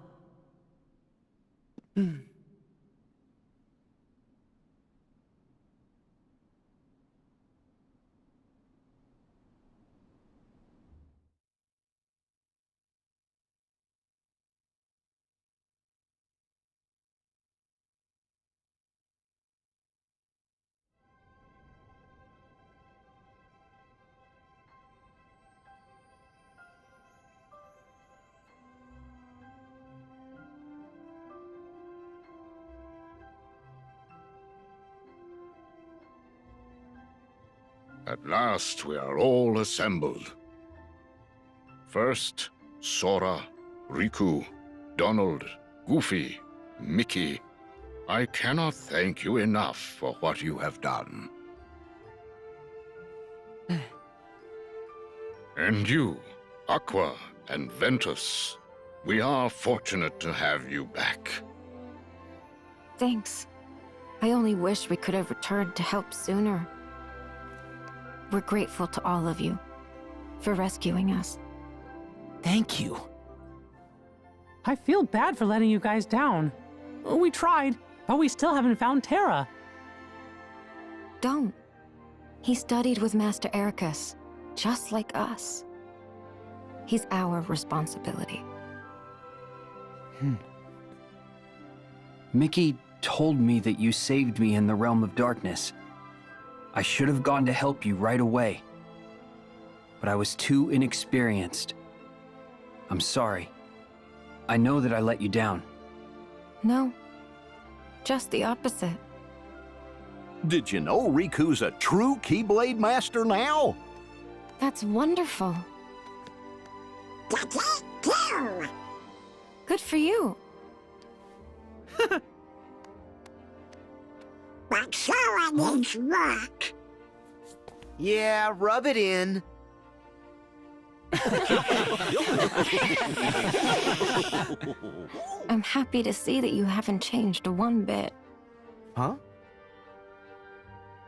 At last we are all assembled. First, Sora, Riku, Donald, Goofy, Mickey. I cannot thank you enough for what you have done. And you, Aqua and Ventus. We are fortunate to have you back. Thanks. I only wish we could have returned to help sooner. We're grateful to all of you for rescuing us. Thank you. I feel bad for letting you guys down. We tried, but we still haven't found Terra. Don't. He studied with Master Ericus, just like us. He's our responsibility. Mickey told me that you saved me in the realm of darkness. I should have gone to help you right away, but I was too inexperienced. I'm sorry. I know that I let you down. No, just the opposite. Did you know Riku's a true Keyblade master now? That's wonderful. That's it, too. Good for you. But Sora needs work. Yeah, rub it in. I'm happy to see that you haven't changed one bit. Huh?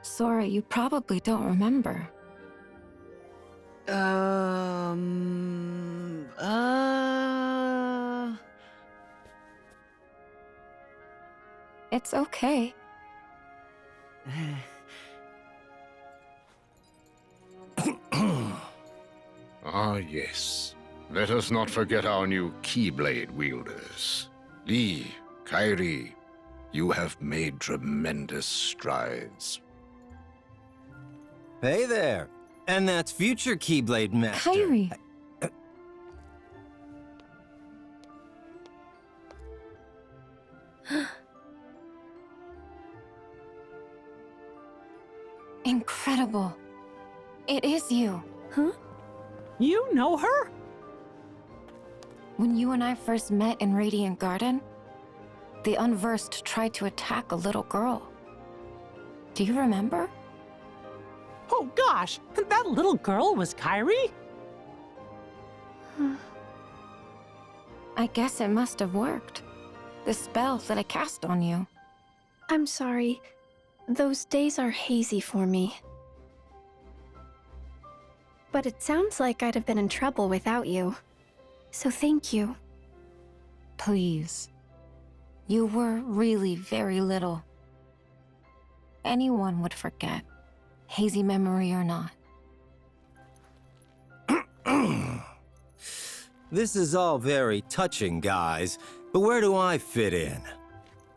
Sora, you probably don't remember. It's okay. Ah, yes. Let us not forget our new Keyblade wielders. Lee, Kairi, you have made tremendous strides. Hey there. And that's future Keyblade Master. Kairi. Incredible. It is you. Huh? You know her? When you and I first met in Radiant Garden, the Unversed tried to attack a little girl. Do you remember? Oh gosh, that little girl was Kairi? I guess it must have worked. The spell that I cast on you. I'm sorry. Those days are hazy for me. But it sounds like I'd have been in trouble without you. So thank you. Please. You were really very little. Anyone would forget, hazy memory or not. This is all very touching, guys, but where do I fit in?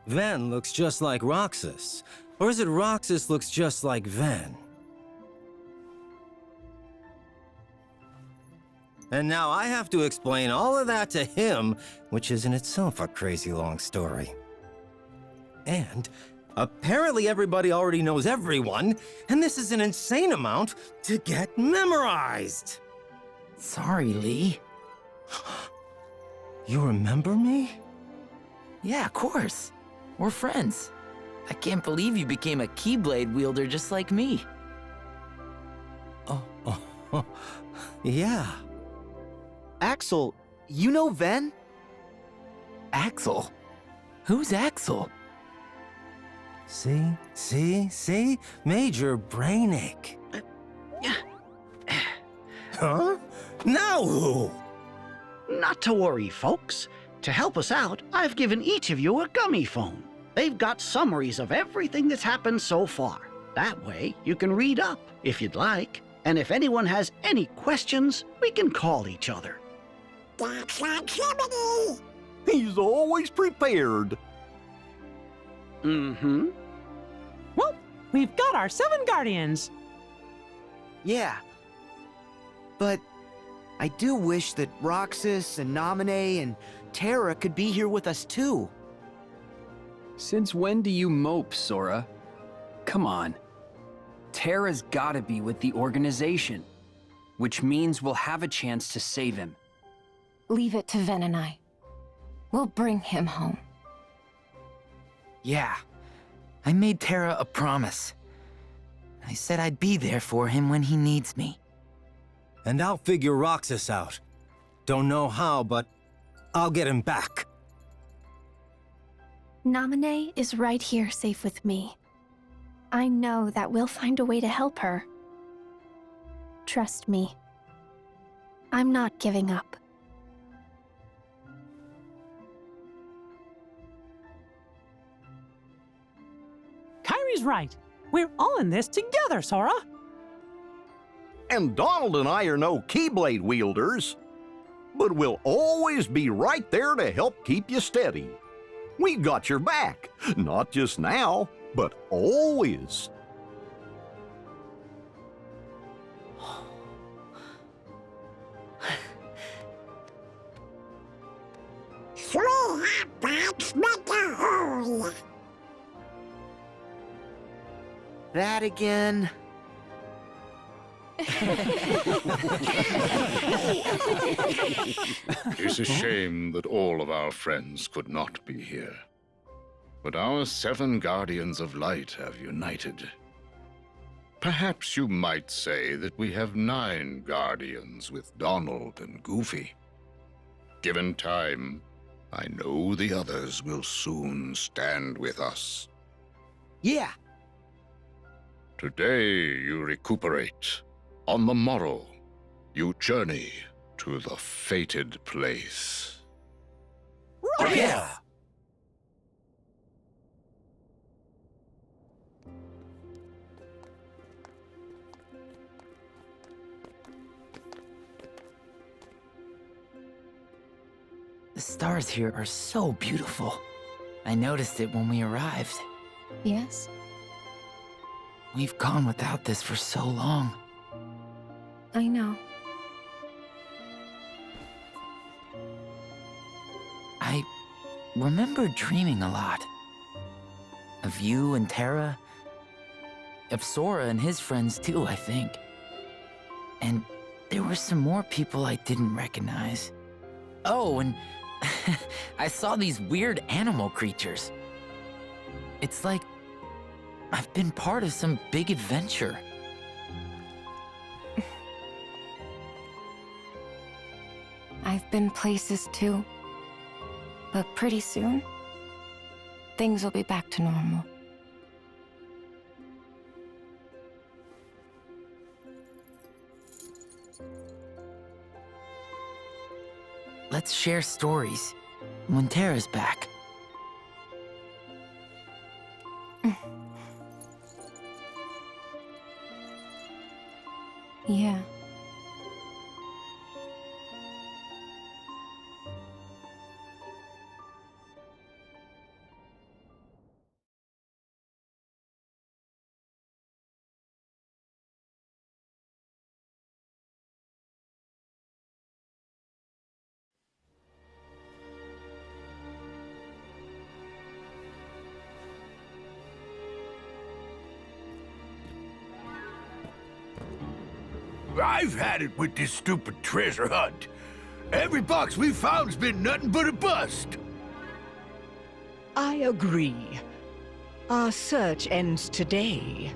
Ven looks just like Roxas. Or is it Roxas looks just like Ven? And now I have to explain all of that to him, which is in itself a crazy long story. And apparently everybody already knows everyone, and this is an insane amount to get memorized. Sorry, Lee. You remember me? Yeah, of course. We're friends. I can't believe you became a Keyblade wielder just like me. Yeah. Axel, you know Ven? Axel? Who's Axel? See? Major brainache. Huh? Now who? Not to worry, folks. To help us out, I've given each of you a gummy phone. They've got summaries of everything that's happened so far. That way, you can read up, if you'd like. And if anyone has any questions, we can call each other. That's like Jiminy! He's always prepared. Mm-hmm. Well, we've got our 7 guardians. Yeah. But I do wish that Roxas and Naminé and Terra could be here with us too. Since when do you mope, Sora? Come on. Terra's gotta be with the organization, which means we'll have a chance to save him. Leave it to Ven and I. We'll bring him home. Yeah. I made Terra a promise. I said I'd be there for him when he needs me. And I'll figure Roxas out. Don't know how, but I'll get him back. Naminé is right here safe with me. I know that we'll find a way to help her. Trust me. I'm not giving up. Kyrie's right. We're all in this together, Sora. And Donald and I are no Keyblade wielders, but we'll always be right there to help keep you steady. We got your back, not just now, but always. That again? It's a shame that all of our friends could not be here. But our 7 Guardians of Light have united. Perhaps you might say that we have 9 Guardians with Donald and Goofy. Given time, I know the others will soon stand with us. Yeah. Today you recuperate. On the morrow, you journey to the fated place. Yeah! The stars here are so beautiful. I noticed it when we arrived. Yes? We've gone without this for so long. I know. I remember dreaming a lot. Of you and Terra. Of Sora and his friends too, I think. And there were some more people I didn't recognize. Oh, and I saw these weird animal creatures. It's like I've been part of some big adventure. I've been places too. But pretty soon, things will be back to normal. Let's share stories when Terra's back. Yeah. I've had it with this stupid treasure hunt. Every box we found's been nothing but a bust. I agree. Our search ends today.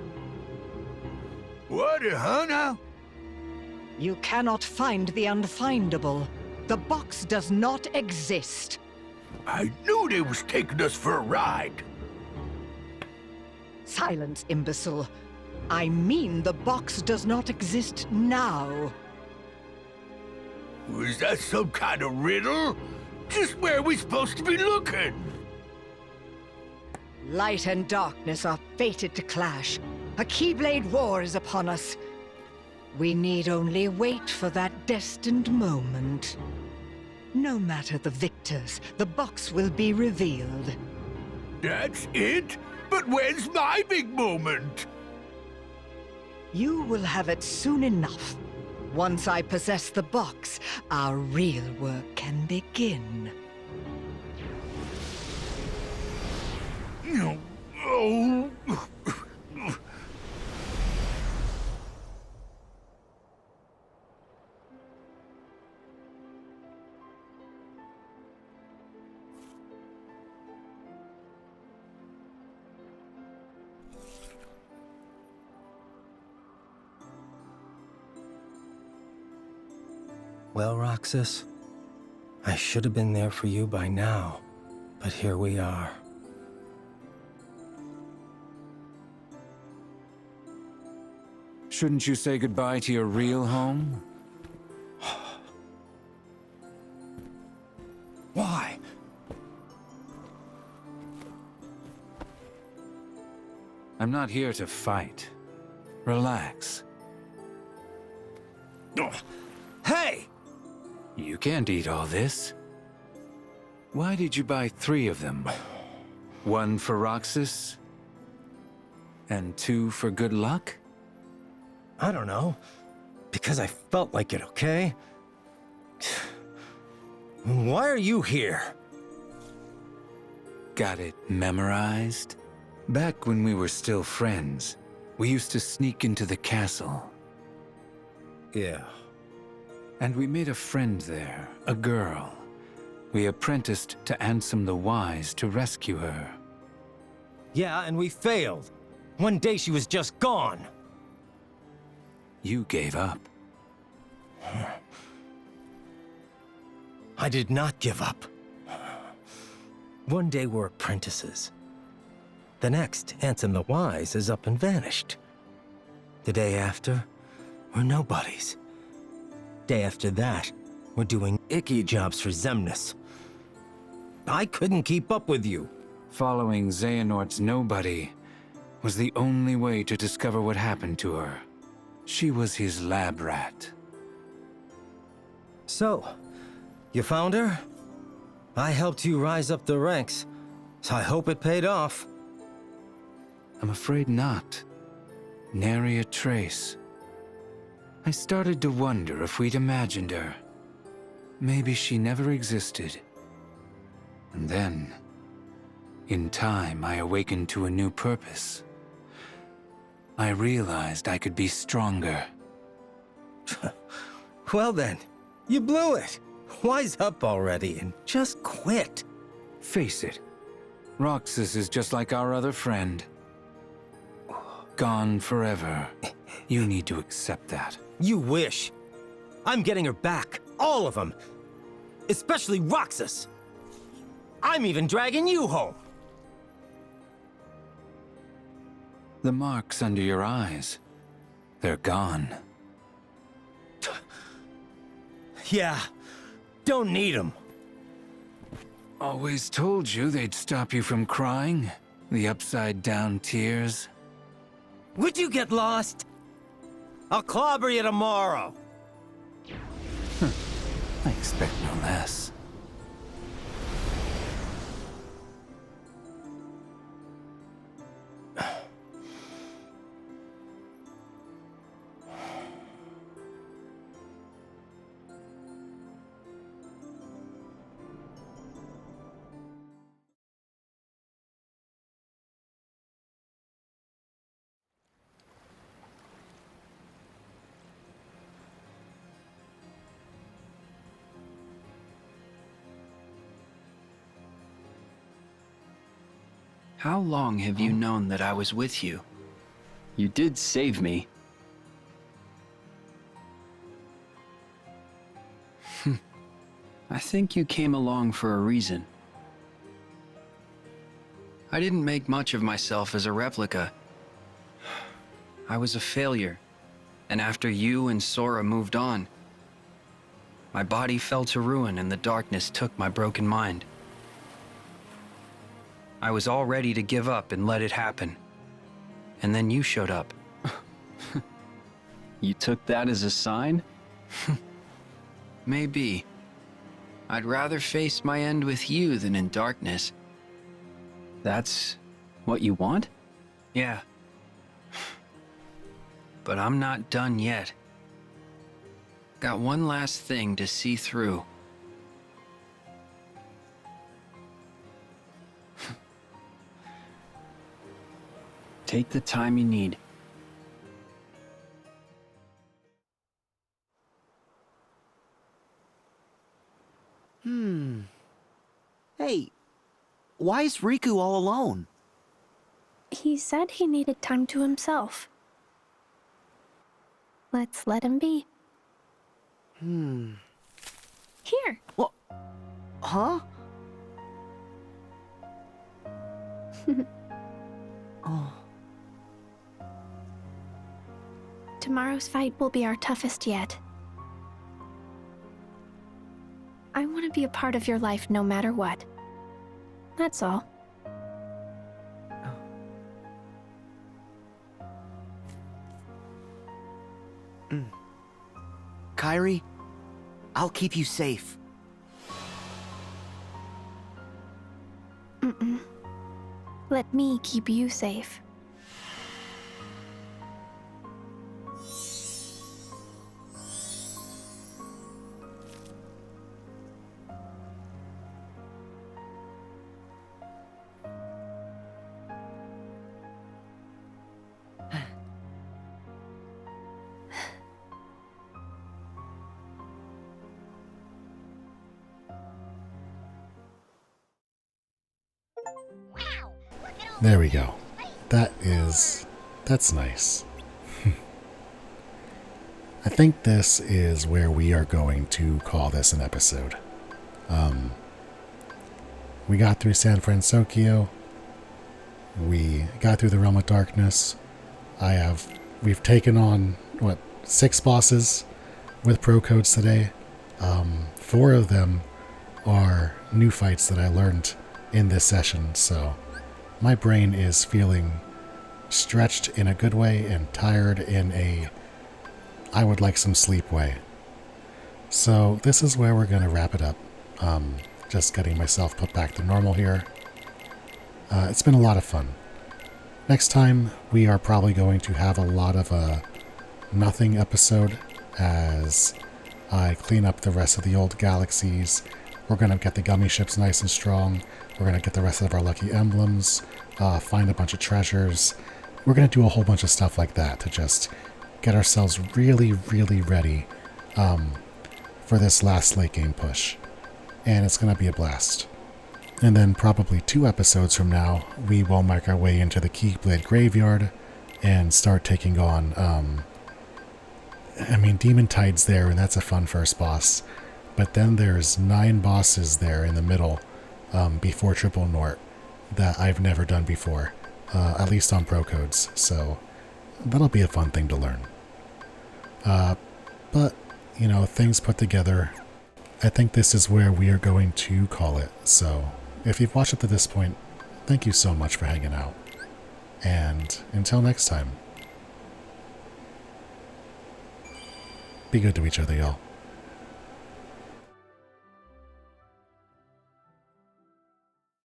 What, huh, now? You cannot find the unfindable. The box does not exist. I knew they was taking us for a ride. Silence, imbecile. I mean the box does not exist now. Was that some kind of riddle? Just where are we supposed to be looking? Light and darkness are fated to clash. A Keyblade war is upon us. We need only wait for that destined moment. No matter the victors, the box will be revealed. That's it? But when's my big moment? You will have it soon enough. Once I possess the box, our real work can begin. Oh. Well, Roxas, I should have been there for you by now, but here we are. Shouldn't you say goodbye to your real home? Why? I'm not here to fight. Relax. Hey! You can't eat all this. Why did you buy 3 of them? 1 for Roxas? And 2 for good luck? I don't know. Because I felt like it, okay? Why are you here? Got it memorized? Back when we were still friends, we used to sneak into the castle. Yeah. And we made a friend there, a girl. We apprenticed to Ansem the Wise to rescue her. Yeah, and we failed. One day she was just gone. You gave up. I did not give up. One day we're apprentices. The next, Ansem the Wise is up and vanished. The day after, we're nobodies. Day after that, we're doing icky jobs for Xemnas. I couldn't keep up with you. Following Xehanort's nobody was the only way to discover what happened to her. She was his lab rat. So, you found her? I helped you rise up the ranks, so I hope it paid off. I'm afraid not. Nary a trace. I started to wonder if we'd imagined her. Maybe she never existed. And then, in time, I awakened to a new purpose. I realized I could be stronger. Well then, you blew it. Wise up already and just quit. Face it, Roxas is just like our other friend. Gone forever. You need to accept that. You wish. I'm getting her back. All of them. Especially Roxas. I'm even dragging you home. The marks under your eyes. They're gone. Yeah, don't need them. Always told you they'd stop you from crying. The upside-down tears. Would you get lost? I'll clobber you tomorrow. I expect no less. How long have you known that I was with you? You did save me. I think you came along for a reason. I didn't make much of myself as a replica. I was a failure, and after you and Sora moved on, my body fell to ruin and the darkness took my broken mind. I was all ready to give up and let it happen. And then you showed up. You took that as a sign? Maybe. I'd rather face my end with you than in darkness. That's what you want? Yeah. But I'm not done yet. Got one last thing to see through. Take the time you need. Hey, why is Riku all alone? He said he needed time to himself. Let's let him be. Here. What? Huh? Oh. Tomorrow's fight will be our toughest yet. I want to be a part of your life no matter what. That's all. Kairi, I'll keep you safe. Let me keep you safe. There we go. That's nice. I think this is where we are going to call this an episode. We got through San Fransokyo. We got through the Realm of Darkness. We've taken on, 6 bosses with pro codes today. 4 of them are new fights that I learned in this session, so my brain is feeling stretched in a good way and tired in a I would like some sleep way. So this is where we're going to wrap it up. Just getting myself put back to normal here. It's been a lot of fun. Next time we are probably going to have a lot of a nothing episode as I clean up the rest of the old galaxies. We're going to get the gummy ships nice and strong. We're going to get the rest of our lucky emblems, find a bunch of treasures. We're going to do a whole bunch of stuff like that to just get ourselves really, really ready for this last late game push. And it's going to be a blast. And then probably 2 episodes from now, we will make our way into the Keyblade Graveyard and start taking on, Demon Tide's there, and that's a fun first boss. But then there's 9 bosses there in the middle before Triple Nort that I've never done before. at least on pro codes, so that'll be a fun thing to learn. But, you know, things put together, I think this is where we are going to call it. So, if you've watched up to this point, thank you so much for hanging out. And until next time, be good to each other, y'all.